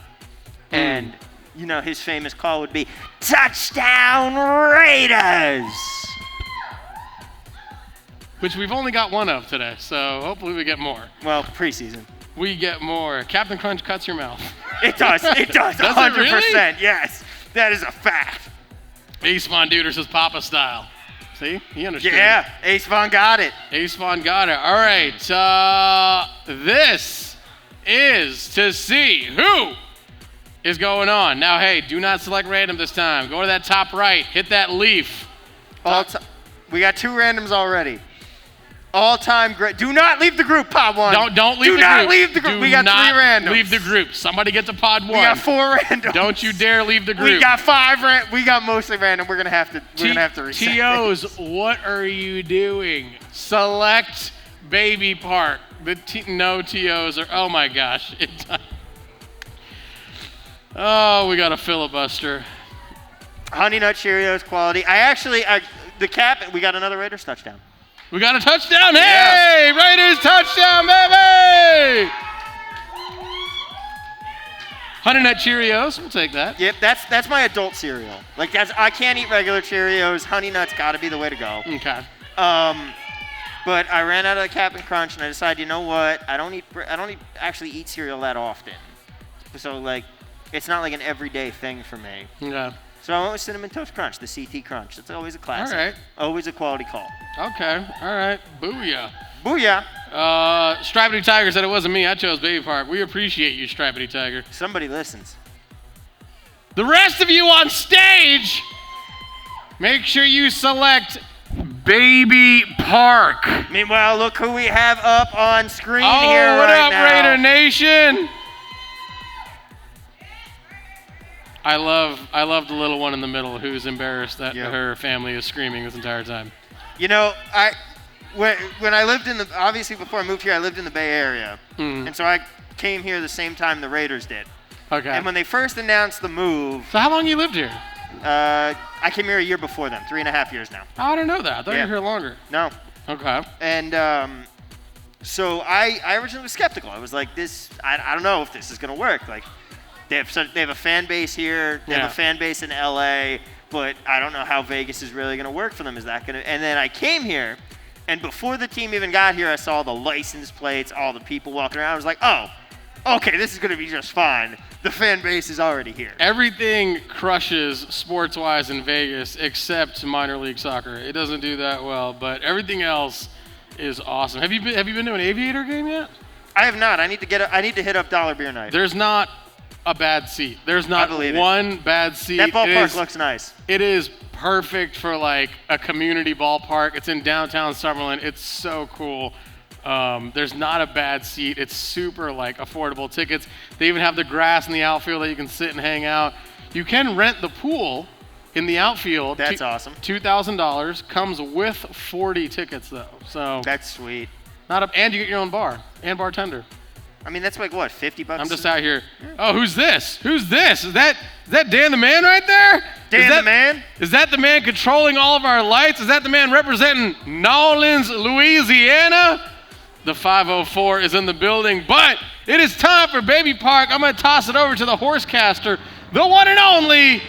B: And, you know, his famous call would be, Touchdown Raiders!
A: Which we've only got one of today, so hopefully we get more.
B: Well, preseason.
A: We get more. Captain Crunch cuts your mouth.
B: It does.
A: Does
B: 100%.
A: it really?
B: Yes. That is a fact.
A: Ace Von Duder says Papa style. See? He understood.
B: Yeah. Ace Von got it.
A: Ace Von got it. All right. This is to see who is going on. Now, hey, do not select random this time. Go to that top right. Hit that leaf.
B: We got 2 randoms already. All-time great. Do not leave the group, Pod 1.
A: Don't leave the group.
B: Do not leave the group. We got 3 randoms.
A: Leave the group. Somebody get to Pod 1.
B: We got 4 randoms.
A: Don't you dare leave the group.
B: We got 5 we got mostly random. We're gonna have to reset.
A: TOs, what are you doing? Select Baby Park. No TOs are. Oh my gosh. Oh, we got a filibuster.
B: Honey Nut Cheerios quality. We got another Raiders touchdown.
A: We got a touchdown. Hey, yeah. Raiders touchdown, baby! Honey Nut Cheerios, we'll take that.
B: Yep, that's my adult cereal. Like I can't eat regular Cheerios. Honey Nut's got to be the way to go.
A: Okay.
B: But I ran out of the Captain Crunch, and I decided, you know what? I don't actually eat cereal that often. So like, it's not like an everyday thing for me.
A: Yeah.
B: So I went with Cinnamon Toast Crunch, the CT Crunch. That's always a classic.
A: All right.
B: Always a quality call.
A: Okay. All right. Booyah.
B: Booyah.
A: Stripedy Tiger said it wasn't me. I chose Baby Park. We appreciate you, Stripedy Tiger.
B: Somebody listens.
A: The rest of you on stage, make sure you select Baby Park.
B: Meanwhile, look who we have up on screen
A: here
B: right now.
A: What up, Raider Nation? I love the little one in the middle who's embarrassed that her family is screaming this entire time.
B: You know, when I lived obviously before I moved here, I lived in the Bay Area. And so I came here the same time the Raiders did.
A: Okay.
B: And when they first announced the move.
A: So how long you lived here?
B: I came here a year before them, 3.5 years now.
A: Oh, I didn't know that. I thought you were here longer.
B: No.
A: Okay.
B: And so I originally was skeptical. I was like, I don't know if this is going to work. Like, they have a fan base here. They have a fan base in LA, but I don't know how Vegas is really going to work for them. Is that going to? And then I came here, And before the team even got here, I saw the license plates, all the people walking around. I was like, oh, okay, this is going to be just fine. The fan base is already here.
A: Everything crushes sports-wise in Vegas except minor league soccer. It doesn't do that well, but everything else is awesome. Have you been to an Aviator game yet?
B: I have not. I need to hit up Dollar Beer Night.
A: There's not a bad seat. There's not one bad seat.
B: That ballpark looks nice.
A: It is perfect for like a community ballpark. It's in downtown Summerlin. It's so cool. There's not a bad seat. It's super like affordable tickets. They even have the grass in the outfield that you can sit and hang out. You can rent the pool in the outfield.
B: That's awesome.
A: $2,000 comes with 40 tickets though. So
B: that's sweet.
A: And you get your own bar and bartender.
B: I mean, that's like what, $50?
A: I'm just out here. Oh, who's this? Who's this? Is that Dan the Man right there?
B: Dan the Man?
A: Is that the man controlling all of our lights? Is that the man representing New Orleans, Louisiana? The 504 is in the building, but it is time for Baby Park. I'm going to toss it over to the horsecaster, the one and only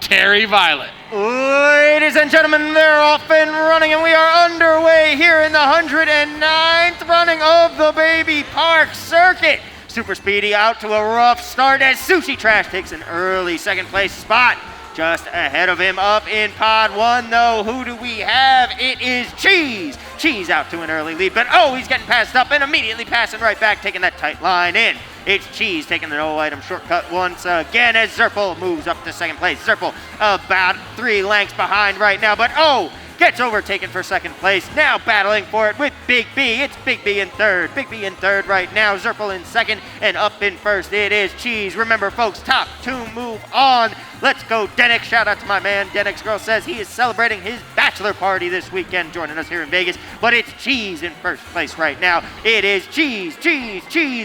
A: Terry Violet.
B: Ladies and gentlemen, they're off and running, and we are underway here in the 109th running of the Baby Park Circuit. Super Speedy out to a rough start as Sushi Trash takes an early second place spot. Just ahead of him up in pod one, though, who do we have? It is Cheese. Cheese out to an early lead, but oh, he's getting passed up and immediately passing right back, taking that tight line in. It's Cheese taking the no-item shortcut once again as Zerpel moves up to second place. Zerpel about 3 lengths behind right now, but oh, gets overtaken for second place. Now battling for it with Big B. It's Big B in third. Big B in third right now. Zerpel in second, and up in first it is Cheese. Remember, folks, top 2 move on. Let's go, Denix. Shout out to my man. Denix Girl says he is celebrating his bachelor party this weekend, joining us here in Vegas. But it's Cheese in first place right now. It is Cheese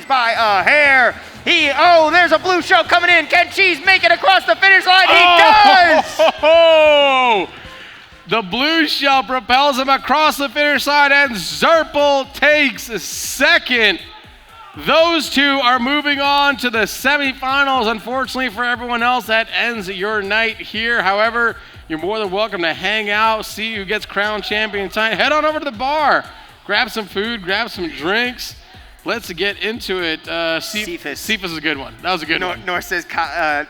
B: by a hair. There's a blue show coming in. Can Cheese make it across the finish line? He does!
A: The blue shell propels him across the finish line, and Zerpel takes second. Those two are moving on to the semifinals. Unfortunately for everyone else, that ends your night here. However, you're more than welcome to hang out, see who gets crowned champion tonight. Head on over to the bar, grab some food, grab some drinks. Let's get into it. Cephas is a good one. That was a good one.
B: Nor says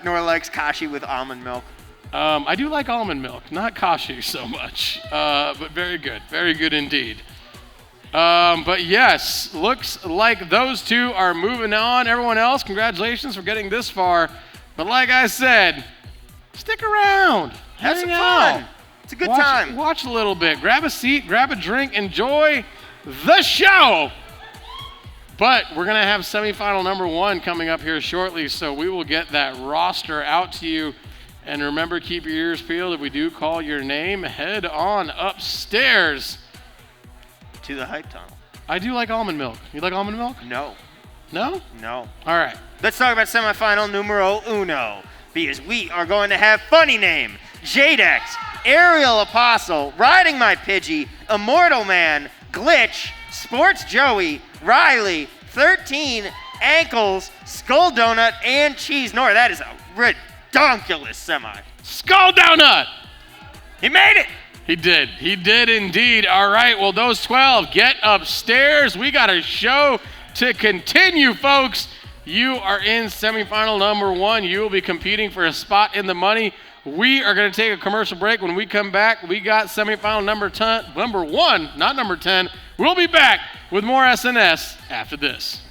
B: Nor likes Kashi with almond milk.
A: I do like almond milk, not kashi so much, but very good indeed. But yes, looks like those two are moving on. Everyone else, congratulations for getting this far. But like I said, stick around.
B: Have some fun. It's a good time.
A: Watch a little bit. Grab a seat, grab a drink, enjoy the show. But we're going to have semifinal number 1 coming up here shortly, so we will get that roster out to you. And remember, keep your ears peeled. If we do call your name, head on upstairs
B: to the hype tunnel.
A: I do like almond milk. You like almond milk?
B: No.
A: No?
B: No.
A: All right.
B: Let's talk about semifinal numero uno, because we are going to have funny name, Jadex, Aerial Apostle, Riding My Pidgey, Immortal Man, Glitch, Sports Joey, Riley, 13, Ankles, Skull Donut, and Cheese Nor. That is a redonkulous semi.
A: Skull Donut!
B: He made it!
A: He did indeed. All right, well, those 12, get upstairs. We got a show to continue, folks. You are in semifinal number 1. You will be competing for a spot in the money. We are going to take a commercial break. When we come back, we got semifinal number 1, not number 10. We'll be back with more SNS after this.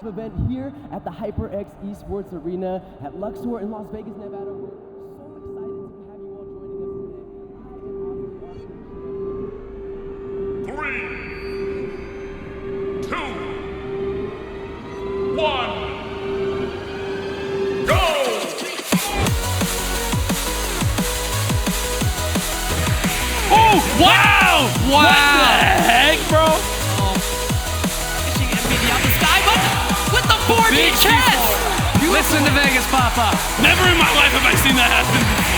D: Event here at the HyperX Esports Arena at Luxor in Las Vegas, Nevada. We're so excited to have you all joining us today.
C: 3, 2, 1, go!
E: Oh, wow! Wow! Listen to Vegas, Papa.
C: Never in my life have I seen that happen before.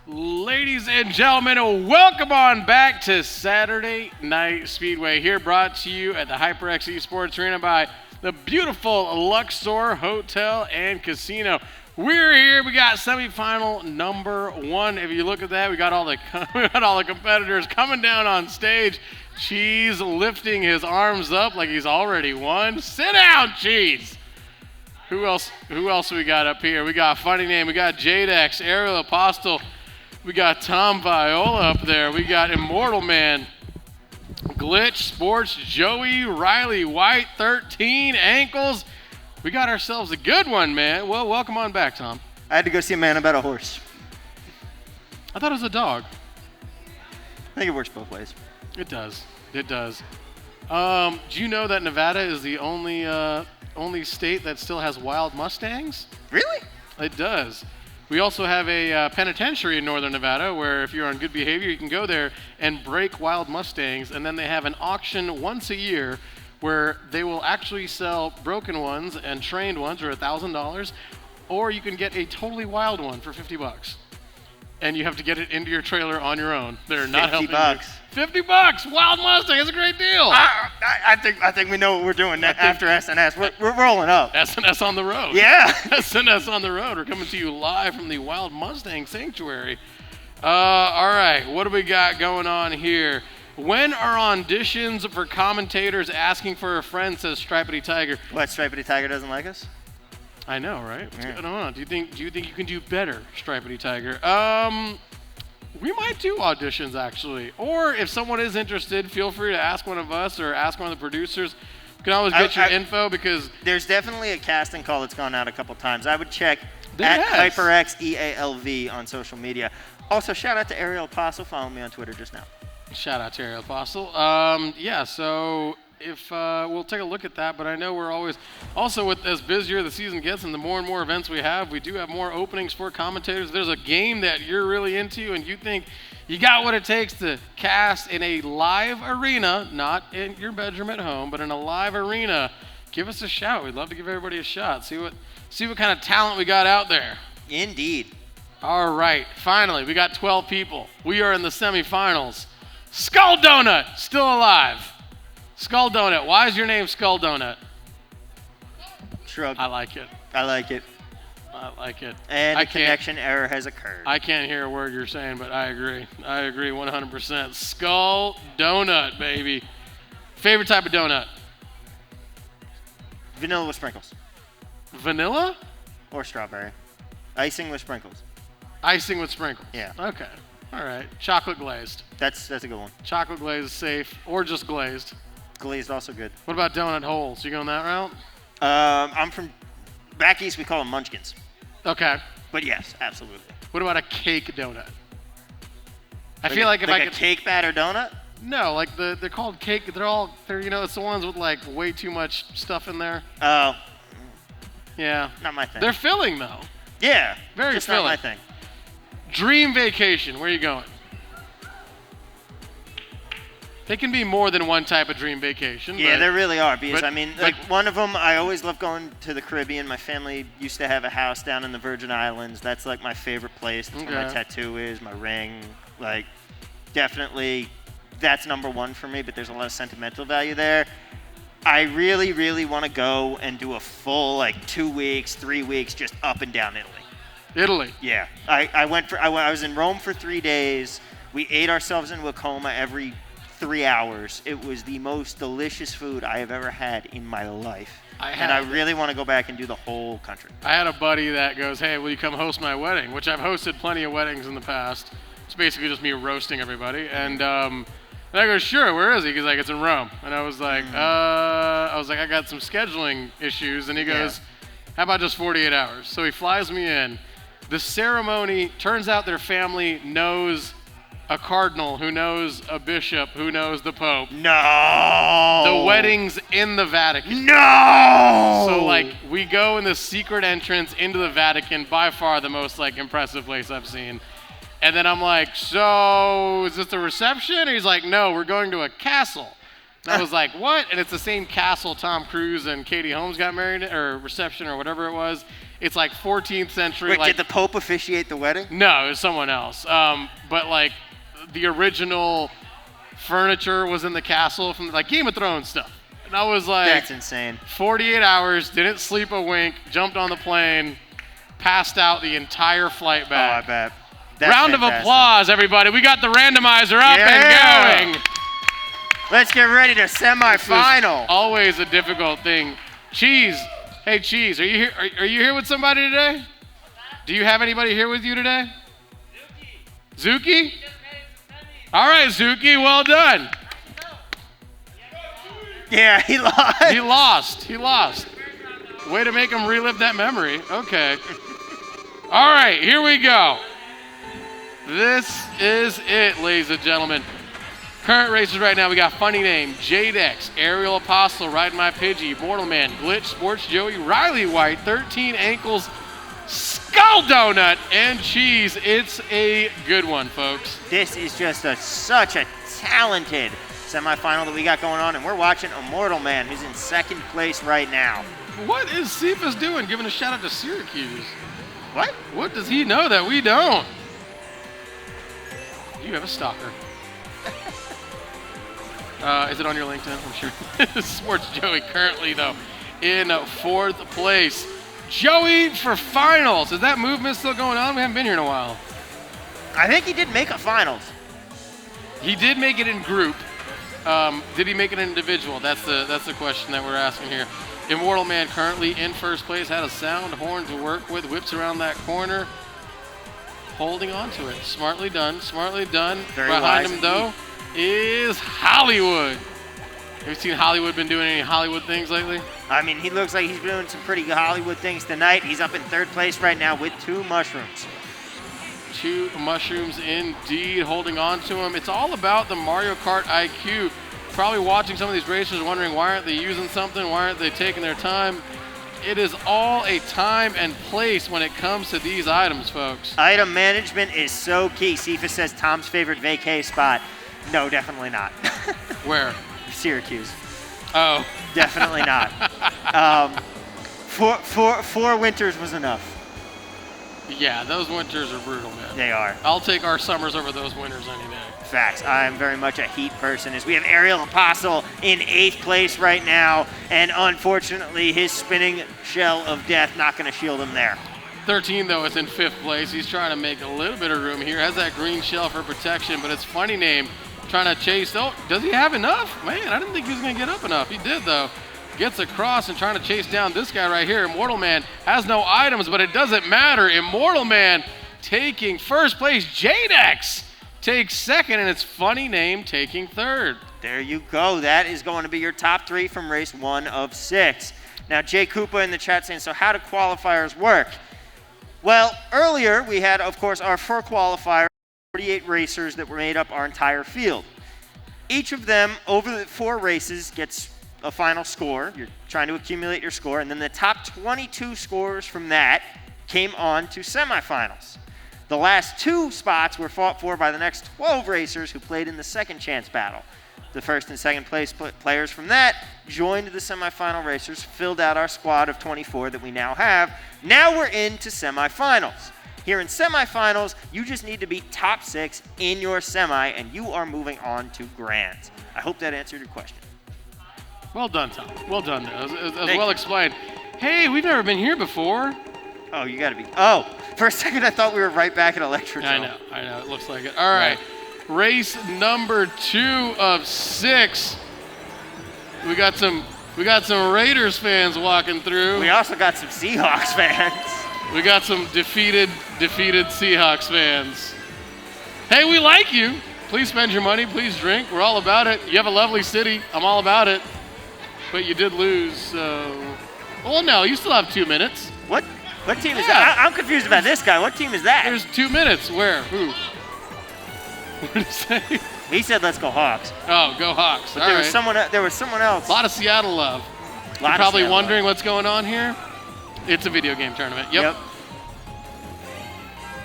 A: Ladies and gentlemen, welcome on back to Saturday Night Speedway, here brought to you at the HyperX Esports Arena by the beautiful Luxor Hotel and Casino. We're here. We got semifinal number 1. If you look at that, we got all the competitors coming down on stage. Cheese lifting his arms up like he's already won. Sit down, Cheese. Who else we got up here? We got Funny Name. We got Jadex, Ariel Apostle. We got Tom Viola up there. We got Immortal Man, Glitch Sports, Joey, Riley White, 13 Ankles. We got ourselves a good one, man. Well, welcome on back, Tom.
B: I had to go see a man about a horse.
A: I thought it was a dog.
B: I think it works both ways.
A: It does. It does. Do you know that Nevada is the only state that still has wild Mustangs?
B: Really?
A: It does. We also have a penitentiary in northern Nevada where if you're on good behavior, you can go there and break wild Mustangs. And then they have an auction once a year where they will actually sell broken ones and trained ones for $1,000, or you can get a totally wild one for $50. And you have to get it into your trailer on your own. They're not helping
B: $50.
A: you. $50, wild Mustang. That's a great deal.
B: I think we know what we're doing after SNS. We're rolling up.
A: SNS on the road.
B: Yeah.
A: SNS on the road. We're coming to you live from the Wild Mustang Sanctuary. All right, what do we got going on here? When are auditions for commentators asking for a friend, says Stripedy Tiger.
B: What, Stripedy Tiger doesn't like us?
A: I know, right? What's going on? Do you think you can do better, Stripedy Tiger? We might do auditions, actually. Or if someone is interested, feel free to ask one of us or ask one of the producers. You can always get your info because
B: there's definitely a casting call that's gone out a couple times. I would check
A: There
B: at
A: has.
B: HyperX EALV on social media. Also, shout out to Ariel Apostle. Follow me on Twitter just now.
A: shout out to Ariel Apostle. Yeah, so if we'll take a look at that, but I know we're always also with as busier the season gets and the more and more events we do have more openings for commentators. There's a game that you're really into and you think you got what it takes to cast in a live arena, not in your bedroom at home, but in a live arena. Give us a shout. We'd love to give everybody a shot. See what kind of talent we got out there.
B: Indeed.
A: All right, finally, we got 12 people. We are in the semifinals. Skull Donut, still alive. Skull Donut, why is your name Skull Donut?
B: Shrug.
A: I like it.
B: I like it.
A: I like it.
B: And
A: I
B: a connection error has occurred.
A: I can't hear a word you're saying, but I agree. I agree 100%. Skull Donut, baby. Favorite type of donut?
B: Vanilla with sprinkles.
A: Vanilla?
B: Or strawberry. Icing with sprinkles.
A: Icing with sprinkles.
B: Yeah.
A: Okay. All right. Chocolate glazed.
B: That's a good one.
A: Chocolate glazed is safe, or just glazed.
B: Glazed also good.
A: What about donut holes? You going that route?
B: I'm from back east. We call them munchkins.
A: Okay.
B: But yes, absolutely.
A: What about a cake donut? I feel like if I
B: a
A: could
B: cake batter donut.
A: No, like they're called cake. They're you know, it's the ones with like way too much stuff in there.
B: Oh.
A: Yeah.
B: Not my thing.
A: They're filling though.
B: Yeah.
A: Very
B: just
A: filling.
B: not my thing.
A: Dream vacation. Where are you going? They can be more than one type of dream vacation.
B: Yeah,
A: but,
B: there really are. Because
A: but-
B: I mean, like one of them, I always love going to the Caribbean. My family used to have a house down in the Virgin Islands. That's like my favorite place. That's where my
A: Okay.
B: tattoo is, my ring. Like, definitely, that's number one for me. But there's a lot of sentimental value there. I really, really want to go and do a full like 2 weeks, 3 weeks, just up and down Italy.
A: Italy.
B: Yeah, I was in Rome for 3 days. We ate ourselves into a coma every 3 hours. It was the most delicious food I have ever had in my life. And I really want to go back and do the whole country.
A: I had a buddy that goes, "Hey, will you come host my wedding?" Which I've hosted plenty of weddings in the past. It's basically just me roasting everybody. And I go, "Sure, where is he?" He's like, "It's in Rome." And I was like, I got some scheduling issues. And he goes, "How about just 48 hours?" So he flies me in. The ceremony, turns out their family knows a cardinal, who knows a bishop, who knows the Pope.
B: No!
A: The wedding's in the Vatican.
B: No!
A: So, like, we go in the secret entrance into the Vatican, by far the most, like, impressive place I've seen. And then I'm like, "So, is this the reception?" And he's like, "No, we're going to a castle." And I was like, "What?" And it's the same castle Tom Cruise and Katie Holmes got married at, or reception or whatever it was. It's like 14th century.
B: Wait,
A: like,
B: did the Pope officiate the wedding?
A: No, it was someone else. But, like, the original furniture was in the castle from, like, Game of Thrones stuff. And I was like,
B: That's insane.
A: 48 hours, didn't sleep a wink, jumped on the plane, passed out the entire flight back.
B: Oh, I bet. That's
A: Round of
B: fantastic.
A: applause, everybody. We got the randomizer up
B: Yeah.
A: and going.
B: Let's get ready to semifinal.
A: Always a difficult thing. Cheese. Hey, Cheese, are you here? Are you here with somebody today? Do you have anybody here with you today? Zuki? All right, Zuki, well done.
B: Yeah, he lost.
A: He lost. Way to make him relive that memory. Okay. All right, here we go. This is it, ladies and gentlemen. Current racers right now, we got Funny Name, Jadex, Aerial Apostle, Riding My Pidgey, Mortal Man, Glitch, Sports Joey, Riley White, 13 Ankles, Skull Donut, and Cheese. It's a good one, folks.
B: This is just such a talented semifinal that we got going on, and we're watching Immortal Man, who's in second place right now.
A: What is Cephas doing, giving a shout out to Syracuse?
B: What?
A: What does he know that we don't? You have a stalker. Is it on your LinkedIn? I'm sure. Sports Joey currently, though, in fourth place. Joey for finals. Is that movement still going on? We haven't been here in a while.
B: I think he did make a finals.
A: He did make it in group. Did he make it in individual? That's the question that we're asking here. Immortal Man currently in first place. Had a sound horn to work with. Whips around that corner. Holding on to it. Smartly done. Smartly done.
B: Very
A: Behind
B: wise
A: him, though, is Hollywood. Have you seen Hollywood been doing any Hollywood things lately?
B: I mean, he looks like he's doing some pretty Hollywood things tonight. He's up in third place right now with 2 mushrooms.
A: 2 mushrooms indeed, holding on to him. It's all about the Mario Kart IQ. Probably watching some of these racers wondering, why aren't they using something? Why aren't they taking their time? It is all a time and place when it comes to these items, folks.
B: Item management is so key. Cephas says Tom's favorite vacay spot. No, definitely not.
A: Where?
B: Syracuse.
A: Oh.
B: Definitely not. 4 winters was enough.
A: Yeah, those winters are brutal, man.
B: They are.
A: I'll take our summers over those winters any day.
B: Facts. I'm very much a heat person. As we have Aerial Apostle in 8th place right now, and unfortunately his spinning shell of death not going to shield him there.
A: 13, though, is in 5th place. He's trying to make a little bit of room here. Has that green shell for protection, but it's Funny Name trying to chase. Oh, does he have enough? Man, I didn't think he was going to get up enough. He did, though. gets across and trying to chase down this guy right here. Immortal Man has no items, but it doesn't matter. Immortal Man taking first place. Jadex takes second, and it's Funny Name taking third.
B: There you go. That is going to be your top 3 from race 1 of 6. Now, Jay Koopa in the chat saying, so how do qualifiers work? Well, earlier we had, of course, our 4 qualifiers, 48 racers that were made up our entire field. Each of them, over the 4 races, gets a final score. You're trying to accumulate your score, and then the top 22 scores from that came on to semifinals. The last 2 spots were fought for by the next 12 racers who played in the second chance battle. The first and second place players from that joined the semifinal racers, filled out our squad of 24 that we now have. Now we're into semifinals. Here in semifinals, you just need to be top 6 in your semi, and you are moving on to grands. I hope that answered your question.
A: Well done, Tom. Well done. As well explained. Hey, we've never been here before.
B: Oh, you got to be. Oh, for a second I thought we were right back at Electro.
A: I know. It looks like it. All right. Race number 2 of 6. We got some Raiders fans walking through.
B: We also got some Seahawks fans.
A: We got some defeated Seahawks fans. Hey, we like you. Please spend your money. Please drink. We're all about it. You have a lovely city. I'm all about it. But you did lose, so... Well, no, you still have 2 minutes.
B: What team is that? I'm confused about this guy. What team is that?
A: There's 2 minutes. Where? Who? What did he say?
B: He said, "Let's go Hawks."
A: Oh, go Hawks!
B: But there was someone else.
A: A lot of Seattle love. You're probably wondering what's going on here. It's a video game tournament. Yep.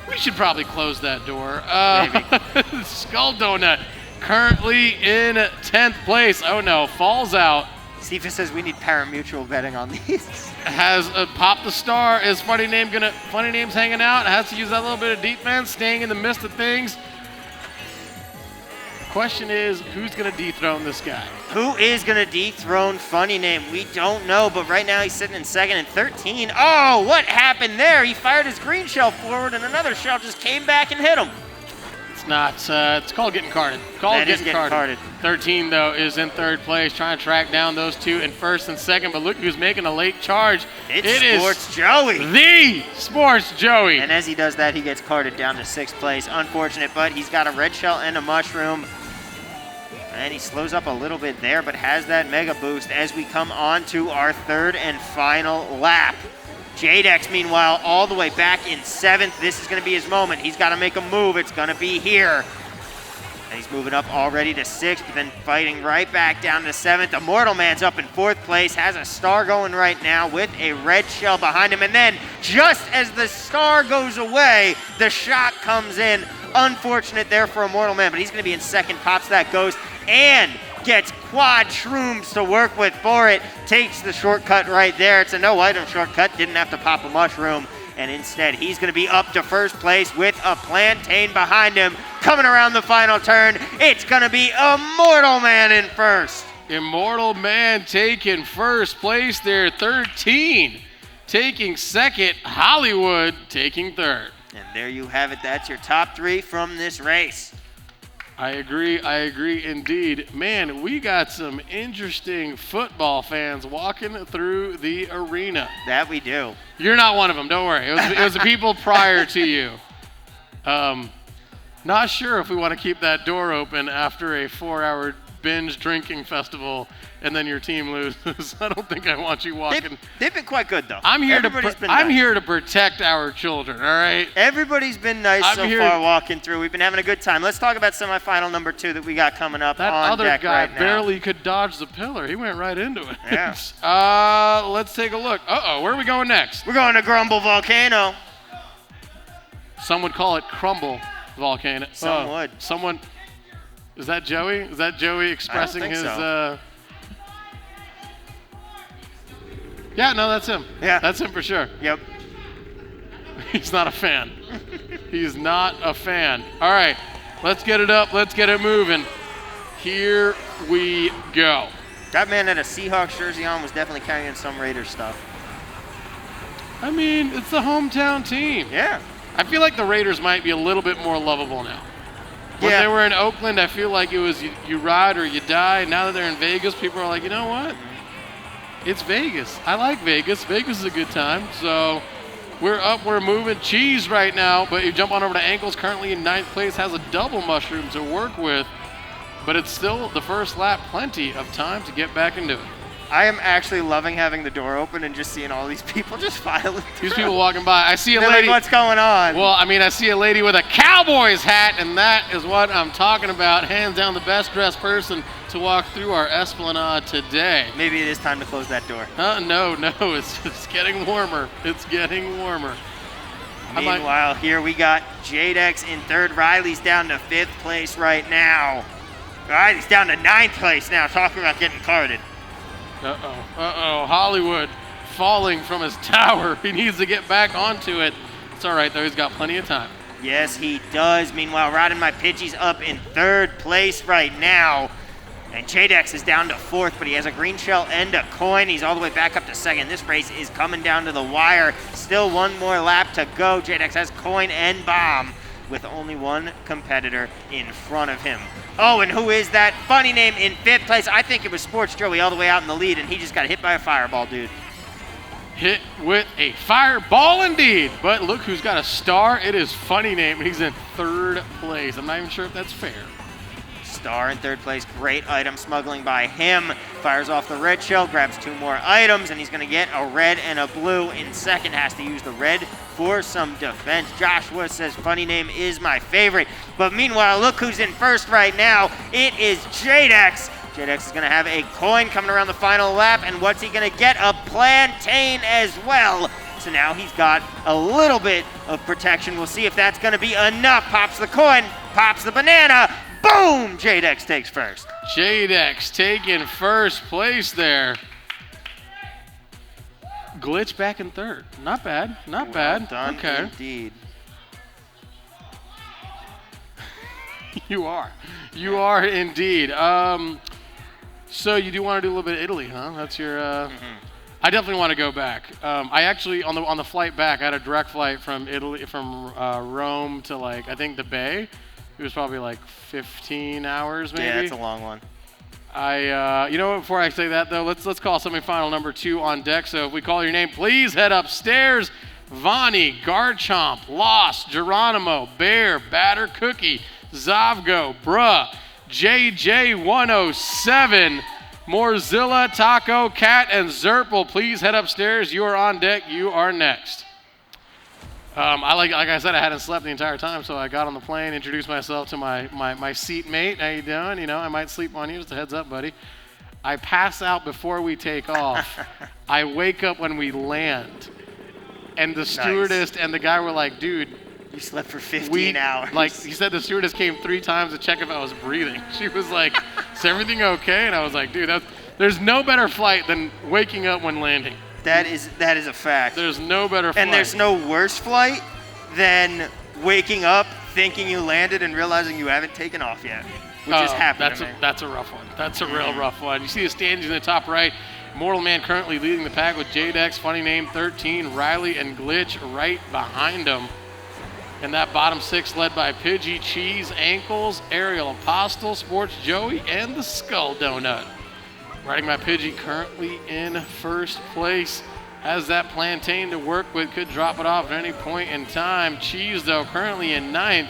A: We should probably close that door.
B: Maybe.
A: Skull Donut currently in 10th place. Oh no, falls out.
B: Stephen says we need pari-mutuel betting on these.
A: Has popped the star. Is Funny Name's hanging out. Has to use that little bit of defense, staying in the midst of things. Question is, who's going to dethrone this guy?
B: Who is going to dethrone Funny Name? We don't know, but right now he's sitting in second and 13. Oh, what happened there? He fired his green shell forward, and another shell just came back and hit him.
A: It's not. It's called getting carded.
B: Getting carded.
A: 13, though, is in 3rd place, trying to track down those 2 in 1st and 2nd, but look who's making a late charge.
B: It is Sports Joey.
A: The Sports Joey.
B: And as he does that, he gets carded down to 6th place. Unfortunate, but he's got a red shell and a mushroom. And he slows up a little bit there, but has that mega boost as we come on to our 3rd and final lap. Jadex, meanwhile, all the way back in 7th. This is going to be his moment. He's got to make a move. It's going to be here. And he's moving up already to 6th, but then fighting right back down to 7th. Immortal Man's up in 4th place, has a star going right now with a red shell behind him. And then just as the star goes away, the shot comes in. Unfortunate there for Immortal Man, but he's going to be in 2nd, pops that ghost, and gets quad shrooms to work with for it. Takes the shortcut right there. It's a no-item shortcut. Didn't have to pop a mushroom. And instead, he's going to be up to 1st place with a plantain behind him. Coming around the final turn, it's going to be Immortal Man in 1st.
A: Immortal Man taking 1st place there. 13 taking 2nd. Hollywood taking 3rd.
B: And there you have it. That's your top 3 from this race.
A: I agree indeed. Man, we got some interesting football fans walking through the arena.
B: That we do.
A: You're not one of them, don't worry. It was the people prior to you. Not sure if we want to keep that door open after a 4-hour binge drinking festival and then your team loses. I don't think I want you walking.
B: They've been quite good, though.
A: I'm here to protect our children, all right?
B: Everybody's been nice so far walking through. We've been having a good time. Let's talk about semifinal number 2 that we got coming up
A: that
B: on
A: other
B: deck
A: guy
B: right now.
A: barely could dodge the pillar. He went right into it.
B: Yeah.
A: Let's take a look. Where are we going next?
B: We're going to Grumble Volcano.
A: Some would call it Crumble Volcano.
B: Some would.
A: Someone. Is that Joey? Is that Joey expressing his?
B: So.
A: Yeah, no, that's him.
B: Yeah.
A: That's him for sure.
B: Yep.
A: He's not a fan. He's not a fan. All right, let's get it up. Let's get it moving. Here we go.
B: That man had a Seahawks jersey on was definitely carrying some Raiders stuff.
A: I mean, it's the hometown team.
B: Yeah.
A: I feel like the Raiders might be a little bit more lovable now. When they were in Oakland, I feel like it was you ride or you die. Now that they're in Vegas, people are like, you know what? It's Vegas. I like Vegas. Vegas is a good time. So we're up, we're moving. Cheese right now, but you jump on over to Ankles, currently in 9th place, has a double mushroom to work with, but it's still the first lap, plenty of time to get back into it.
B: I am actually loving having the door open and just seeing all these people just filing through.
A: These people walking by. I see a
B: They're
A: lady.
B: like, what's going on?
A: Well, I mean, I see a lady with a Cowboys hat, and that is what I'm talking about. Hands down, the best dressed person to walk through our Esplanade today.
B: Maybe it is time to close that door.
A: No, it's getting warmer. It's getting warmer.
B: Meanwhile, here we got Jadex in 3rd. Riley's down to 5th place right now. Riley's down to 9th place now, talking about getting carded.
A: Hollywood falling from his tower. He needs to get back onto it. It's all right, though. He's got plenty of time.
B: Yes, he does. Meanwhile, Riding My Pidgey's up in 3rd place right now. And Jadex is down to 4th, but he has a green shell and a coin. He's all the way back up to 2nd. This race is coming down to the wire. Still one more lap to go. Jadex has coin and bomb with only one competitor in front of him. Oh, and who is that? Funny name in 5th place. I think it was Sports Joey all the way out in the lead, and he just got hit by a fireball, dude.
A: Hit with a fireball indeed. But look who's got a star. It is Funny Name, and he's in 3rd place. I'm not even sure if that's fair.
B: Star in 3rd place. Great item smuggling by him. Fires off the red shell, grabs 2 more items, and he's going to get a red and a blue in 2nd. Has to use the red for some defense. Joshua says Funny Name is my favorite. But meanwhile, look who's in 1st right now. It is Jadex. Jadex is going to have a coin coming around the final lap, and what's he going to get? A plantain as well. So now he's got a little bit of protection. We'll see if that's going to be enough. Pops the coin, pops the banana. Boom! Jadex takes 1st.
A: Jadex taking 1st place there. Glitch back in 3rd. Not bad. Not bad.
B: Done
A: okay.
B: Indeed.
A: You are. You are indeed. So you do want to do a little bit of Italy, huh? That's your. I definitely want to go back. I actually on the flight back, I had a direct flight from Italy, from Rome to I think the Bay. It was probably 15 hours maybe.
B: Yeah, that's a long one.
A: You know what? Before I say that though, let's call semifinal number 2 on deck. So if we call your name, please head upstairs. Vani, Garchomp, Lost, Geronimo, Bear, Batter Cookie, Zavgo, Bruh, JJ107, Morzilla, Taco, Cat, and Zerpel. Please head upstairs. You are on deck. You are next. Like I said, I hadn't slept the entire time, so I got on the plane, introduced myself to my seat mate. How you doing? You know, I might sleep on you. Just a heads up, buddy. I pass out before we take off. I wake up when we land. And the stewardess and the guy were like, dude,
B: you slept for 15 hours.
A: He said the stewardess came 3 times to check if I was breathing. She was like, is everything okay? And I was like, dude, there's no better flight than waking up when landing.
B: That is a fact.
A: There's no better flight.
B: And there's no worse flight than waking up thinking you landed and realizing you haven't taken off yet, which has happened to me.
A: That's a rough one. That's a real rough one. You see the standings in the top right. Mortal Man currently leading the pack with Jadex, Funny Name 13, Riley and Glitch right behind him. And that bottom 6 led by Pidgey, Cheese, Ankles, Ariel Apostle, Sports Joey, and the Skull Donut. Riding My Pidgey currently in 1st place. Has that plantain to work with, could drop it off at any point in time. Cheese, though, currently in 9th.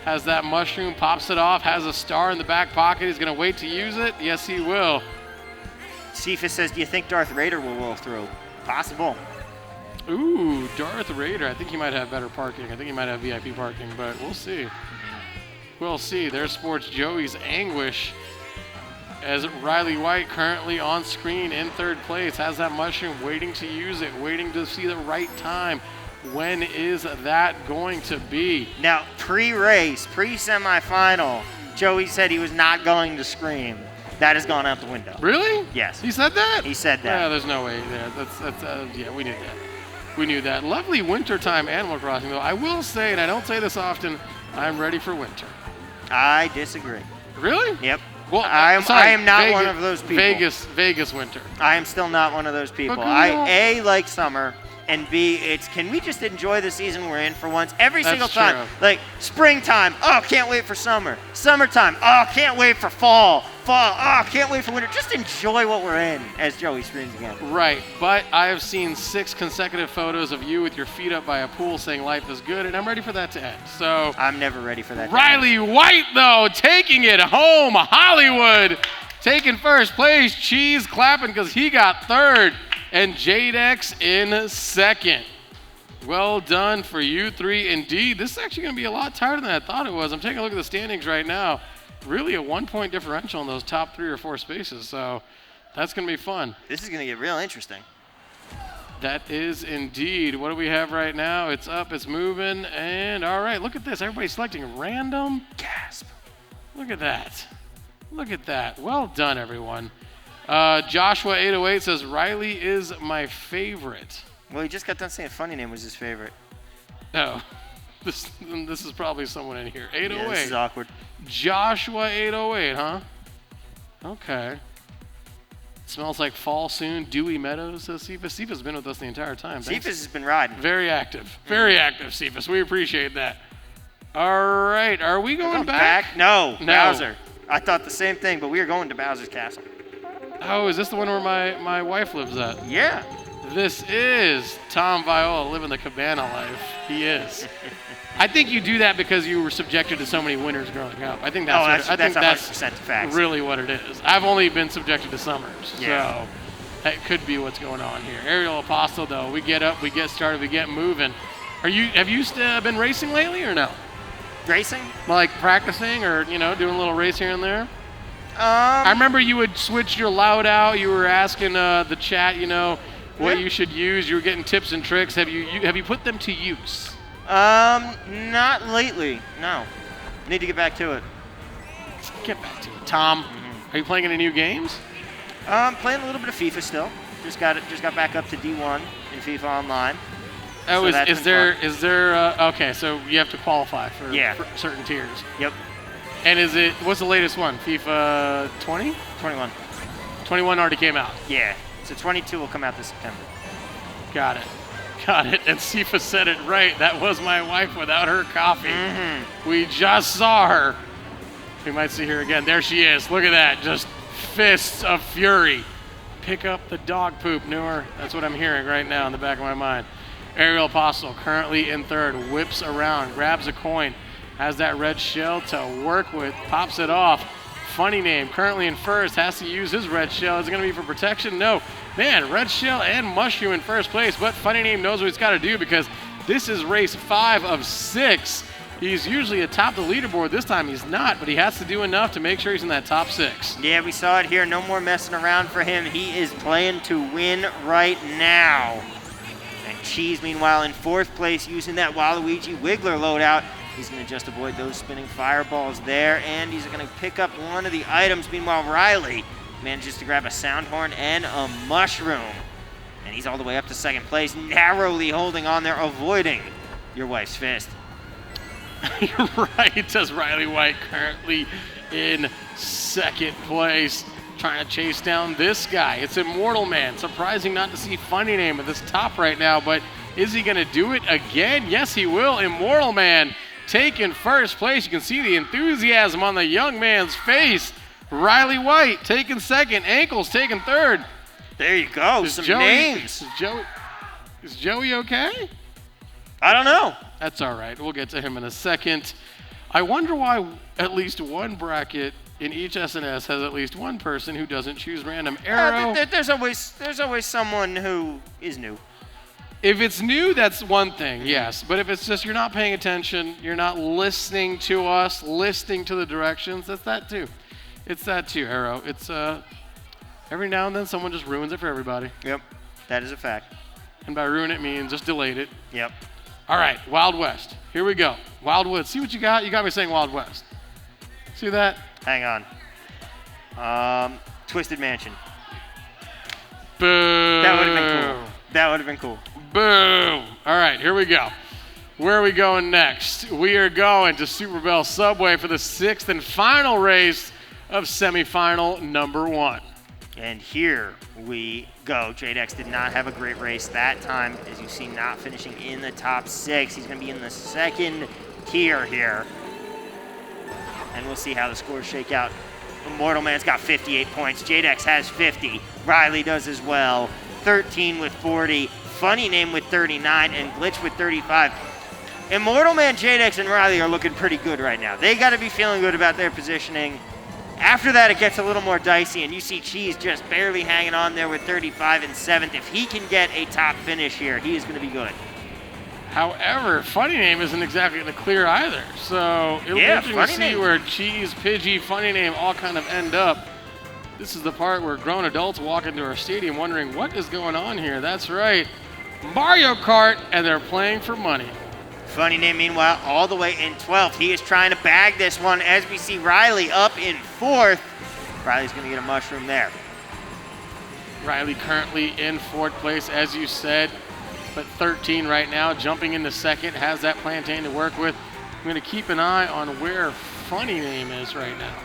A: Has that mushroom, pops it off, has a star in the back pocket. He's going to wait to use it. Yes, he will.
B: Cephas says, do you think Darth Vader will roll through? Possible.
A: Ooh, Darth Vader. I think he might have better parking. I think he might have VIP parking, but we'll see. We'll see. There's Sports Joey's Anguish. As Riley White currently on screen in 3rd place, has that mushroom, waiting to use it, waiting to see the right time. When is that going to be?
B: Now, pre-race, pre-semifinal, Joey said he was not going to scream. That has gone out the window.
A: Really?
B: Yes.
A: He said that?
B: He said that.
A: Yeah, there's no way there. Yeah, we knew that. We knew that. Lovely wintertime Animal Crossing, though. I will say, and I don't say this often, I'm ready for winter.
B: I disagree.
A: Really?
B: Yep.
A: Well,
B: I am not one of those people.
A: Vegas winter.
B: I am still not one of those people. I like summer, and B, can we just enjoy the season we're in for once? Every single time. Like springtime, oh, can't wait for summer. Summertime, oh, can't wait for fall. fall. Oh, can't wait for winter. Just enjoy what we're in, as Joey screams again.
A: Right, but I have seen 6 consecutive photos of you with your feet up by a pool saying life is good, and I'm ready for that to end. So
B: I'm never ready for that.
A: Riley White, though, taking it home. Hollywood taking first place. Cheese clapping because he got third, and Jadex in second. Well done for you three. Indeed, this is actually going to be a lot tighter than I thought it was. I'm taking a look at the standings right now. Really a 1-point differential in those top 3 or 4 spaces, so that's going to be fun.
B: This is going to get real interesting.
A: That is indeed. What do we have right now? It's up, it's moving, and all right, look at this. Everybody's selecting random.
B: Gasp.
A: Look at that. Look at that. Well done, everyone. Joshua808 says, Riley is my favorite.
B: Well, he just got done saying Funny Name was his favorite.
A: Oh, this is probably someone in here. 808.
B: Yeah, this is awkward.
A: Joshua808, huh? Okay. Smells like fall soon. Dewy Meadows, says Cephas. Cephas has been with us the entire time.
B: Cephas has been riding.
A: Very active. Very active, Cephas. We appreciate that. All right. Are we going back?
B: No, Bowser. I thought the same thing, but we are going to Bowser's Castle.
A: Oh, is this the one where my wife lives at?
B: Yeah.
A: This is Tom Viola living the cabana life. He is. I think you do that because you were subjected to so many winters growing up. I think that's,
B: that's 100% facts.
A: Really what it is. I've only been subjected to summers,
B: yeah.
A: So that could be what's going on here. Aerial Apostle, though, we get up, we get started, we get moving. Have you been racing lately or no?
B: Racing?
A: Like practicing or doing a little race here and there? I remember you would switch your loud out. You were asking the chat, what you should use. You were getting tips and tricks. Have you put them to use?
B: Not lately. No. Need to get back to it.
A: Get back to it. Tom, Are you playing any new games?
B: Playing a little bit of FIFA still. Just got back up to D1 in FIFA Online.
A: Oh,
B: so
A: is there okay, so you have to qualify for certain tiers.
B: Yep.
A: And what's the latest one? FIFA 20?
B: 21.
A: 21 already came out.
B: Yeah. So 22 will come out this September.
A: Got it. And Sifa said it right. That was my wife without her coffee. We just saw her. We might see her again. There she is. Look at that. Just fists of fury. Pick up the dog poop, Newer. That's what I'm hearing right now in the back of my mind. Aerial Apostle currently in third. Whips around. Grabs a coin. Has that red shell to work with. Pops it off. Funny Name currently in first. Has to use his red shell. Is it going to be for protection? No. Man, red shell and mushroom in first place. But Funny Name knows what he's got to do because this is race 5 of 6. He's usually atop the leaderboard. This time he's not, but he has to do enough to make sure he's in that top 6.
B: Yeah, we saw it here. No more messing around for him. He is playing to win right now. And Cheese, meanwhile, in 4th place using that Waluigi Wiggler loadout. He's going to just avoid those spinning fireballs there, and he's going to pick up one of the items. Meanwhile, Riley manages to grab a sound horn and a mushroom. And he's all the way up to 2nd place, narrowly holding on there, avoiding your wife's fist.
A: You're right, says Riley White, currently in 2nd place, trying to chase down this guy. It's Immortal Man. Surprising not to see Funny Name at this top right now, but is he going to do it again? Yes, he will. Immortal Man taking 1st place. You can see the enthusiasm on the young man's face. Riley White taking 2nd. Ankles taking 3rd.
B: There you go. Some names.
A: Is Joey okay?
B: I don't know.
A: That's all right. We'll get to him in a second. I wonder why at least one bracket in each SNS has at least one person who doesn't choose random. Arrow.
B: There's always someone who is new.
A: If it's new, that's one thing, yes. But if it's just you're not paying attention, you're not listening to us, listening to the directions, that's that too. It's that too, Arrow. It's every now and then someone just ruins it for everybody.
B: Yep, that is a fact.
A: And by ruin it means just delayed it.
B: Yep.
A: All right, Wild West. Here we go. Wildwood. See what you got? You got me saying Wild West. See that?
B: Hang on. Twisted Mansion.
A: Boo.
B: That would have been cool. That would have been cool.
A: Boom. All right, here we go. Where are we going next? We are going to Super Bell Subway for the 6th and final race of semifinal number 1.
B: And here we go. Jadex did not have a great race that time, as you see, not finishing in the top 6. He's going to be in the 2nd tier here. And we'll see how the scores shake out Immortal Man's got 58 points. Jadex has 50. Riley does as well. 13 with 40. Funny Name with 39 and Glitch with 35. Immortal Man, Jadex, and Riley are looking pretty good right now. They got to be feeling good about their positioning. After that, it gets a little more dicey, and you see Cheese just barely hanging on there with 35 and 7th. If he can get a top finish here, he is going to be good.
A: However, Funny Name isn't exactly in the clear either. So it'll be interesting to see where Cheese, Pidgey, Funny Name all kind of end up. This is the part where grown adults walk into our stadium wondering what is going on here. That's right, Mario Kart, and they're playing for money.
B: Funny Name, meanwhile, all the way in 12th. He is trying to bag this one as we see Riley up in 4th. Riley's going to get a mushroom there.
A: Riley currently in 4th place, as you said, but 13 right now, jumping into 2nd, has that plantain to work with. I'm going to keep an eye on where Funny Name is right now.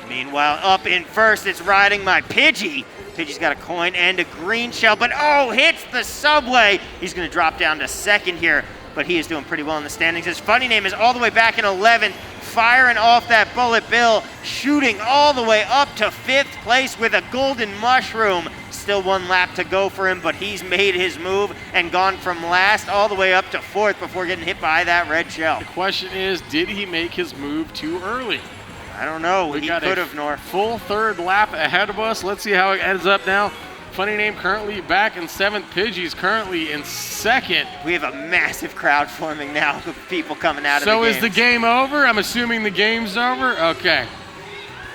B: Meanwhile, up in 1st, it's riding my Pidgey. Pidgey's got a coin and a green shell, but hits the subway. He's going to drop down to 2nd here, but he is doing pretty well in the standings. His Funny Name is all the way back in 11th, firing off that bullet bill, shooting all the way up to 5th place with a golden mushroom. Still 1 lap to go for him, but he's made his move and gone from last all the way up to 4th before getting hit by that red shell.
A: The question is, did he make his move too early?
B: I don't know.
A: He
B: could have, Nor.
A: Full 3rd lap ahead of us. Let's see how it ends up now. Funny Name currently back in 7th. Pidgey's currently in 2nd.
B: We have a massive crowd forming now of people coming out of the
A: So
B: games.
A: is the game over? I'm assuming the game's over? Okay.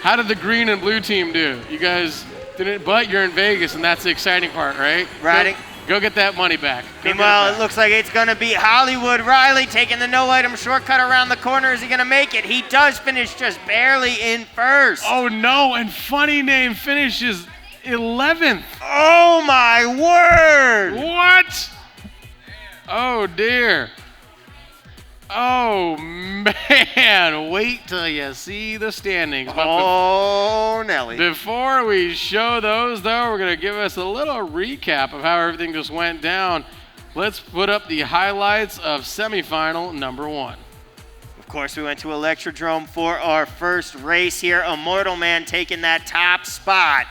A: How did the green and blue team do? You guys didn't, but you're in Vegas, and that's the exciting part, right?
B: Riding.
A: Go get that money back.
B: Meanwhile, it looks like it's going to be Hollywood Riley taking the no-item shortcut around the corner. Is he going to make it? He does finish just barely in 1st.
A: Oh, no, and Funny Name finishes 11th.
B: Oh, my word.
A: What? Oh, dear. Oh, man. Wait till you see the standings.
B: Oh, Nelly.
A: Before we show those, though, we're going to give us a little recap of how everything just went down. Let's put up the highlights of semifinal number 1.
B: Of course, we went to Electrodrome for our first race here. Immortal Man taking that top spot.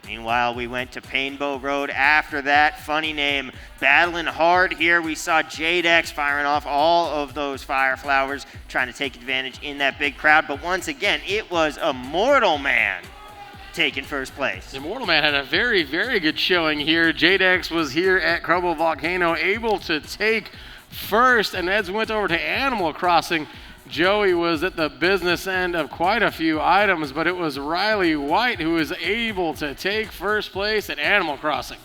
B: Meanwhile, we went to Painbow Road after that. Funny Name battling hard here. We saw Jadex firing off all of those fire flowers, trying to take advantage in that big crowd. But once again, it was Immortal Man taking 1st place.
A: Immortal Man had a very, very good showing here. Jadex was here at Crumble Volcano, able to take 1st. And as we went over to Animal Crossing, Joey was at the business end of quite a few items, but it was Riley White who was able to take 1st place at Animal Crossing.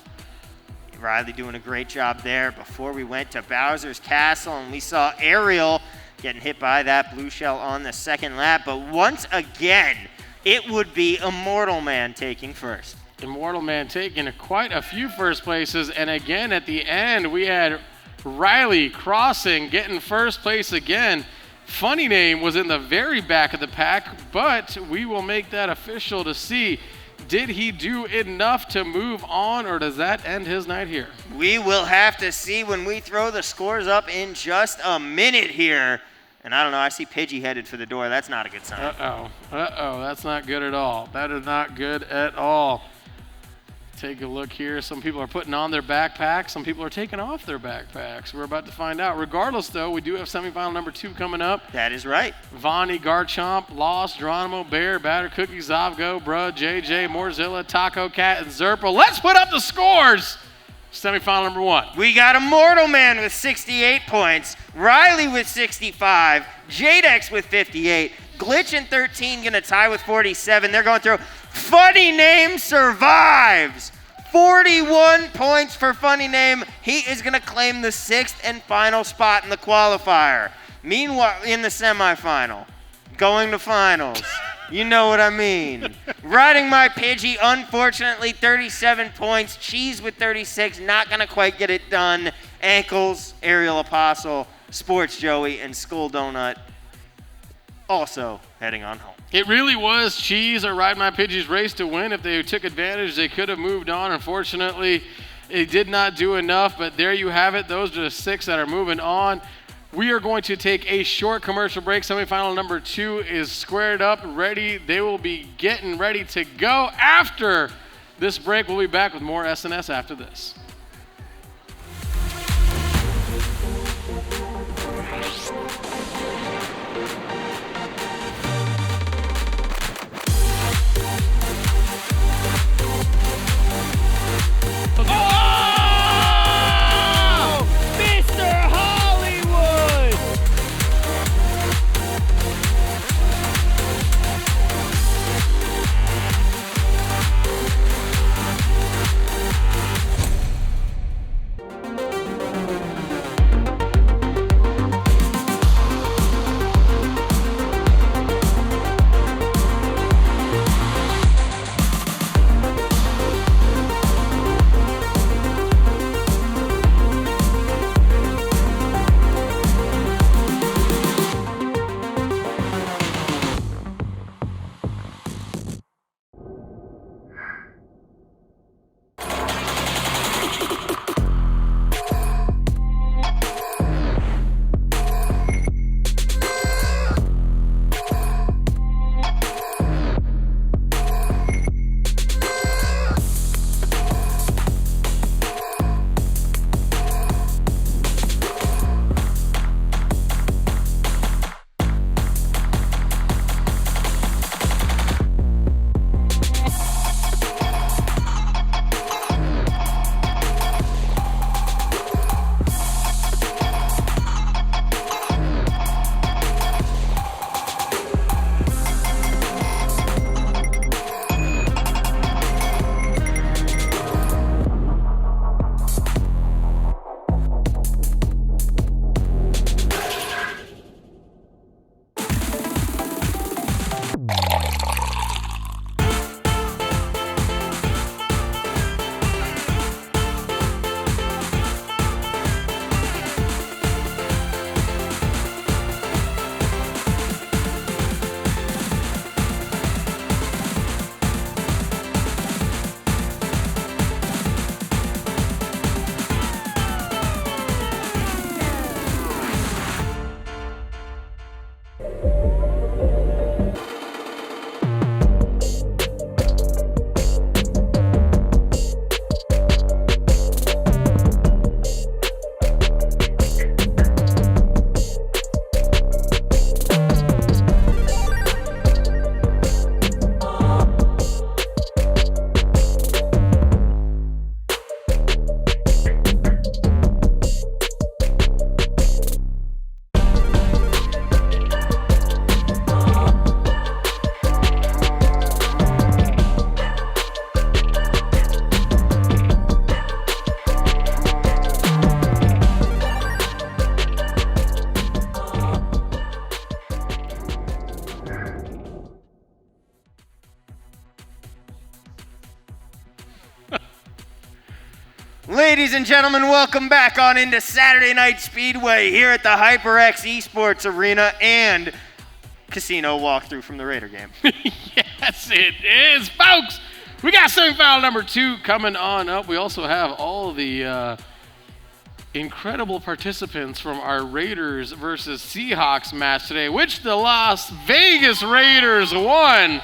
B: Riley doing a great job there. Before we went to Bowser's Castle, and we saw Ariel getting hit by that blue shell on the 2nd lap. But once again, it would be Immortal Man taking 1st.
A: Immortal Man taking quite a few 1st places, and again at the end, we had Riley crossing, getting 1st place again. Funny Name was in the very back of the pack, but we will make that official to see, did he do enough to move on, or does that end his night here?
B: We will have to see when we throw the scores up in just a minute here. And I don't know, I see Pidgey headed for the door. That's not a good sign.
A: That's not good at all. That is not good at all. Take a look here. Some people are putting on their backpacks. Some people are taking off their backpacks. We're about to find out. Regardless, though, we do have semifinal number 2 coming up.
B: That is right.
A: Vonnie, Garchomp, Lost, Geronimo, Bear, Batter Cookie, Zavgo, Bruh, JJ, Morzilla, Taco Cat, and Zerpa. Let's put up the scores. Semifinal number 1.
B: We got Immortal Man with 68 points, Riley with 65, Jadex with 58, Glitch and 13 gonna tie with 47. They're going through. Funny Name survives. 41 points for Funny Name. He is gonna claim the 6th and final spot in the qualifier. Meanwhile, in the semifinal, going to finals. You know what I mean. Riding my Pidgey, unfortunately, 37 points. Cheese with 36, not going to quite get it done. Ankles, Aerial Apostle, Sports Joey, and Skull Donut also heading on home.
A: It really was Cheese or Ride My Pidgey's race to win. If they took advantage, they could have moved on. Unfortunately, it did not do enough, but there you have it. Those are the 6 that are moving on. We are going to take a short commercial break. Semifinal number 2 is squared up, ready. They will be getting ready to go. After this break, we'll be back with more SNS after this.
B: Ladies and gentlemen, welcome back on into Saturday Night Speedway here at the HyperX Esports Arena and casino walkthrough from the Raider game.
A: Yes, it is, folks. We got semifinal number 2 coming on up. We also have all the incredible participants from our Raiders versus Seahawks match today, which the Las Vegas Raiders won.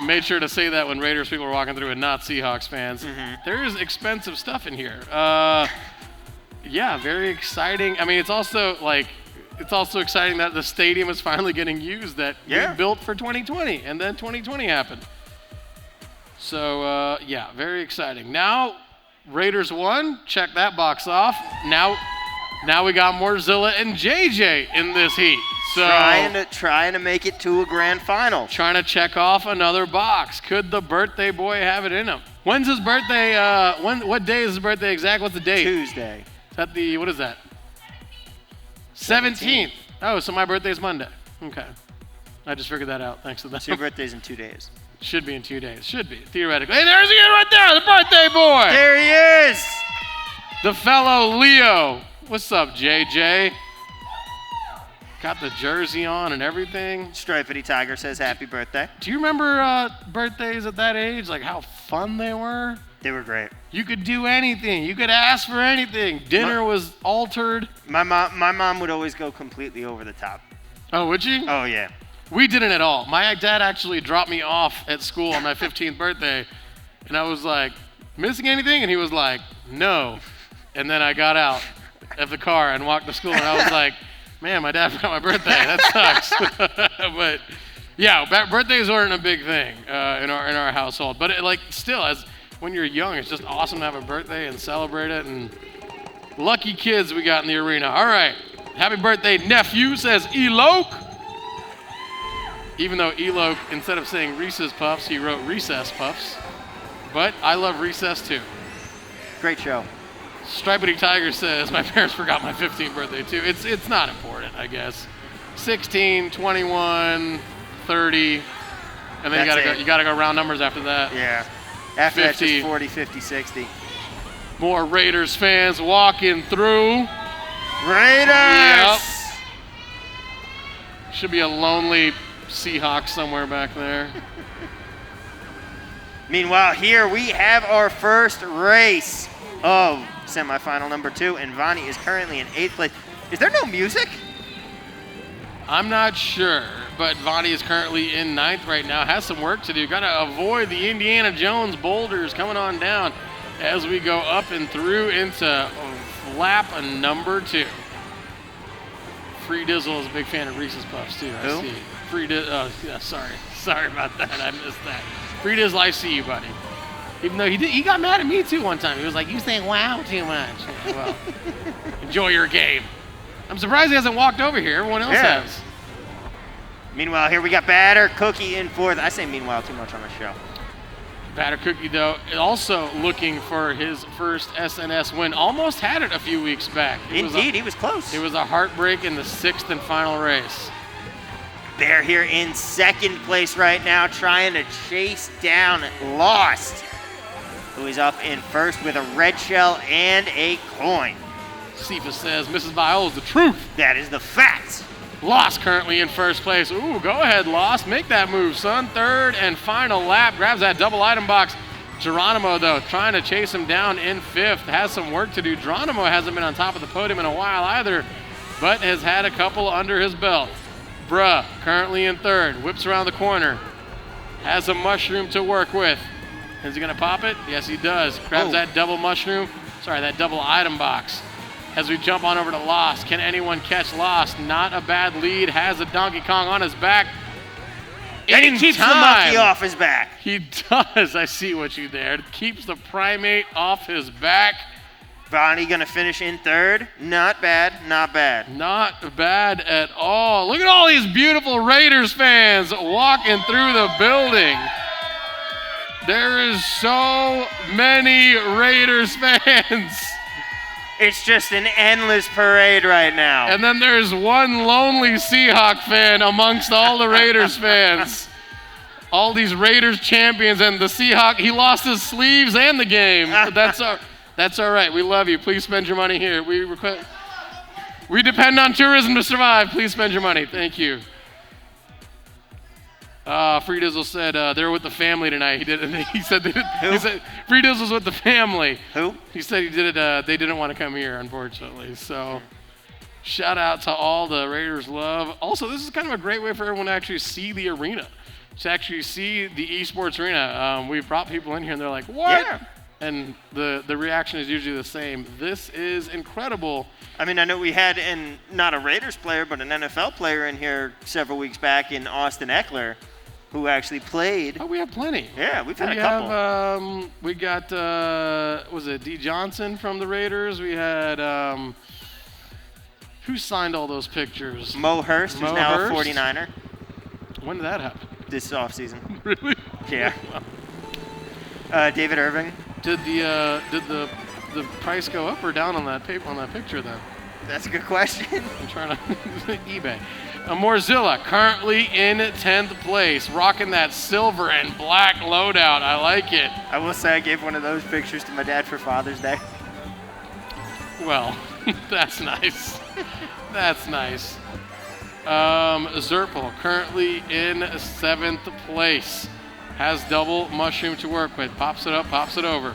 A: Made sure to say that when Raiders people are walking through and not Seahawks fans. There's expensive stuff in here. Yeah, very exciting. I mean, it's also exciting that the stadium is finally getting used that we built for 2020, and then 2020 happened. So yeah, very exciting. Now Raiders won. Check that box off. Now we got more Zilla and JJ in this heat. So
B: trying to make it to a grand final.
A: Trying to check off another box. Could the birthday boy have it in him? When's his birthday? What day is his birthday exact? What's the date?
B: Tuesday.
A: Is that what is that? 17th. Oh, so my birthday's Monday. Okay. I just figured that out thanks to that.
B: So your birthday's in 2 days.
A: Should be in 2 days. Should be, theoretically. Hey, there's he right there, the birthday boy.
B: There he is.
A: The fellow Leo. What's up, JJ? Got the jersey on and everything.
B: Stripedy Tiger says happy birthday.
A: Do you remember birthdays at that age? Like how fun they were?
B: They were great.
A: You could do anything. You could ask for anything. Dinner was altered.
B: My mom would always go completely over the top.
A: Oh, would you?
B: Oh, yeah.
A: We didn't at all. My dad actually dropped me off at school on my 15th birthday, and I was like, missing anything? And he was like, no. And then I got out of the car and walked to school, and I was like, man, my dad forgot my birthday. That sucks. But yeah, birthdays weren't a big thing in our household. But still, as when you're young, it's just awesome to have a birthday and celebrate it. And lucky kids we got in the arena. All right, happy birthday, nephew, says Eloke. Even though Eloke, instead of saying Reese's Puffs, he wrote Recess Puffs. But I love Recess too.
B: Great show.
A: Stripedy Tiger says, my parents forgot my 15th birthday too. It's not important, I guess. 16, 21, 30, and then you gotta go round numbers after that.
B: Yeah. After
A: 50.
B: That's just 40, 50, 60.
A: More Raiders fans walking through.
B: Raiders!
A: Yep. Should be a lonely Seahawks somewhere back there.
B: Meanwhile, here we have our first race of semifinal number 2, and Vonnie is currently in 8th place. Is there no music?
A: I'm not sure, but Vonnie is currently in 9th right now. Has some work to do. Got to avoid the Indiana Jones boulders coming on down as we go up and through into lap number 2. Free Dizzle is a big fan of Reese's Puffs too. I see. Free Dizzle. Oh, yeah, sorry about that. I missed that. Free Dizzle, I see you, buddy. Even though he got mad at me too one time. He was like, "You saying wow too much." Yeah, well, enjoy your game. I'm surprised he hasn't walked over here. Everyone else has.
B: Meanwhile, here we got Batter Cookie in 4th. I say meanwhile too much on the show.
A: Batter Cookie, though, also looking for his first SNS win. Almost had it a few weeks back.
B: Indeed, he was close.
A: It was a heartbreak in the 6th and final race.
B: Bear here in 2nd place right now, trying to chase down Lost, who is up in 1st with a red shell and a coin.
A: Cephas says, Mrs. Viola's the truth.
B: That is the fact.
A: Lost currently in 1st place. Ooh, go ahead, Lost. Make that move, son. 3rd and final lap. Grabs that double item box. Geronimo, though, trying to chase him down in 5th. Has some work to do. Geronimo hasn't been on top of the podium in a while either, but has had a couple under his belt. Bruh, currently in 3rd. Whips around the corner. Has a mushroom to work with. Is he going to pop it? Yes, he does. Grabs that double mushroom. Sorry, that double item box. As we jump on over to Lost. Can anyone catch Lost? Not a bad lead. Has a Donkey Kong on his back.
B: And he keeps the monkey off his back.
A: He does. I see what you there. Keeps the primate off his back.
B: Vonnie going to finish in 3rd. Not bad, not bad.
A: Not bad at all. Look at all these beautiful Raiders fans walking through the building. There is so many Raiders fans.
B: It's just an endless parade right now.
A: And then there's one lonely Seahawk fan amongst all the Raiders fans. All these Raiders champions, and the Seahawk, he lost his sleeves and the game. But that's all right. We love you. Please spend your money here. We depend on tourism to survive. Please spend your money. Thank you. Free Dizzle said they're with the family tonight. He said Free Dizzle's with the family.
B: Who?
A: He said he did it. They didn't want to come here, unfortunately. So, shout out to all the Raiders love. Also, this is kind of a great way for everyone to actually see the arena, to actually see the esports arena. We've brought people in here, and they're like, "What?"
B: Yeah.
A: And the reaction is usually the same. This is incredible.
B: I mean, I know we had not a Raiders player, but an NFL player in here several weeks back in Austin Eckler, who actually played.
A: Oh, we have plenty.
B: Yeah, we've had a couple.
A: We got, was it D. Johnson from the Raiders? We had, who signed all those pictures?
B: Mo Hurst, who's now a 49er.
A: When did that happen?
B: This offseason.
A: Really?
B: Yeah. David Irving.
A: Did the price go up or down on that picture then?
B: That's a good question.
A: I'm trying to eBay. Morzilla currently in 10th place, rocking that silver and black loadout. I like it.
B: I will say I gave one of those pictures to my dad for Father's Day.
A: Well, that's nice. That's nice. Zerpel currently in 7th place. Has double mushroom to work with. Pops it up, pops it over.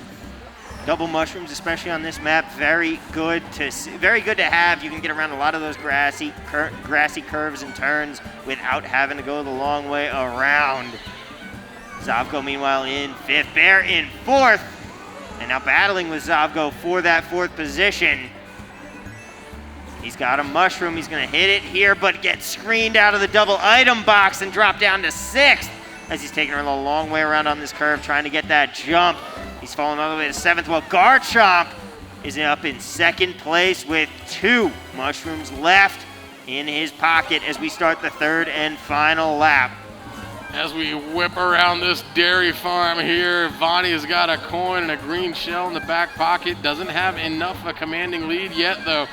B: Double mushrooms, especially on this map, very good to have. You can get around a lot of those grassy curves and turns without having to go the long way around. Zavgo, meanwhile, in 5th. Bear in 4th. And now battling with Zavgo for that 4th position. He's got a mushroom. He's going to hit it here, but gets screened out of the double item box and drop down to 6th as he's taking a long way around on this curve, trying to get that jump. He's falling all the way to 7th, while Garchomp is up in 2nd place with 2 mushrooms left in his pocket as we start the 3rd and final lap.
A: As we whip around this dairy farm here, Vonnie has got a coin and a green shell in the back pocket. Doesn't have enough of a commanding lead yet, though.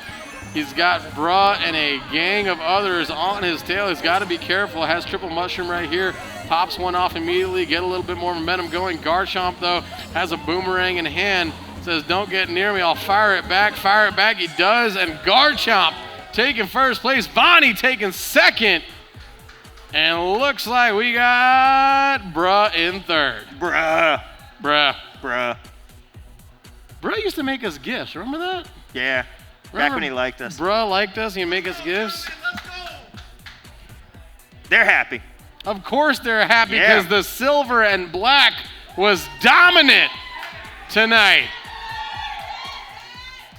A: He's got Bruh and a gang of others on his tail. He's got to be careful. Has triple mushroom right here. Pops one off immediately, get a little bit more momentum going. Garchomp, though, has a boomerang in hand. Says, don't get near me. I'll fire it back. Fire it back. He does. And Garchomp taking 1st place. Vonnie taking 2nd. And looks like we got Bruh in 3rd.
B: Bruh.
A: Bruh used to make us gifts. Remember that?
B: Yeah. Back when he liked us.
A: Bruh liked us. He'd make us gifts.
B: They're happy.
A: Of course they're happy because the silver and black was dominant tonight.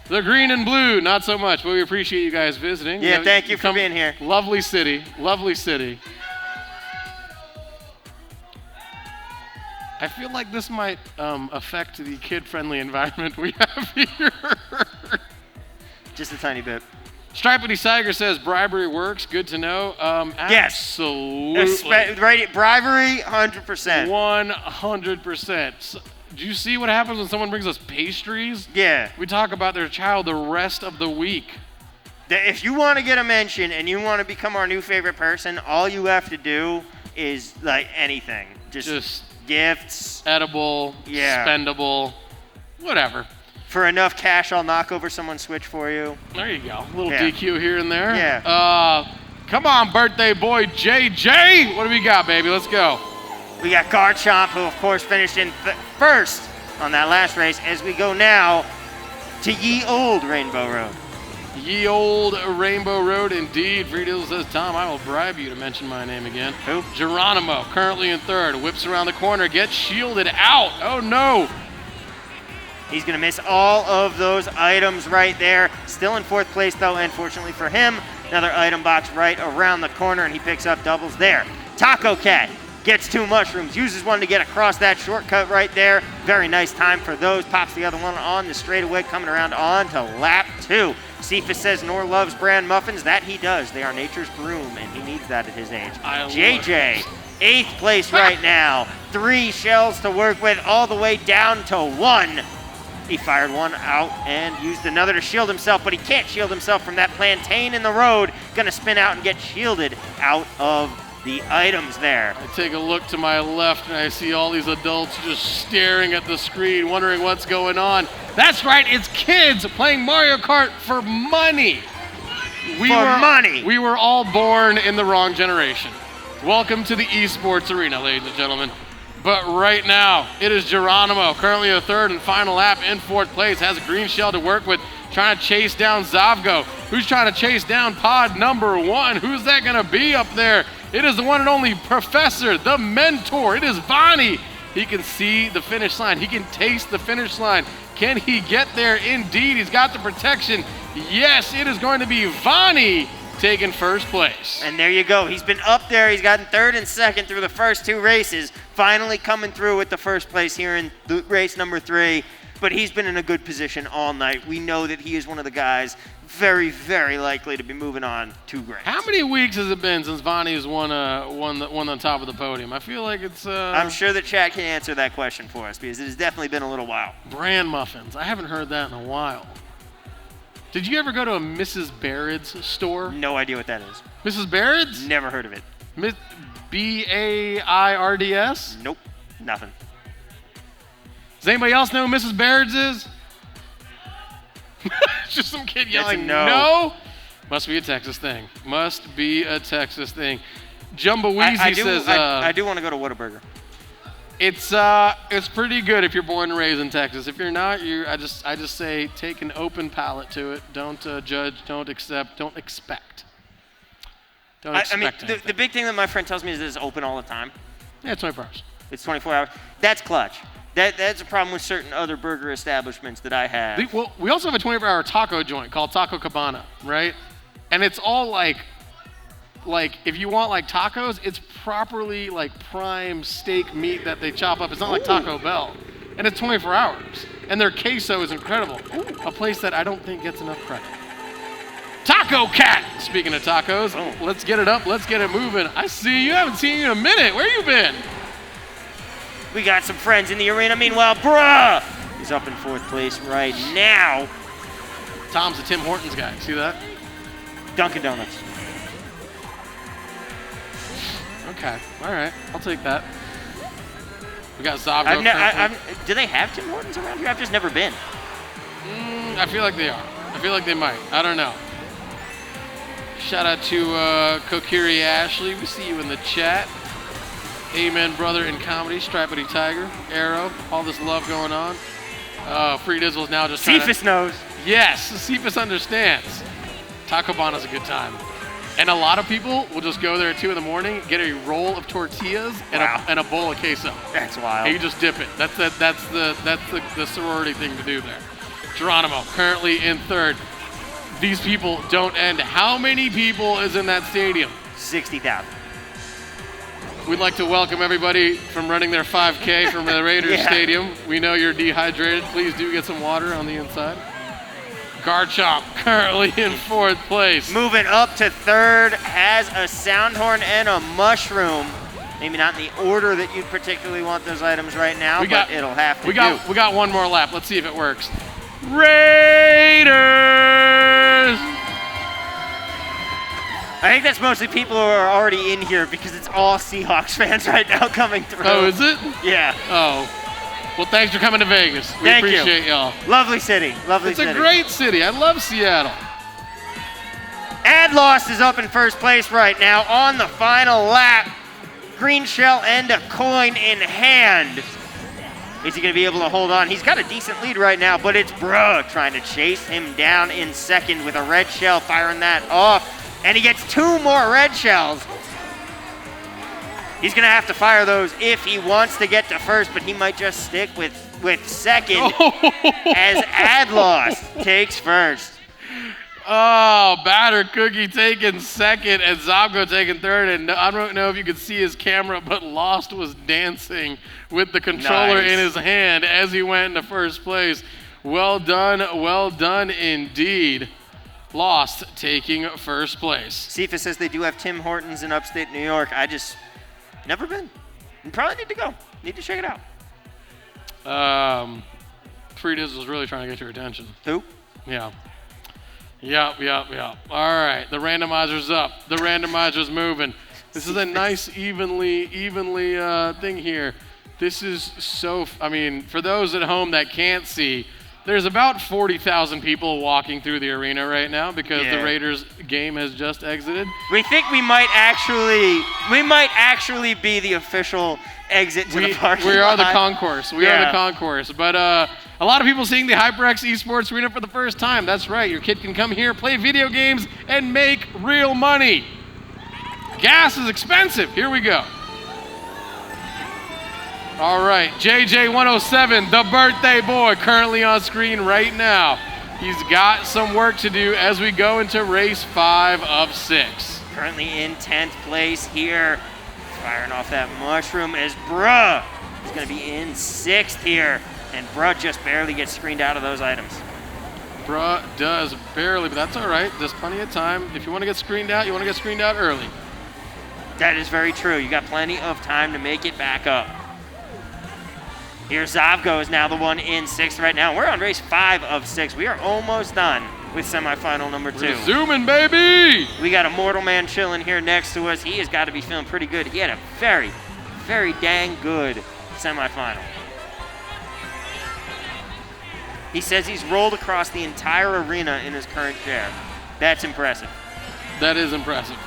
A: The green and blue, not so much, but we appreciate you guys visiting.
B: Yeah, thank you for being here.
A: Lovely city, lovely city. I feel like this might affect the kid-friendly environment we have here.
B: Just a tiny bit.
A: Stripedy Tiger says bribery works. Good to know.
B: Yes.
A: Absolutely.
B: Right, bribery, 100%.
A: 100%. Do you see what happens when someone brings us pastries?
B: Yeah.
A: We talk about their child the rest of the week.
B: If you want to get a mention and you want to become our new favorite person, all you have to do is like anything. Just gifts.
A: Edible, spendable, whatever.
B: For enough cash, I'll knock over someone's Switch for you.
A: There you go. A little DQ here and there.
B: Yeah.
A: Come on, birthday boy JJ. What do we got, baby? Let's go.
B: We got Garchomp, who of course finished in 1st on that last race, as we go now to Ye Old Rainbow Road.
A: Ye Old Rainbow Road, indeed. Friedel says, Tom, I will bribe you to mention my name again.
B: Who?
A: Geronimo, currently in 3rd. Whips around the corner, gets shielded out. Oh, no.
B: He's going to miss all of those items right there. Still in 4th place, though, and fortunately for him, another item box right around the corner, and he picks up doubles there. Taco Cat gets 2 mushrooms, uses one to get across that shortcut right there. Very nice time for those. Pops the other one on the straightaway, coming around on to lap 2. Cephas says Nor loves bran muffins. That he does. They are nature's broom, and he needs that at his age. JJ, 8th place right now. 3 shells to work with, all the way down to 1. He fired one out and used another to shield himself, but he can't shield himself from that plantain in the road. Gonna spin out and get shielded out of the items there.
A: I take a look to my left and I see all these adults just staring at the screen, wondering what's going on. That's right, it's kids playing Mario Kart for money. We were all born in the wrong generation. Welcome to the esports arena, ladies and gentlemen. But right now, it is Geronimo, currently a 3rd and final lap in 4th place, has a green shell to work with, trying to chase down Zavgo. Who's trying to chase down pod number 1? Who's that going to be up there? It is the one and only Professor, the mentor. It is Vonnie. He can see the finish line. He can taste the finish line. Can he get there? Indeed, he's got the protection. Yes, it is going to be Vonnie taking 1st place.
B: And there you go. He's been up there. He's gotten 3rd and 2nd through the first 2 races. Finally coming through with the 1st place here in race number 3. But he's been in a good position all night. We know that he is one of the guys very, very likely to be moving on to Grand.
A: How many weeks has it been since Vonnie's won on top of the podium? I feel like it's...
B: I'm sure the chat can answer that question for us because it has definitely been a little while.
A: Bran muffins. I haven't heard that in a while. Did you ever go to a Mrs. Baird's store?
B: No idea what that is.
A: Mrs. Baird's?
B: Never heard of it.
A: B-A-I-R-D-S?
B: Nope, nothing.
A: Does anybody else know who Mrs. Baird's is? Just some kid yelling, no. Must be a Texas thing. Must be a Texas thing. Jumbo Weezy says...
B: I do want to go to Whataburger.
A: It's pretty good if you're born and raised in Texas. If you're not, I just say take an open palate to it. Don't judge. Don't accept. Don't expect. Don't expect.
B: I mean, the big thing that my friend tells me is that it's open all the time.
A: Yeah, it's 24 hours.
B: It's 24 hours. That's clutch. That's a problem with certain other burger establishments that I have.
A: We also have a 24-hour taco joint called Taco Cabana, right? And it's all like if you want like tacos, it's properly like prime steak meat that they chop up. It's not like Taco Bell. And it's 24 hours. And their queso is incredible. A place that I don't think gets enough credit. Taco Cat! Speaking of tacos, let's get it up. Let's get it moving. I see you. I haven't seen you in a minute. Where you been?
B: We got some friends in the arena. Meanwhile, bruh, he's up in 4th place right now.
A: Tom's a Tim Hortons guy. See that?
B: Dunkin' Donuts.
A: Okay. All right. I'll take that. We got Zabgo.
B: Do they have Tim Hortons around here? I've just never been.
A: I feel like they are. I feel like they might. I don't know. Shout out to Kokiri Ashley. We see you in the chat. Amen, brother in comedy. Stripedy Tiger. Arrow. All this love going on. Free Dizzle's now just
B: Cephas knows.
A: Yes, Cephas understands. Taco Cabana's a good time. And a lot of people will just go there at 2 in the morning, get a roll of tortillas and a bowl of queso.
B: That's wild.
A: And you just dip it. That's the sorority thing to do there. Geronimo currently in 3rd. These people don't end. How many people is in that stadium?
B: 60,000.
A: We'd like to welcome everybody from running their 5K from the Raiders Stadium. We know you're dehydrated. Please do get some water on the inside. Garchomp currently in 4th place.
B: Moving up to 3rd, has a sound horn and a mushroom. Maybe not in the order that you'd particularly want those items right now, but it'll have to
A: We got one more lap. Let's see if it works. Raiders!
B: I think that's mostly people who are already in here because it's all Seahawks fans right now coming through.
A: Oh, is it?
B: Yeah.
A: Oh. Well, thanks for coming to Vegas. We appreciate y'all.
B: Lovely city. Lovely city.
A: It's a great city. I love Seattle.
B: Adlost is up in 1st place right now on the final lap. Green shell and a coin in hand. Is he going to be able to hold on? He's got a decent lead right now, but it's Bruh trying to chase him down in 2nd with a red shell, firing that off. And he gets 2 more red shells. He's going to have to fire those if he wants to get to 1st, but he might just stick with 2nd as Adlost takes 1st.
A: Oh, Batter Cookie taking 2nd and Zabgo taking 3rd. And I don't know if you could see his camera, but Lost was dancing with the controller in his hand as he went into 1st place. Well done indeed. Lost taking 1st place.
B: Cephas says they do have Tim Hortons in upstate New York. I just never been. You probably need to go. Need to check it out.
A: Frida's was really trying to get your attention.
B: Who?
A: Yeah. Yep. All right, the randomizer's up. The randomizer's moving. This is a nice, evenly thing here. This is so, for those at home that can't see, there's about 40,000 people walking through the arena right now because the Raiders game has just exited.
B: We think we might actually be the official exit to the parking lot.
A: We are the concourse. We are the concourse. But a lot of people seeing the HyperX Esports Arena for the first time. That's right. Your kid can come here, play video games, and make real money. Gas is expensive. Here we go. All right, JJ107, the birthday boy, currently on screen right now. He's got some work to do as we go into race 5 of 6.
B: Currently in 10th place here. Firing off that mushroom as Bruh is going to be in 6th here. And Bruh just barely gets screened out of those items.
A: Bruh does barely, but that's all right. There's plenty of time. If you want to get screened out, you want to get screened out early.
B: That is very true. You got plenty of time to make it back up. Here Zavgo is now the one in 6th right now. We're on race 5 of 6. We are almost done with semifinal number 2.
A: We're zooming, baby!
B: We got a Mortal Man chilling here next to us. He has got to be feeling pretty good. He had a very, very dang good semifinal. He says he's rolled across the entire arena in his current chair. That's impressive.
A: That is impressive.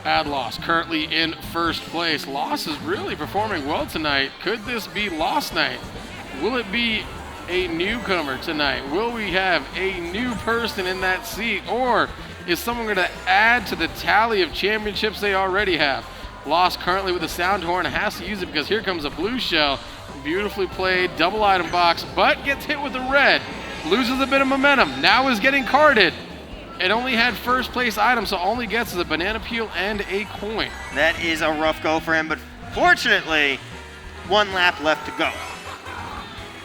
A: Had Loss currently in first place. Loss is really performing well tonight. Could this be Loss night? Will it be a newcomer tonight? Will we have a new person in that seat? Or is someone going to add to the tally of championships they already have? Loss currently with a sound horn, has to use it because here comes a blue shell. Beautifully played, double item box, but gets hit with a red. Loses a bit of momentum, now is getting carded. It only had first place item, so only gets a banana peel and a coin.
B: That is a rough go for him, but fortunately, 1 lap left to go.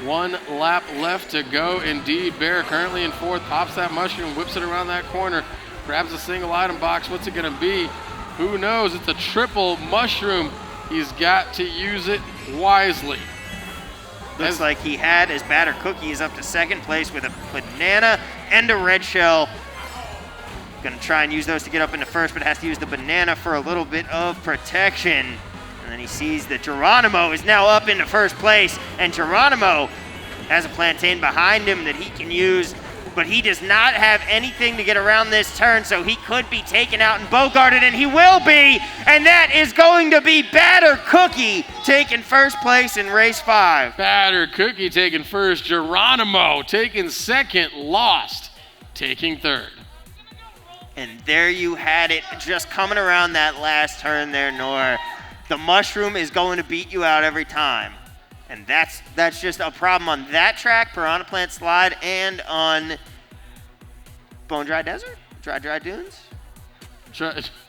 A: 1 lap left to go indeed. Bear currently in fourth, pops that mushroom, whips it around that corner, grabs a single item box. What's it gonna be? Who knows? It's a triple mushroom. He's got to use it wisely.
B: Looks like he had his batter cookie is up to second place with a banana and a red shell. Gonna try and use those to get up into first, but has to use the banana for a little bit of protection. And then he sees that Geronimo is now up into first place, and Geronimo has a plantain behind him that he can use, but he does not have anything to get around this turn, so he could be taken out and bogarted, and he will be, and that is going to be Batter Cookie taking first place in race 5.
A: Batter Cookie taking first, Geronimo taking second, Lost taking third.
B: And there you had it, just coming around that last turn there, Nor. The mushroom is going to beat you out every time. And that's just a problem on that track, Piranha Plant Slide, and on Bone Dry Desert? Dry Dunes?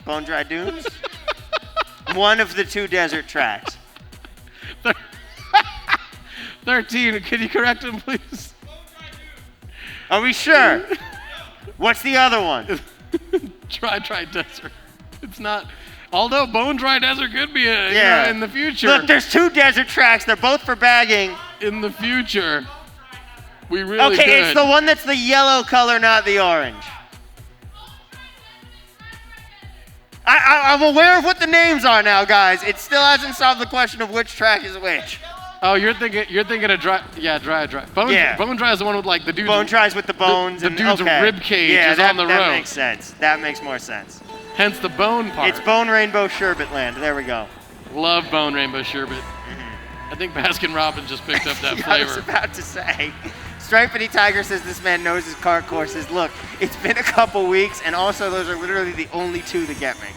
B: Bone Dry Dunes? One of the 2 desert tracks.
A: 13, can you correct him, please?
B: Are we sure? What's the other one?
A: Dry Desert. It's not, although Bone Dry Desert could be in the future.
B: Look, there's 2 desert tracks. They're both for bagging.
A: In the future, we really could.
B: Okay, it's the one that's the yellow color, not the orange. I'm aware of what the names are now, guys. It still hasn't solved the question of which track is which.
A: Oh, you're thinking of Dry. Bone Dry is the one with like the dude.
B: Bone Dry's with the bones.
A: The dude's rib cage is on the road.
B: That makes sense. That makes more sense.
A: Hence the bone part.
B: It's Bone Rainbow Sherbet Land. There we go.
A: Love Bone Rainbow Sherbet. I think Baskin Robbins just picked up that flavor.
B: I was about to say. Stripedy Tiger says this man knows his kart courses. Look, it's been a couple weeks, and also those are literally the only 2 that get me.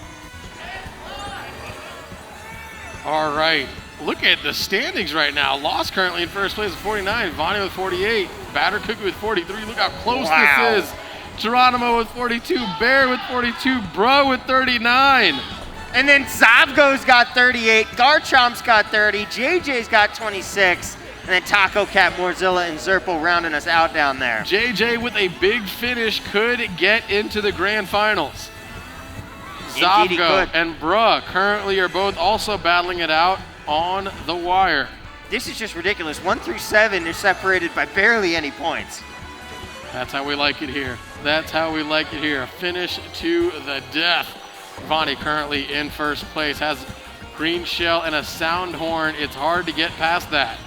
A: All right. Look at the standings right now. Lost currently in first place with 49. Vonnie with 48. Batter Cookie with 43. Look how close this is. Geronimo with 42. Bear with 42. Bro with 39.
B: And then Zabgo's got 38. Garchomp's got 30. JJ's got 26. And then Taco Cat, Morzilla, and Zerpel rounding us out down there.
A: JJ with a big finish could get into the grand finals. Zabgo and Bruh currently are both also battling it out on the wire.
B: This is just ridiculous. 1 through 7 are separated by barely any points.
A: That's how we like it here. That's how we like it here. A finish to the death. Vonnie currently in first place, has green shell and a sound horn. It's hard to get past that.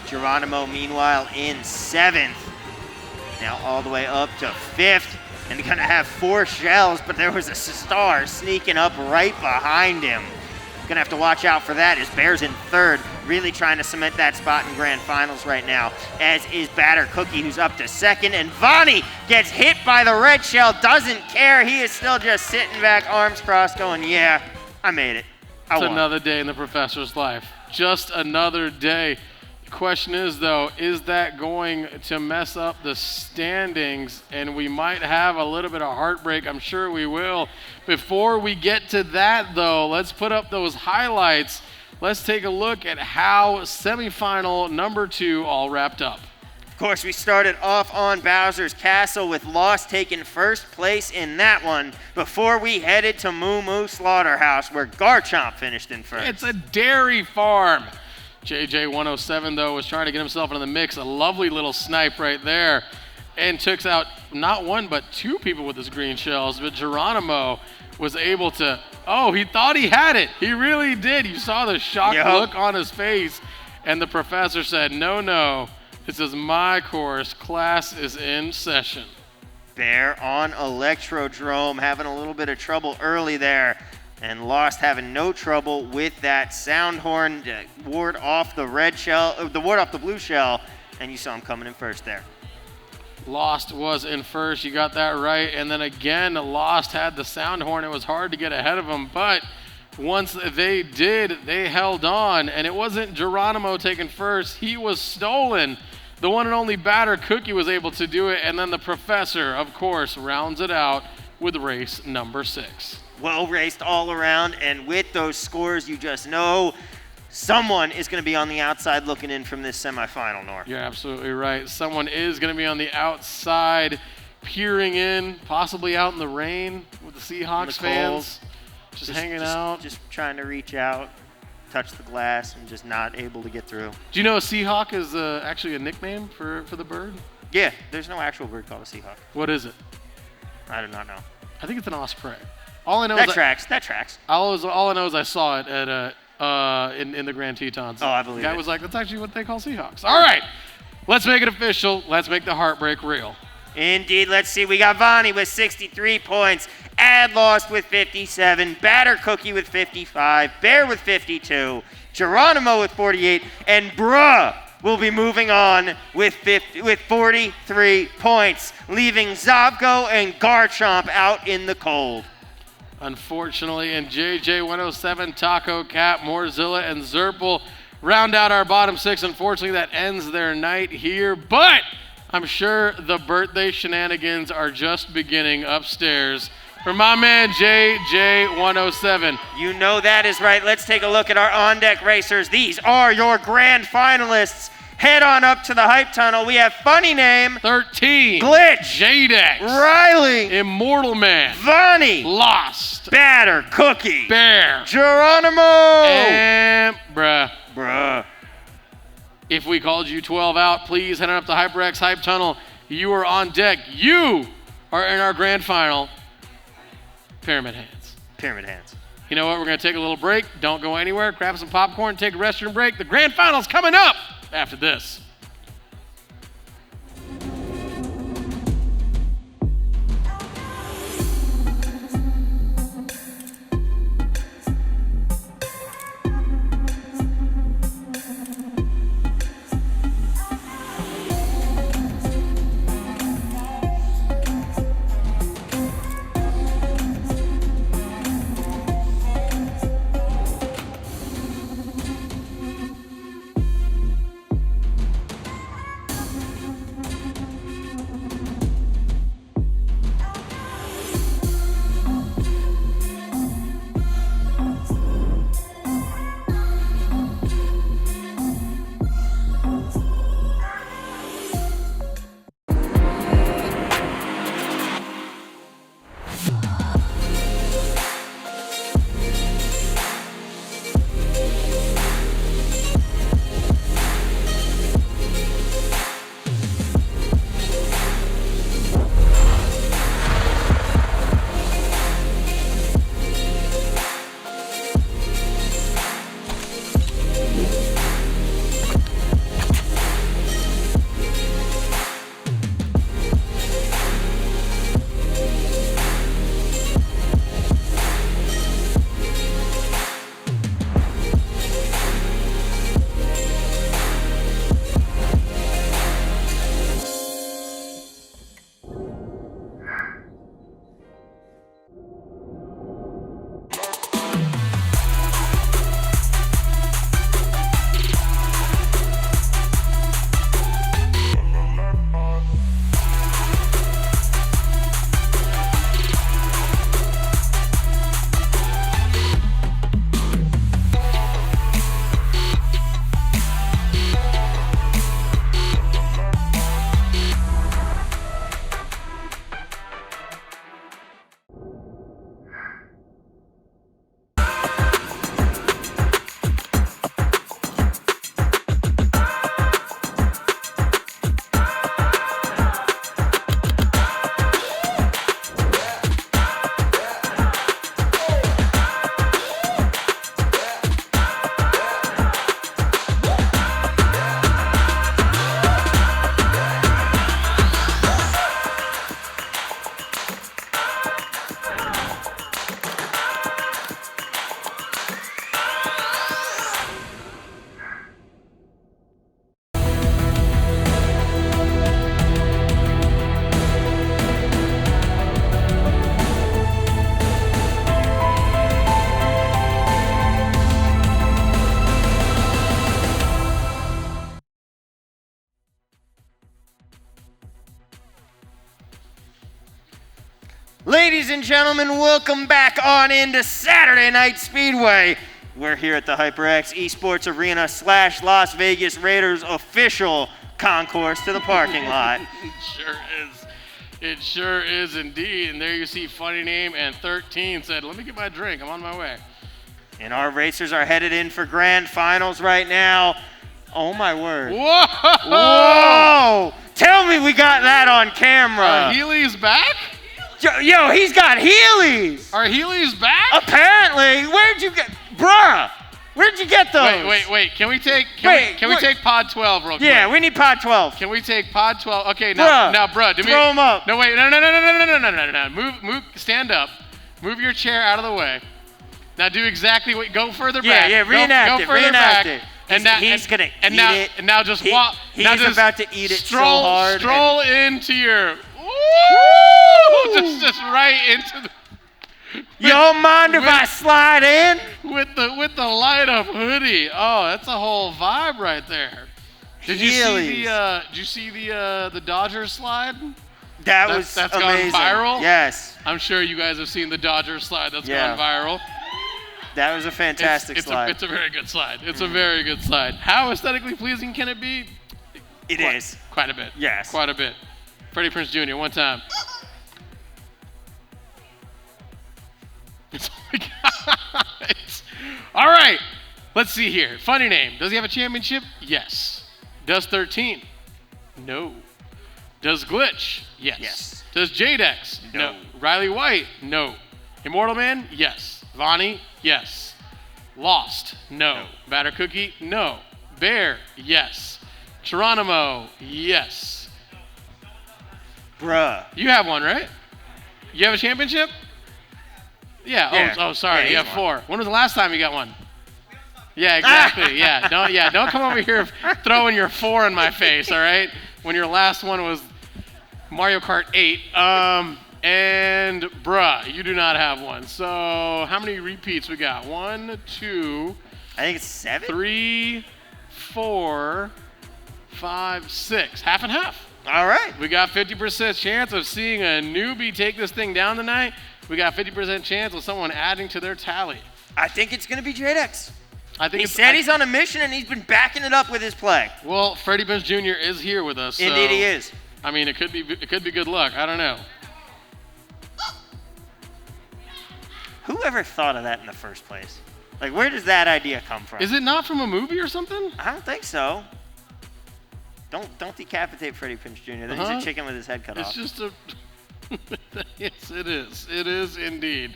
B: Geronimo, meanwhile, in 7th. Now all the way up to 5th. And they're gonna have 4 shells, but there was a star sneaking up right behind him. Gonna have to watch out for that as Bear's in 3rd, really trying to cement that spot in grand finals right now, as is Batter Cookie, who's up to 2nd, and Vonnie gets hit by the red shell, doesn't care. He is still just sitting back, arms crossed, going, yeah, I made it.
A: It's another day in the professor's life. Just another day. The question is, though, is that going to mess up the standings? And we might have a little bit of heartbreak. I'm sure we will. Before we get to that, though, let's put up those highlights. Let's take a look at how semifinal number 2 all wrapped up.
B: Of course, we started off on Bowser's Castle with Lost taking first place in that one before we headed to Moo Moo Slaughterhouse, where Garchomp finished in first.
A: It's a dairy farm. JJ107, though, was trying to get himself into the mix. A lovely little snipe right there. And took out not 1, but 2 people with his green shells. But Geronimo was able to, he thought he had it. He really did. You saw the shocked look on his face. And the professor said, no, this is my course. Class is in session.
B: Bear on Electrodrome, having a little bit of trouble early there. And Lost having no trouble with that sound horn to ward off the red shell, ward off the blue shell. And you saw him coming in first there.
A: Lost was in first. You got that right. And then again, Lost had the sound horn. It was hard to get ahead of him, but once they did, they held on. And it wasn't Geronimo taking first. He was stolen. The one and only Batter Cookie was able to do it. And then the Professor, of course, rounds it out with race number 6.
B: Well raced all around. And with those scores, you just know someone is going to be on the outside looking in from this semifinal, Nor.
A: You're absolutely right. Someone is going to be on the outside peering in, possibly out in the rain with the Seahawks fans. Just hanging out.
B: Just trying to reach out, touch the glass, and just not able to get through.
A: Do you know a Seahawk is actually a nickname for the bird?
B: Yeah, there's no actual bird called a Seahawk.
A: What is it?
B: I do not know.
A: I think it's an osprey. All I know
B: That
A: is
B: tracks.
A: all I know is I saw it at in the Grand Tetons.
B: Oh, I believe
A: the guy
B: it.
A: was like, that's actually what they call Seahawks. All right, let's make it official. Let's make the heartbreak real.
B: Indeed, let's see. We got Vonnie with 63 points, Ad Lost with 57, Batter Cookie with 55, Bear with 52, Geronimo with 48, and Bruh will be moving on with 43 points, leaving Zobko and Garchomp out in the cold.
A: Unfortunately, in JJ107, Taco Cat, Morzilla, and Zerpel round out our bottom 6. Unfortunately, that ends their night here, but I'm sure the birthday shenanigans are just beginning upstairs for my man JJ107.
B: You know that is right. Let's take a look at our on-deck racers. These are your grand finalists. Head on up to the hype tunnel. We have Funny Name,
A: 13.
B: Glitch,
A: J-Dex.
B: Riley,
A: Immortal Man.
B: Vonnie,
A: Lost.
B: Batter Cookie,
A: Bear.
B: Geronimo,
A: And
B: Bruh.
A: If we called you 12 out, please head on up to HyperX Hype Tunnel. You are on deck. You are in our grand final. Pyramid Hands.
B: Pyramid Hands.
A: You know what? We're going to take a little break. Don't go anywhere. Grab some popcorn. Take a restroom break. The grand final's coming up after this.
B: Ladies and gentlemen, welcome back on into Saturday Night Speedway. We're here at the HyperX Esports Arena / Las Vegas Raiders official concourse to the parking lot.
A: It sure is. It sure is indeed. And there you see Funny Name and 13 said, let me get my drink. I'm on my way.
B: And our racers are headed in for grand finals right now. Oh, my word.
A: Whoa!
B: Whoa! Tell me we got that on camera.
A: Healy's back?
B: Yo, he's got Heelys.
A: Are Healy's back?
B: Apparently. Where'd you get, bruh? Where'd you get those?
A: Wait. Can we take pod 12 real quick?
B: Yeah, we need pod 12.
A: Can we take pod 12? Okay, now, bruh,
B: throw them up.
A: No, wait, no. Move, stand up. Move your chair out of the way. Now do exactly what. Go further back.
B: Yeah, reenact
A: it.
B: And he's gonna eat it.
A: And now just walk.
B: He's about to eat it so hard.
A: Stroll into your. Woo! Just right into the.
B: You don't mind if I slide in?
A: With the light up hoodie. Oh, that's a whole vibe right there. Did you see the Dodgers slide?
B: That's
A: gone
B: amazing.
A: viral?
B: Yes.
A: I'm sure you guys have seen the Dodgers slide that's gone viral.
B: That was a fantastic slide.
A: It's a very good slide. It's a very good slide. How aesthetically pleasing can it be?
B: It is.
A: Quite a bit.
B: Yes.
A: Quite a bit. Freddie Prinze Jr. one time. All right. Let's see here. Funny Name. Does he have a championship? Yes. Does 13? No. Does Glitch? Yes. Does Jadex? No. Riley White? No. Immortal Man? Yes. Vonnie? Yes. Lost? No. Batter Cookie? No. Bear? Yes. Geronimo? Yes.
B: Bruh.
A: You have one, right? You have a championship? Yeah. Oh, sorry. You have 4. When was the last time you got one? Yeah, exactly. Don't come over here throwing your 4 in my face, all right? When your last one was Mario Kart 8. And bruh, you do not have one. So how many repeats we got? 1, 2.
B: I think it's 7.
A: 3, 4, 5, 6. Half and half.
B: All right.
A: We got 50% chance of seeing a newbie take this thing down tonight. We got 50% chance of someone adding to their tally.
B: I think it's going to be Jadex.
A: He
B: said he's on a mission, and he's been backing it up with his play.
A: Well, Freddie Prinze Jr. is here with us.
B: Indeed, he is.
A: I mean, it could be good luck. I don't know.
B: Whoever thought of that in the first place? Like, where does that idea come from?
A: Is it not from a movie or something?
B: I don't think so. Don't decapitate Freddie Prinze Jr. Then he's a chicken with his head cut off.
A: It's just a. Yes, it is. It is indeed.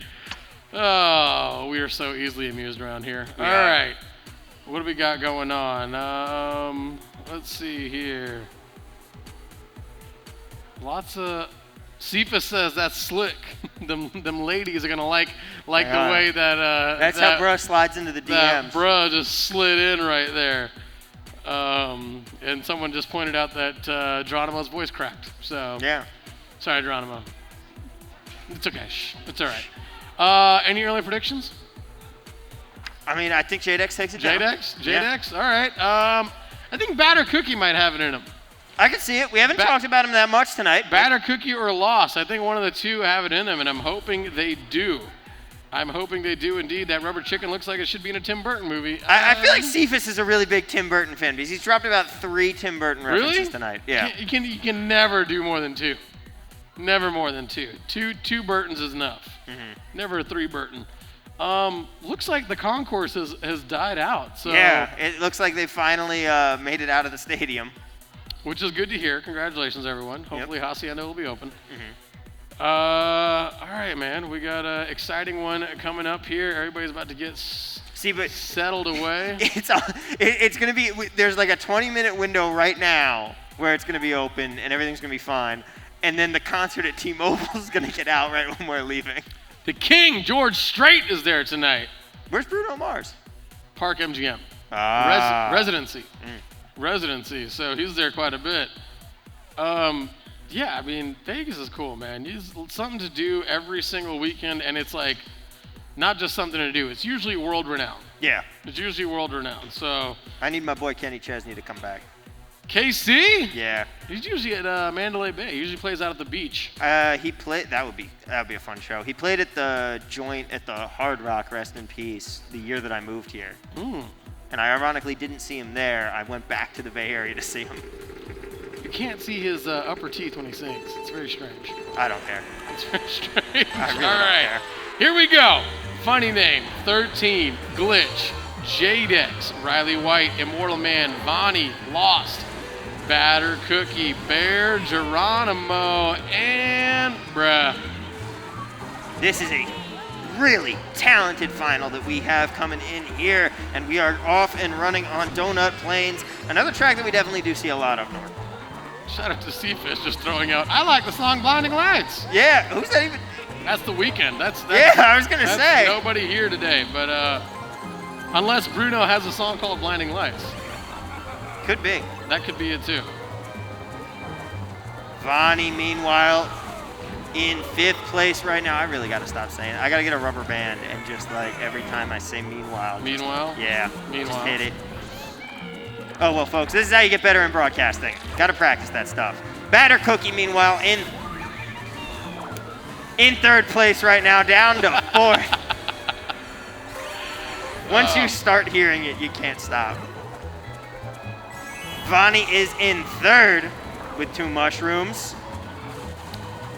A: Oh, we are so easily amused around here. All right. What do we got going on? Let's see here. Lots of. Cephas says that's slick. them ladies are gonna like the way that.
B: That's how bruh slides into the DMs.
A: That bruh just slid in right there. And someone just pointed out that Geronimo's voice cracked. So
B: yeah.
A: Sorry, Geronimo. It's okay. Shh. It's all right. Any early predictions?
B: I mean, I think Jadex takes it down.
A: Jadex? Yeah. All right. I think Batter Cookie might have it in him.
B: I can see it. We haven't talked about him that much tonight.
A: Batter Cookie or Lost. I think one of the two have it in them, and I'm hoping they do. I'm hoping they do indeed. That rubber chicken looks like it should be in a Tim Burton movie.
B: I feel like Cephas is a really big Tim Burton fan because he's dropped about 3 Tim Burton references tonight. Yeah.
A: You can never do more than 2. Never more than 2. Two Burtons is enough. Mm-hmm. Never 3 Burton. Looks like the concourse has died out. So
B: yeah, it looks like they finally made it out of the stadium.
A: Which is good to hear. Congratulations, everyone. Hopefully Hacienda will be open.
B: Mm-hmm.
A: All right, man. We got an exciting one coming up here. Everybody's about to get settled away.
B: It's going to be – there's like a 20-minute window right now where it's going to be open and everything's going to be fine. And then the concert at T-Mobile is going to get out right when we're leaving.
A: The King, George Strait, is there tonight.
B: Where's Bruno Mars?
A: Park MGM. Residency. Residency. So he's there quite a bit. Yeah, I mean, Vegas is cool, man. It's something to do every single weekend, and it's like not just something to do. It's usually world renowned.
B: Yeah.
A: It's usually world renowned. So
B: I need my boy Kenny Chesney to come back.
A: KC?
B: Yeah.
A: He's usually at Mandalay Bay. He usually plays out at the beach.
B: He played. That would be a fun show. He played at the joint at the Hard Rock, rest in peace, the year that I moved here. And I ironically didn't see him there. I went back to the Bay Area to see him.
A: You can't see his upper teeth when he sings. It's very strange.
B: I don't care.
A: It's very strange.
B: I really
A: All
B: don't
A: right.
B: care.
A: Here we go. Funny name, 13, Glitch, J-Dex, Riley White, Immortal Man, Vonnie, Lost, Batter Cookie, Bear, Geronimo, and bruh.
B: This is a really talented final that we have coming in here, and we are off and running on Donut Plains, another track that we definitely do see a lot of north.
A: Shout out to Seafish just throwing out, I like the song Blinding Lights.
B: Yeah, who's that even?
A: That's The Weeknd. That's
B: Yeah, I was gonna
A: that's
B: say.
A: nobody here today, but unless Bruno has a song called Blinding Lights.
B: Could be.
A: That could be it too.
B: Vonnie, meanwhile, in 5th place right now. I really got to stop saying it. I got to get a rubber band and just like every time I say meanwhile.
A: Meanwhile?
B: Yeah.
A: Meanwhile.
B: Just hit it. Oh, well, folks, this is how you get better in broadcasting. Got to practice that stuff. Batter Cookie, meanwhile, in 3rd place right now, down to 4th. Once you start hearing it, you can't stop. Vonnie is in 3rd with 2 mushrooms.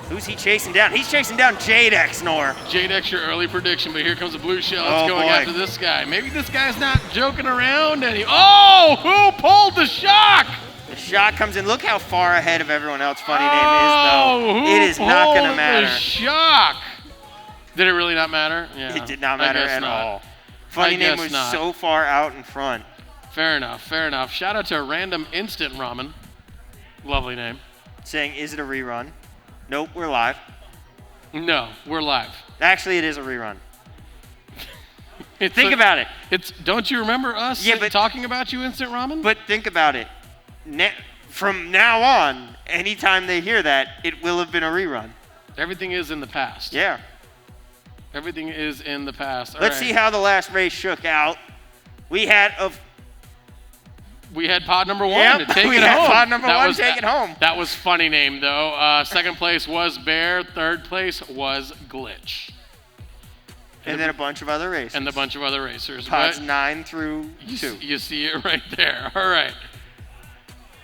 B: Who's he chasing down? He's chasing down J-Dex, Nor.
A: J-Dex, your early prediction, but here comes a blue shell.
B: Oh,
A: It's going
B: boy.
A: after this guy. Maybe this guy's not joking around Oh, who pulled the shock?
B: The shot comes in. Look how far ahead of everyone else Funny Name
A: Oh,
B: is, though.
A: who
B: It is not going to
A: pulled
B: matter.
A: the shock? Did it really not matter? Yeah.
B: It did not
A: I
B: matter
A: guess
B: at
A: not.
B: all. Funny Name
A: guess
B: was
A: not.
B: so far out in front.
A: Fair enough, fair enough. Shout out to Random Instant Ramen. Lovely name.
B: Saying, is it a rerun? Nope, we're live.
A: No, we're live.
B: Actually, it is a rerun.
A: It's
B: Think about it.
A: Don't you remember us
B: Yeah, but-
A: talking about you, Instant Ramen?
B: But think about it. From now on, anytime they hear that, it will have been a rerun.
A: Everything is in the past.
B: Yeah.
A: Everything is in the past. All
B: Let's
A: right.
B: see how the last race shook out. We had
A: We had pod number 1
B: Yep,
A: to take
B: we
A: it
B: had
A: home.
B: pod number 1 take it home.
A: That was funny name though. 2nd place was Bear. 3rd place was Glitch.
B: and then a bunch of other races.
A: And a bunch of other racers.
B: Pods
A: But
B: 9 through
A: you,
B: 2.
A: you see it right there. All right.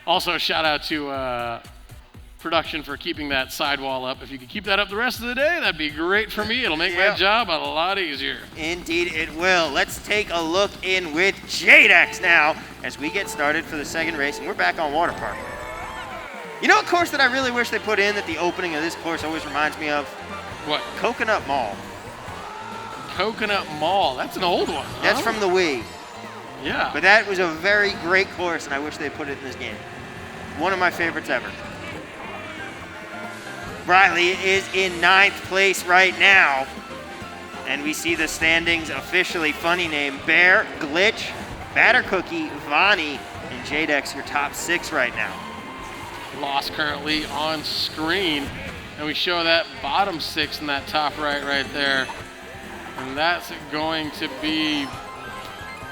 A: Also, shout out to production for keeping that sidewall up. If you could keep that up the rest of the day, that'd be great for me. It'll make my
B: Yep.
A: job a lot easier.
B: Indeed it will. Let's take a look in with J-Dex now as we get started for the 2nd race, and we're back on Water Park. You know a course that I really wish they put in that the opening of this course always reminds me of?
A: What?
B: Coconut Mall.
A: Coconut Mall. That's an old one.
B: That's
A: huh?
B: from the Wii.
A: Yeah.
B: But that was a very great course, and I wish they put it in this game. One of my favorites ever. Riley is in 9th place right now. And we see the standings officially. Funny Name, Bear, Glitch, Batter Cookie, Vonnie, and J-Dex, your top 6 right now.
A: Lost currently on screen. And we show that bottom 6 in that top right there. And that's going to be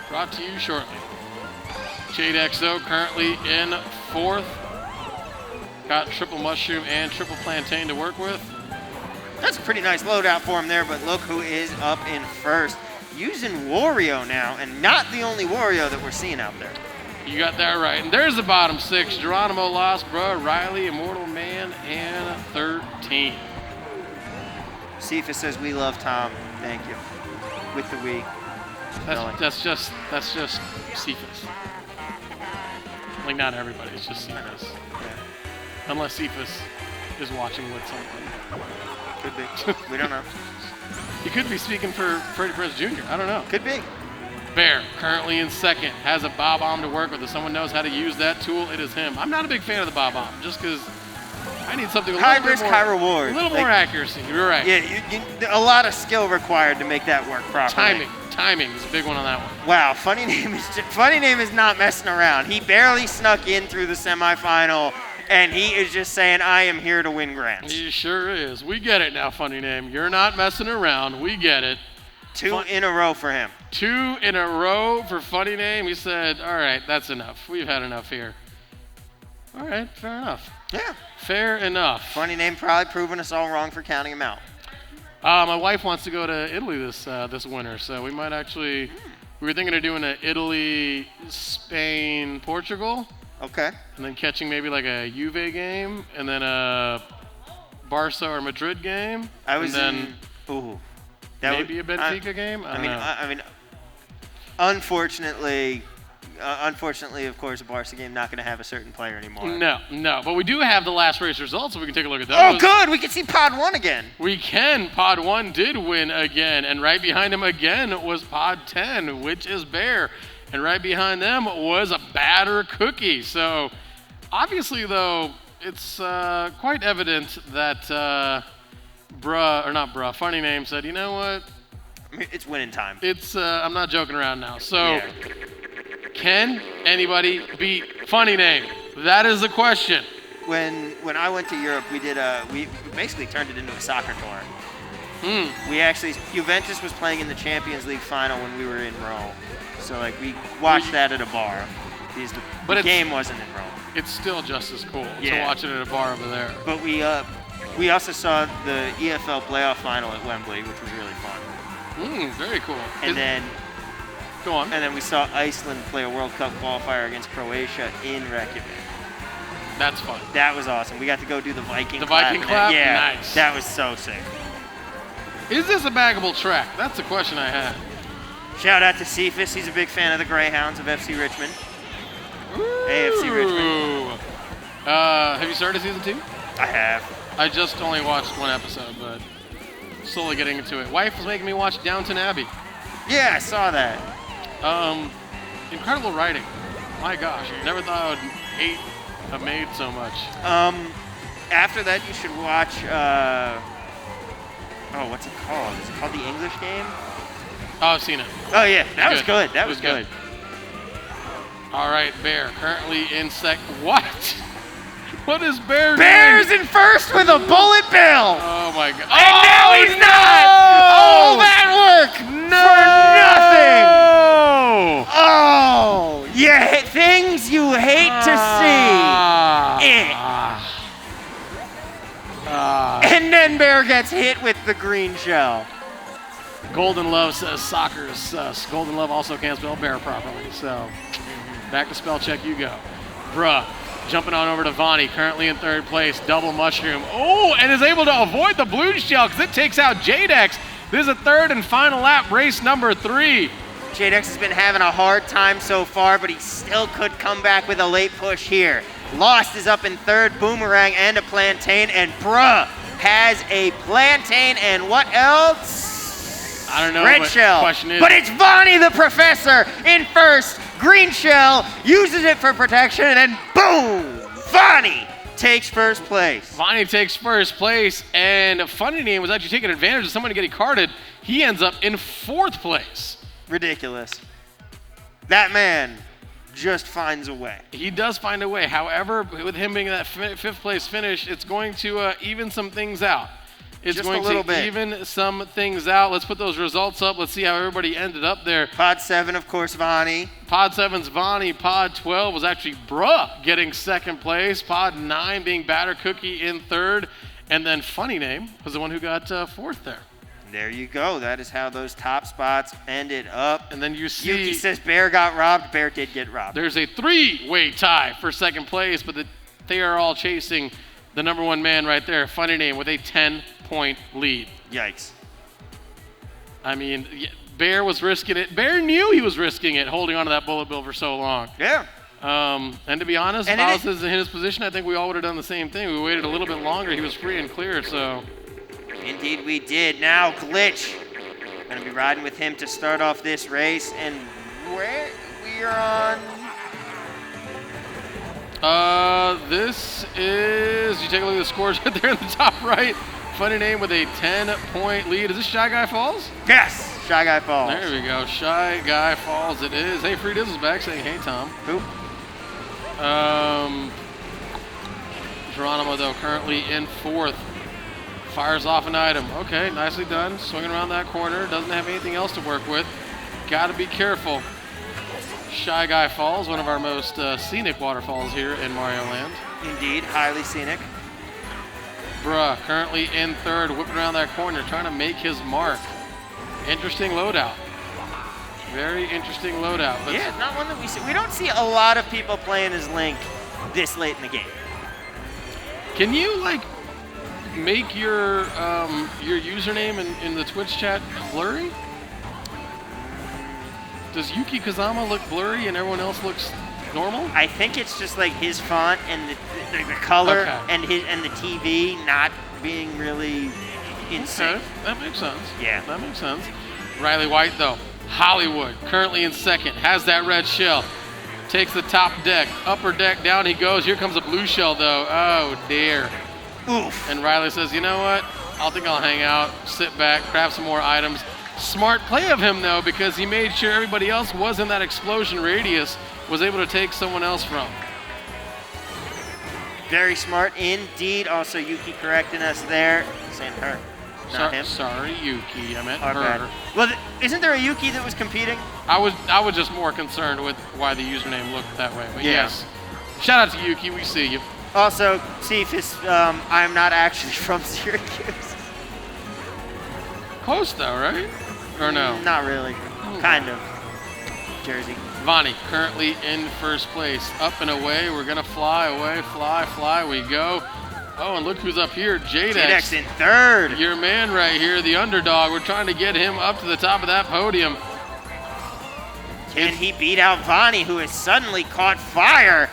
A: brought to you shortly. J-Dex, though, currently in 4th. Got triple mushroom and triple plantain to work with.
B: That's a pretty nice loadout for him there, but look who is up in 1st. Using Wario now, and not the only Wario that we're seeing out there.
A: You got that right. And there's the bottom 6. Geronimo, Lost, Bruh, Riley, Immortal Man, and 13.
B: Cephas says, we love Tom. Thank you. With the Wii.
A: That's just Cephas. Like, not everybody. It's just Cephas. Unless Cephas is watching with someone.
B: Could be. We don't know.
A: He could be speaking for Freddie Prinze Jr. I don't know.
B: Could be.
A: Bear, currently in 2nd, has a bob omb to work with. If someone knows how to use that tool, it is him. I'm not a big fan of the bob omb, just because I need something a little
B: High
A: bit
B: risk,
A: more,
B: high reward.
A: a little
B: Like,
A: more accuracy. You're right.
B: Yeah, a lot of skill required to make that work properly.
A: Timing is a big one on that one.
B: Wow, Funny Name is not messing around. He barely snuck in through the semifinal, and he is just saying, I am here to win grants.
A: He sure is. We get it now, Funny Name. You're not messing around. We get it.
B: 2 in a row for him.
A: 2 in a row for Funny Name. He said, all right, that's enough. We've had enough here. All right, fair enough.
B: Yeah.
A: Fair enough.
B: Funny name, probably proving us all wrong for counting him out.
A: My wife wants to go to Italy this winter, so we might actually. We were thinking of doing an Italy, Spain, Portugal,
B: Okay.
A: and then catching maybe like a Juve game, and then a Barca or Madrid game,
B: I was
A: and then
B: ooh. That
A: maybe a
B: would-
A: Benfica game. I don't know.
B: Unfortunately, of course, a Barca game not going to have a certain player anymore.
A: No, but we do have the last race results, so we can take a look at those.
B: Oh, good. We can see Pod 1 again.
A: We can. Pod 1 did win again, and right behind him again was Pod 10, which is Bear, and right behind them was a Batter Cookie. So, obviously, though, it's quite evident that Funny Name said, you know what?
B: I mean, it's winning time.
A: It's I'm not joking around now. So,
B: Yeah.
A: can anybody beat Funny Name? That is the question.
B: When I went to Europe, we basically turned it into a soccer tour. We actually Juventus was playing in the Champions League final when we were in Rome, so like we watched that at a bar. Because the game wasn't in Rome.
A: It's still just as cool to
B: Yeah.
A: watch it at a bar over there.
B: But we also saw the EFL playoff final at Wembley, which was really fun.
A: Very cool. Go on.
B: And then we saw Iceland play a World Cup qualifier against Croatia in Reykjavik.
A: That's fun.
B: That was awesome. We got to go do the Viking
A: The
B: clap.
A: Viking clap?
B: Yeah,
A: Nice.
B: that was so sick.
A: Is this a baggable track? That's the question I had.
B: Shout out to Cephas. He's a big fan of the Greyhounds of FC Richmond. AFC Richmond.
A: Ooh. Have you started season 2?
B: I have.
A: I just only watched one episode, but slowly getting into it. Wife was making me watch Downton Abbey.
B: Yeah, I saw that.
A: Incredible writing. My gosh, never thought I would hate a maid so much.
B: After that, you should watch. What's it called? Is it called The English Game?
A: Oh, I've seen it.
B: Oh yeah, that was
A: Good.
B: good. That
A: It
B: was
A: was
B: good.
A: All right, Bear currently in What? What is Bear
B: Bears
A: doing?
B: in first with a bullet bill.
A: Oh my God!
B: And now he's not. All that work for nothing. Oh, yeah, things you hate to see. And then Bear gets hit with the green shell.
A: Golden Love says soccer's sus. Golden Love also can't spell bear properly, so back to spell check you go. Bruh, jumping on over to Vonnie, currently in third place, double mushroom. Oh, and is able to avoid the blue shell because it takes out Jadex. This is a third and final lap, race number 3.
B: Jadex has been having a hard time so far, but he still could come back with a late push here. Lost is up in third, Boomerang and a Plantain, and Bruh has a Plantain, and what else?
A: I don't know.
B: Red
A: but
B: shell.
A: Question is,
B: But it's Vonnie the Professor in first. Green shell, uses it for protection, and then boom! Vonnie takes first place.
A: Vonnie takes first place, and Funny Name was actually taking advantage of someone getting carded. He ends up in 4th place.
B: Ridiculous. That man just finds a way.
A: He does find a way. However, with him being that 5th place finish, it's going to even some things out. It's
B: Just
A: going
B: a little
A: to
B: bit.
A: even some things out. Let's put those results up. Let's see how everybody ended up there.
B: Pod 7, of course, Vonnie.
A: Pod 7's Vonnie. Pod 12 was actually Bruh getting 2nd place. Pod 9 being Batter Cookie in 3rd. And then Funny Name was the one who got 4th there.
B: There you go. That is how those top spots ended up.
A: And then you see
B: Yuki says Bear got robbed. Bear did get robbed.
A: there's a 3-way tie for 2nd place, but they are all chasing the number 1 man right there, Funny Name, with a 10-point lead.
B: Yikes.
A: I mean, Bear was risking it. Bear knew he was risking it, holding onto that bullet bill for so long.
B: Yeah.
A: And to be honest, if I was in his position, I think we all would have done the same thing. We waited a little bit longer. He was free and clear, so.
B: Indeed we did. Now Glitch. Gonna be riding with him to start off this race. And where we are on.
A: This is, you take a look at the scores right there in the top right. Funny Name with a 10-point lead. Is this Shy Guy Falls?
B: Yes. Shy Guy Falls.
A: There we go. Shy Guy Falls it is. Hey, Free Diz is back saying, hey, Tom.
B: Who?
A: Geronimo, though, currently in 4th. Fires off an item. Okay, nicely done. Swinging around that corner. Doesn't have anything else to work with. Got to be careful. Shy Guy Falls, one of our most scenic waterfalls here in Mario Land.
B: Indeed, highly scenic.
A: Bruh, currently in third, whipping around that corner, trying to make his mark. Interesting loadout. Very interesting loadout.
B: Yeah, not one that we see. We don't see a lot of people playing as Link this late in the game.
A: Can you like make your username in the Twitch chat blurry? Does Yuki Kazama look blurry and everyone else looks normal?
B: I think it's just like his font and the color and the TV not being really in sync.
A: That makes sense.
B: Yeah.
A: That makes sense. Riley White, though. Hollywood, currently in second, has that red shell. Takes the top deck. Upper deck, down he goes. Here comes a blue shell, though. Oh, dear.
B: Oof.
A: And Riley says, you know what? I think I'll hang out, sit back, grab some more items. Smart play of him, though, because he made sure everybody else was in that explosion radius, was able to take someone else from.
B: Very smart indeed. Also, Yuki correcting us there. Saying her, not him.
A: Sorry, Yuki. I meant
B: Our
A: her.
B: bad. Well, isn't there a Yuki that was competing?
A: I was just more concerned with why the username looked that way. But
B: Yeah.
A: yes, shout out to Yuki. We see you.
B: Also, Cephas, I'm not actually from Syracuse.
A: Close though, right? Or no?
B: Not really. Kind of. Jersey.
A: Vani currently in first place. Up and away. We're gonna fly away. Fly. We go. Oh, and look who's up here.
B: J-Dex in third.
A: Your man right here, the underdog. We're trying to get him up to the top of that podium.
B: Can he beat out Vani, who has suddenly caught fire?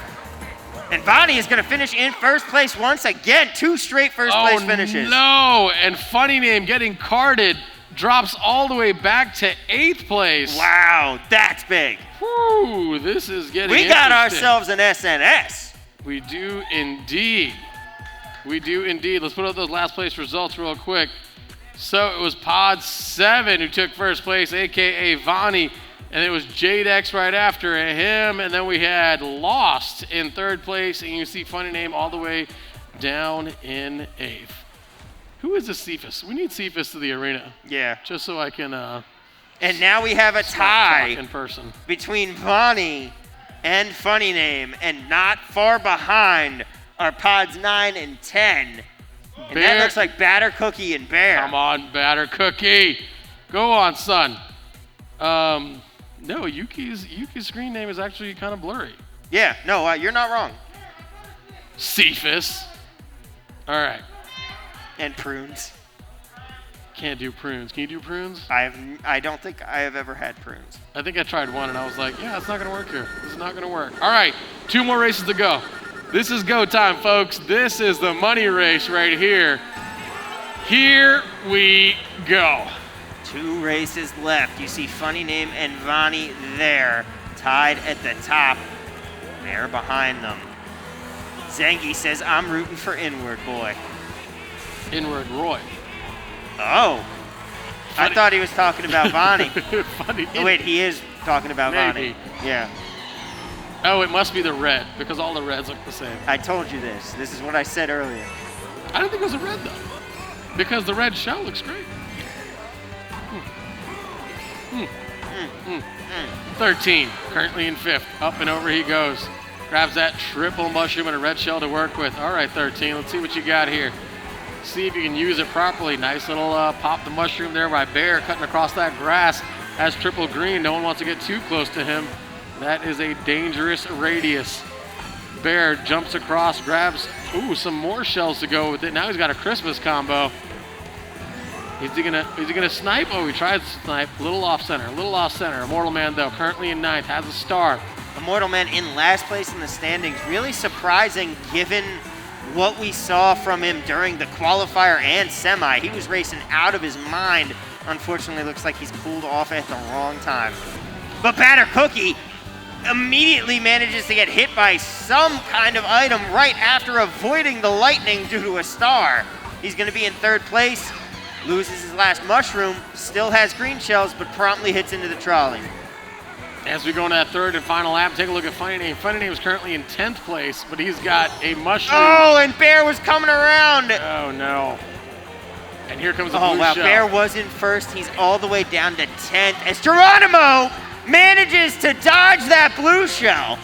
B: And Vani is going to finish in first place once again. 2 straight first place finishes.
A: No, and funny name getting carded drops all the way back to 8th place.
B: Wow, that's big.
A: Whew, this is getting
B: We got
A: interesting.
B: ourselves an SNS.
A: We do indeed. We do indeed. Let's put up those last place results real quick. So it was Pod 7 who took first place, a.k.a. Vani, and it was J-Dex right after him, and then we had Lost in 3rd place, and you see funny name all the way down in 8th. Who is this Cephas? We need Cephas to the arena.
B: Yeah.
A: Just so I can
B: And now we have a
A: talk
B: tie
A: in person.
B: between Vani and Funny Name, and not far behind are pods 9 and 10. And
A: Bear.
B: that looks like Batter Cookie and Bear.
A: Come on, Batter Cookie. Go on, son. No, Yuki's screen name is actually kind of blurry.
B: Yeah, no, you're not wrong.
A: Cephas. All right.
B: And Prunes.
A: Can't do prunes. Can you do prunes?
B: I don't think I have ever had prunes.
A: I think I tried one and I was like, yeah, it's not going to work here. This is not going to work. All right, 2 more races to go. This is go time, folks. This is the money race right here. Here we go.
B: 2 races left. You see Funny Name and Vani there, tied at the top. They're behind them. Zengi says, I'm rooting for Inward Boy.
A: Inward Roy.
B: Oh. I thought he was talking about Vani.
A: Funny.
B: Oh, wait, he is talking about
A: Maybe.
B: Vani. Yeah.
A: Oh, it must be the red because all the reds look the same.
B: I told you this. This is what I said earlier.
A: I don't think it was a red though, because the red shell looks great. 13, currently in 5th. Up and over he goes. Grabs that triple mushroom and a red shell to work with. All right, 13, let's see what you got here. See if you can use it properly. Nice little pop the mushroom there by Bear, cutting across that grass. Has triple green. No one wants to get too close to him. That is a dangerous radius. Bear jumps across, grabs, some more shells to go with it. Now he's got a Christmas combo. Is he gonna snipe? Oh, he tries to snipe. Little off center. Immortal Man, though, currently in 9th, has a star.
B: Immortal Man in last place in the standings. Really surprising given what we saw from him during the qualifier and semi. He was racing out of his mind. Unfortunately, looks like he's cooled off at the wrong time. But Batter Cookie immediately manages to get hit by some kind of item right after avoiding the lightning due to a star. He's going to be in 3rd place, loses his last mushroom, still has green shells, but promptly hits into the trolley.
A: As we go into that 3rd and final lap, take a look at Funny Name. Funny Name is currently in 10th place, but he's got a mushroom.
B: Oh, and Bear was coming around.
A: Oh, no. And here comes the blue
B: wow,
A: shell.
B: Bear was in 1st. He's all the way down to 10th as Geronimo manages to dodge that blue shell.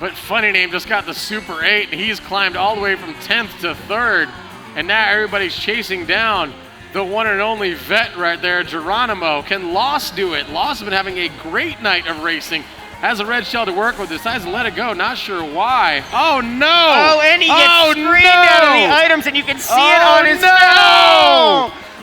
A: But Funny Name just got the Super 8, and he's climbed all the way from 10th to 3rd. And now everybody's chasing down the one and only vet right there, Geronimo. Can Lost do it? Lost has been having a great night of racing. Has a red shell to work with, decides to let it go, not sure why. Oh no!
B: Oh, and he gets screened out of the items, and you can see it on his face.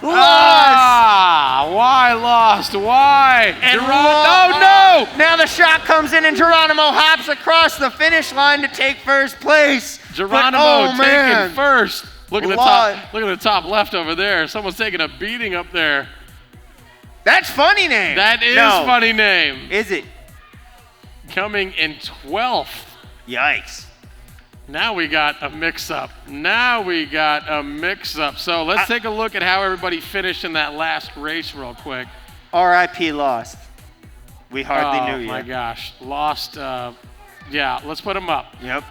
B: Lost!
A: Why Lost? Why?
B: And
A: Oh no!
B: Now the shot comes in, and Geronimo hops across the finish line to take first place.
A: Geronimo taking first. Look at the top. Look at the top left over there. Someone's taking a beating up there.
B: That's Funny Name.
A: That is Funny Name.
B: Is it?
A: Coming in 12th.
B: Yikes.
A: Now we got a mix-up. So let's take a look at how everybody finished in that last race real quick.
B: R.I.P. Lost. We hardly knew you.
A: Oh my gosh. Lost. Yeah, let's put them up.
B: Yep.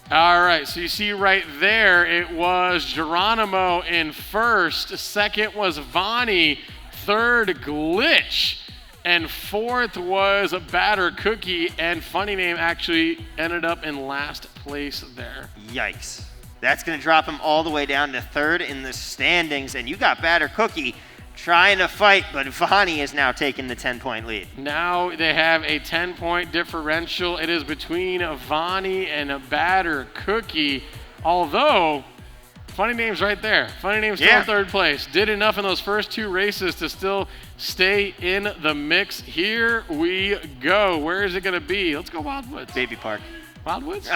A: All right, so you see right there, it was Geronimo in first. Second was Vonnie. Third, Glitch. And fourth was a Batter Cookie. And Funny Name actually ended up in last place there.
B: Yikes. That's going to drop him all the way down to 3rd in the standings. And you got Batter Cookie trying to fight, but Vonnie is now taking the 10-point lead.
A: Now they have a 10-point differential. It is between a Vonnie and a Batter Cookie, although Funny Name's right there. Funny Name's still in 3rd place. Did enough in those first 2 races to still stay in the mix. Here we go. Where is it going to be? Let's go Wildwoods.
B: Baby Park.
A: Wildwoods?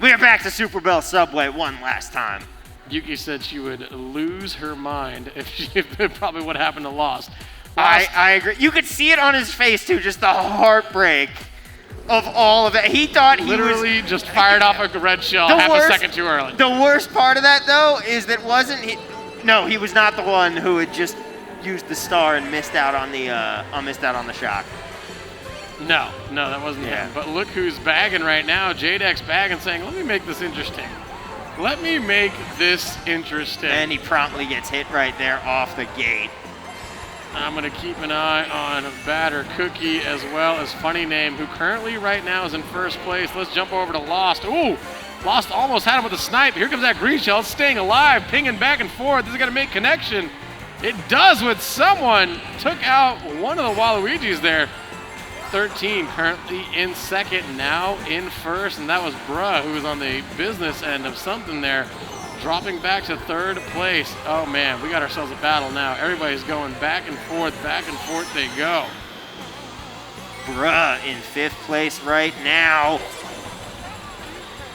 B: We are back to Super Bell Subway one last time.
A: Yuki said she would lose her mind if it probably would happen to Lost.
B: I agree. You could see it on his face, too, just the heartbreak of all of it. He thought he
A: literally just fired off a red shell a second too early.
B: The worst part of that, though, is that he was not the one who had just used the star and missed out on the shock.
A: No, that wasn't him. But look who's bagging right now. J-Deck's bagging, saying, let me make this interesting.
B: And he promptly gets hit right there off the gate.
A: I'm going to keep an eye on Batter Cookie as well as Funny Name, who currently right now is in first place. Let's jump over to Lost. Ooh, Lost almost had him with a snipe. Here comes that green shell. It's staying alive, pinging back and forth. This is going to make connection. It does with someone. Took out one of the Waluigis there. 13 currently in second, now in first, and that was Bruh, who was on the business end of something there, dropping back to 3rd place. Oh man, we got ourselves a battle now. Everybody's going back and forth they go.
B: Bruh in 5th place right now.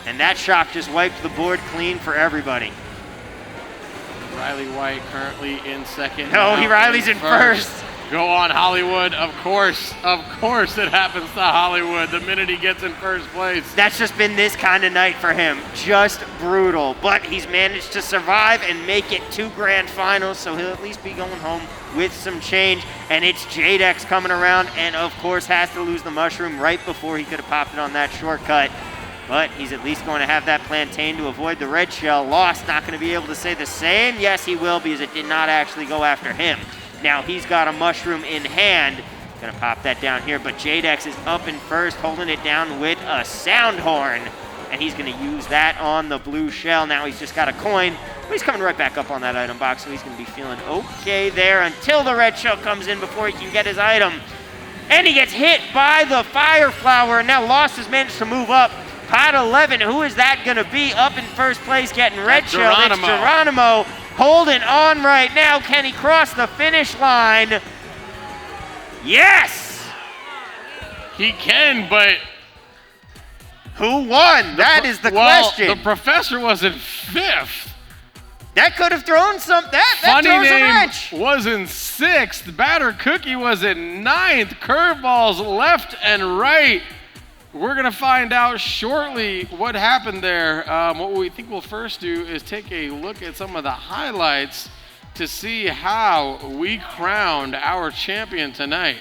B: And that shock just wiped the board clean for everybody.
A: Riley White currently in second.
B: No, Riley's in first.
A: Go on, Hollywood. Of course it happens to Hollywood the minute he gets in first place.
B: That's just been this kind of night for him. Just brutal. But he's managed to survive and make it 2 grand finals, so he'll at least be going home with some change. And it's J-Dex coming around and, of course, has to lose the mushroom right before he could have popped it on that shortcut. But he's at least going to have that plantain to avoid the red shell. Lost, not going to be able to say the same. Yes, he will, because it did not actually go after him. Now he's got a mushroom in hand. Gonna pop that down here, but J-Dex is up in first, holding it down with a sound horn. And he's gonna use that on the blue shell. Now he's just got a coin. But he's coming right back up on that item box, so he's gonna be feeling okay there until the red shell comes in before he can get his item. And he gets hit by the fire flower, and now Lost has managed to move up. Pot 11, who is that gonna be up in first place getting red shell? It's Geronimo. Holding on right now. Can he cross the finish line? Yes!
A: He can, but
B: who won? That is the question.
A: The professor was in 5th.
B: That could have thrown some. That
A: Funny
B: throws a
A: Name
B: wrench.
A: was in 6th. Batter Cookie was in 9th. Curveballs left and right. We're going to find out shortly what happened there. What we think we'll first do is take a look at some of the highlights to see how we crowned our champion tonight.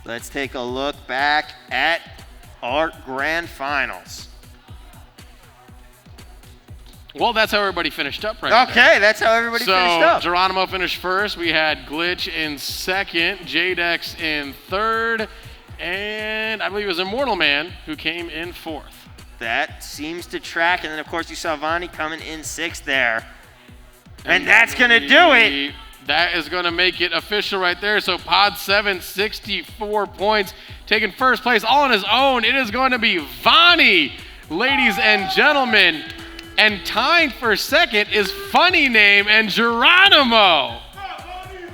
B: Let's take a look back at our grand finals.
A: Well, that's how everybody finished up right there.
B: Okay, that's how everybody finished up.
A: So Geronimo finished first. We had Glitch in second, J-Dex in third, and I believe it was Immortal Man who came in fourth.
B: That seems to track. And then, of course, you saw Vonnie coming in sixth there. And that's going to do it.
A: That is going to make it official right there. So Pod 7, 64 points, taking first place all on his own. It is going to be Vonnie, ladies and gentlemen. And tying for second is Funny Name and Geronimo.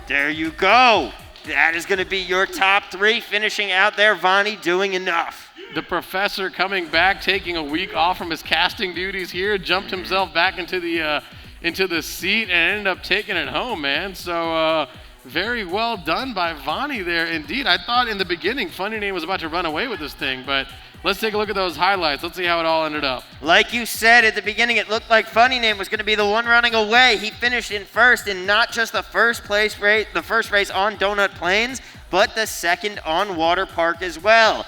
B: There you go. That is going to be your top three. Finishing out there, Vonnie doing enough.
A: The professor coming back, taking a week off from his casting duties here, jumped himself back into the seat and ended up taking it home, man. So very well done by Vonnie there. Indeed, I thought in the beginning Funny Name was about to run away with this thing, but let's take a look at those highlights. Let's see how it all ended up.
B: Like you said at the beginning, it looked like Funny Name was going to be the one running away. He finished in first in not just the first race on Donut Plains, but the second on Water Park as well.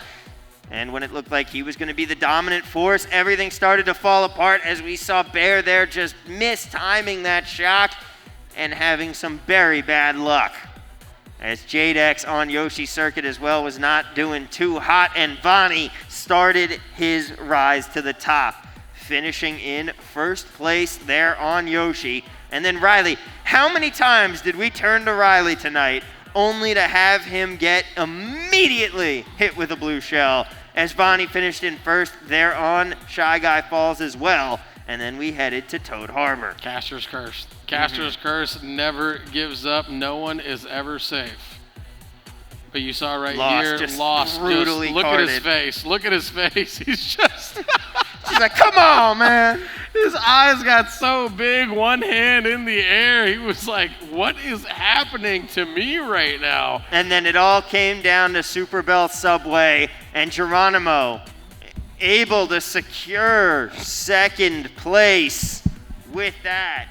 B: And when it looked like he was going to be the dominant force, everything started to fall apart as we saw Bear there just mistiming that shock and having some very bad luck. As J-Dex on Yoshi Circuit as well was not doing too hot, and Vonnie started his rise to the top, finishing in first place there on Yoshi. And then Riley, how many times did we turn to Riley tonight only to have him get immediately hit with a blue shell, as Vonnie finished in first there on Shy Guy Falls as well. And then we headed to Toad Harbor.
A: Caster's Curse. Caster's Curse never gives up. No one is ever safe. But you saw right here, Lost
B: brutally
A: look
B: carded.
A: at his face. Look at his face. He's just...
B: He's like, come on, man.
A: His eyes got so big, one hand in the air. He was like, what is happening to me right now?
B: And then it all came down to Super Belt Subway, and Geronimo able to secure second place with that.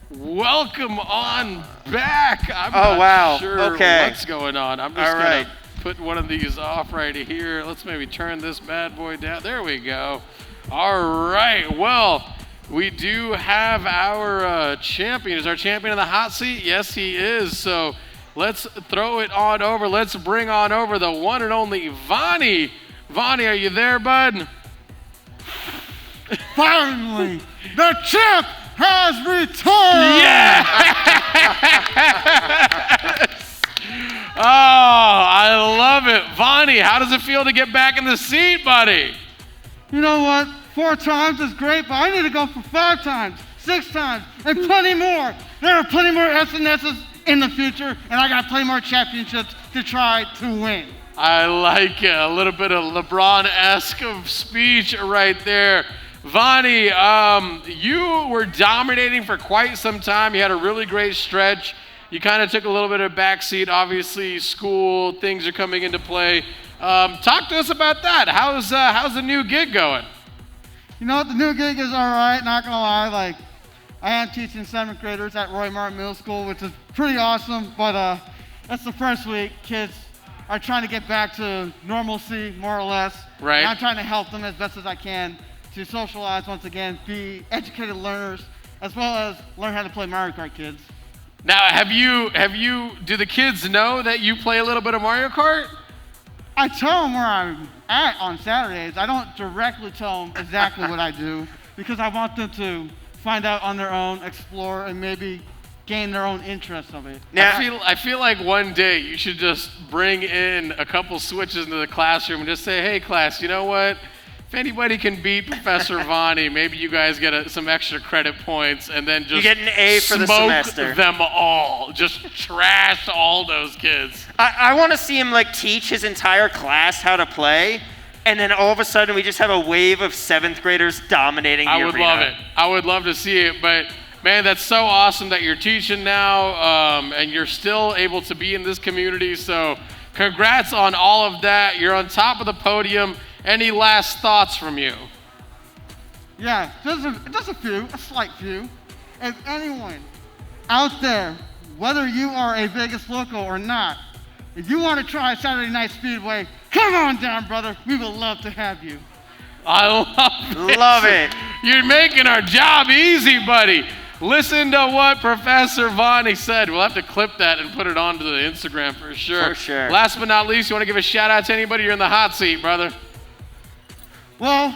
A: Welcome on back. I'm
B: Oh,
A: not
B: wow.
A: sure
B: Okay.
A: what's going on. I'm just
B: All
A: going
B: right.
A: to put one of these off right here. Let's maybe turn this bad boy down. There we go. All right. Well, we do have our champion. Is our champion in the hot seat? Yes, he is. So let's throw it on over. Let's bring on over the one and only Vonnie. Vonnie, are you there, bud?
G: Finally, the champ has returned!
A: Yes! Oh, I love it. Vonnie, how does it feel to get back in the seat, buddy?
G: You know what? 4 times is great, but I need to go for 5 times, 6 times, and plenty more. There are plenty more SNSs in the future, and I got plenty more championships to try to win.
A: I like it. A little bit of LeBron-esque of speech right there. Vonnie, you were dominating for quite some time. You had a really great stretch. You kind of took a little bit of backseat. Obviously, school, things are coming into play. Talk to us about that. How's the new gig going?
G: You know what? The new gig is all right, not going to lie. Like, I am teaching 7th graders at Roy Martin Middle School, which is pretty awesome, but that's the first week. Kids are trying to get back to normalcy, more or less.
A: Right.
G: And I'm trying to help them as best as I can to socialize once again, be educated learners, as well as learn how to play Mario Kart, kids.
A: Now, do the kids know that you play a little bit of Mario Kart?
G: I tell them where I'm at on Saturdays. I don't directly tell them exactly what I do, because I want them to find out on their own, explore, and maybe gain their own interest of it.
B: Now,
A: I feel like one day you should just bring in a couple switches into the classroom and just say, hey, class, you know what? If anybody can beat Professor Vonnie, maybe you guys get some extra credit points, and then just
B: you get an A for the semester.
A: Smoke them all. Just trash all those kids.
B: I want to see him like teach his entire class how to play, and then all of a sudden we just have a wave of 7th graders dominating the
A: I would
B: arena.
A: love it. I would love to see it, but man, that's so awesome that you're teaching now, and you're still able to be in this community. So congrats on all of that. You're on top of the podium. Any last thoughts from you?
G: Yeah, just a few, a slight few. If anyone out there, whether you are a Vegas local or not, if you want to try Saturday Night Speedway, come on down, brother. We would love to have you.
A: I love it.
B: Love it.
A: You're making our job easy, buddy. Listen to what Professor Vonnie said. We'll have to clip that and put it onto the Instagram for sure.
B: For sure.
A: Last but not least, you want to give a shout out to anybody? You're in the hot seat, brother.
G: Well,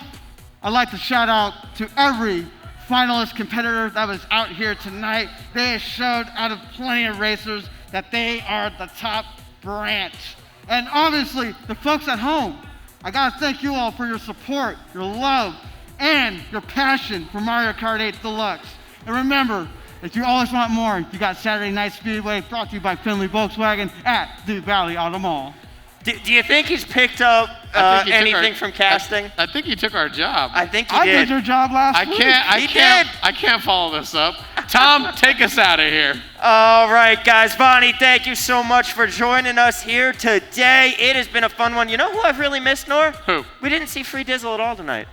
G: I'd like to shout out to every finalist competitor that was out here tonight. They showed out of plenty of racers that they are the top branch. And obviously, the folks at home, I gotta thank you all for your support, your love, and your passion for Mario Kart 8 Deluxe. And remember, if you always want more, you got Saturday Night Speedway, brought to you by Finley Volkswagen at the Valley Auto Mall.
B: Do you think he's picked up anything from casting?
A: I think he took our job.
B: I think he
G: I
B: did.
G: did your job last week.
A: I can't follow this up. Tom, take us out of here.
B: All right, guys. Vonnie, thank you so much for joining us here today. It has been a fun one. You know who I've really missed, Nor?
A: Who?
B: We didn't see Free Dizzle at all tonight.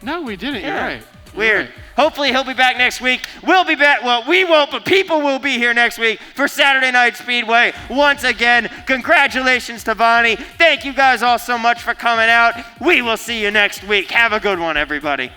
A: No, we didn't.
B: Yeah.
A: You're right.
B: Weird. Hopefully he'll be back next week. We'll be back. Well, we won't, but people will be here next week for Saturday Night Speedway. Once again, congratulations to Vonnie. Thank you guys all so much for coming out. We will see you next week. Have a good one, everybody.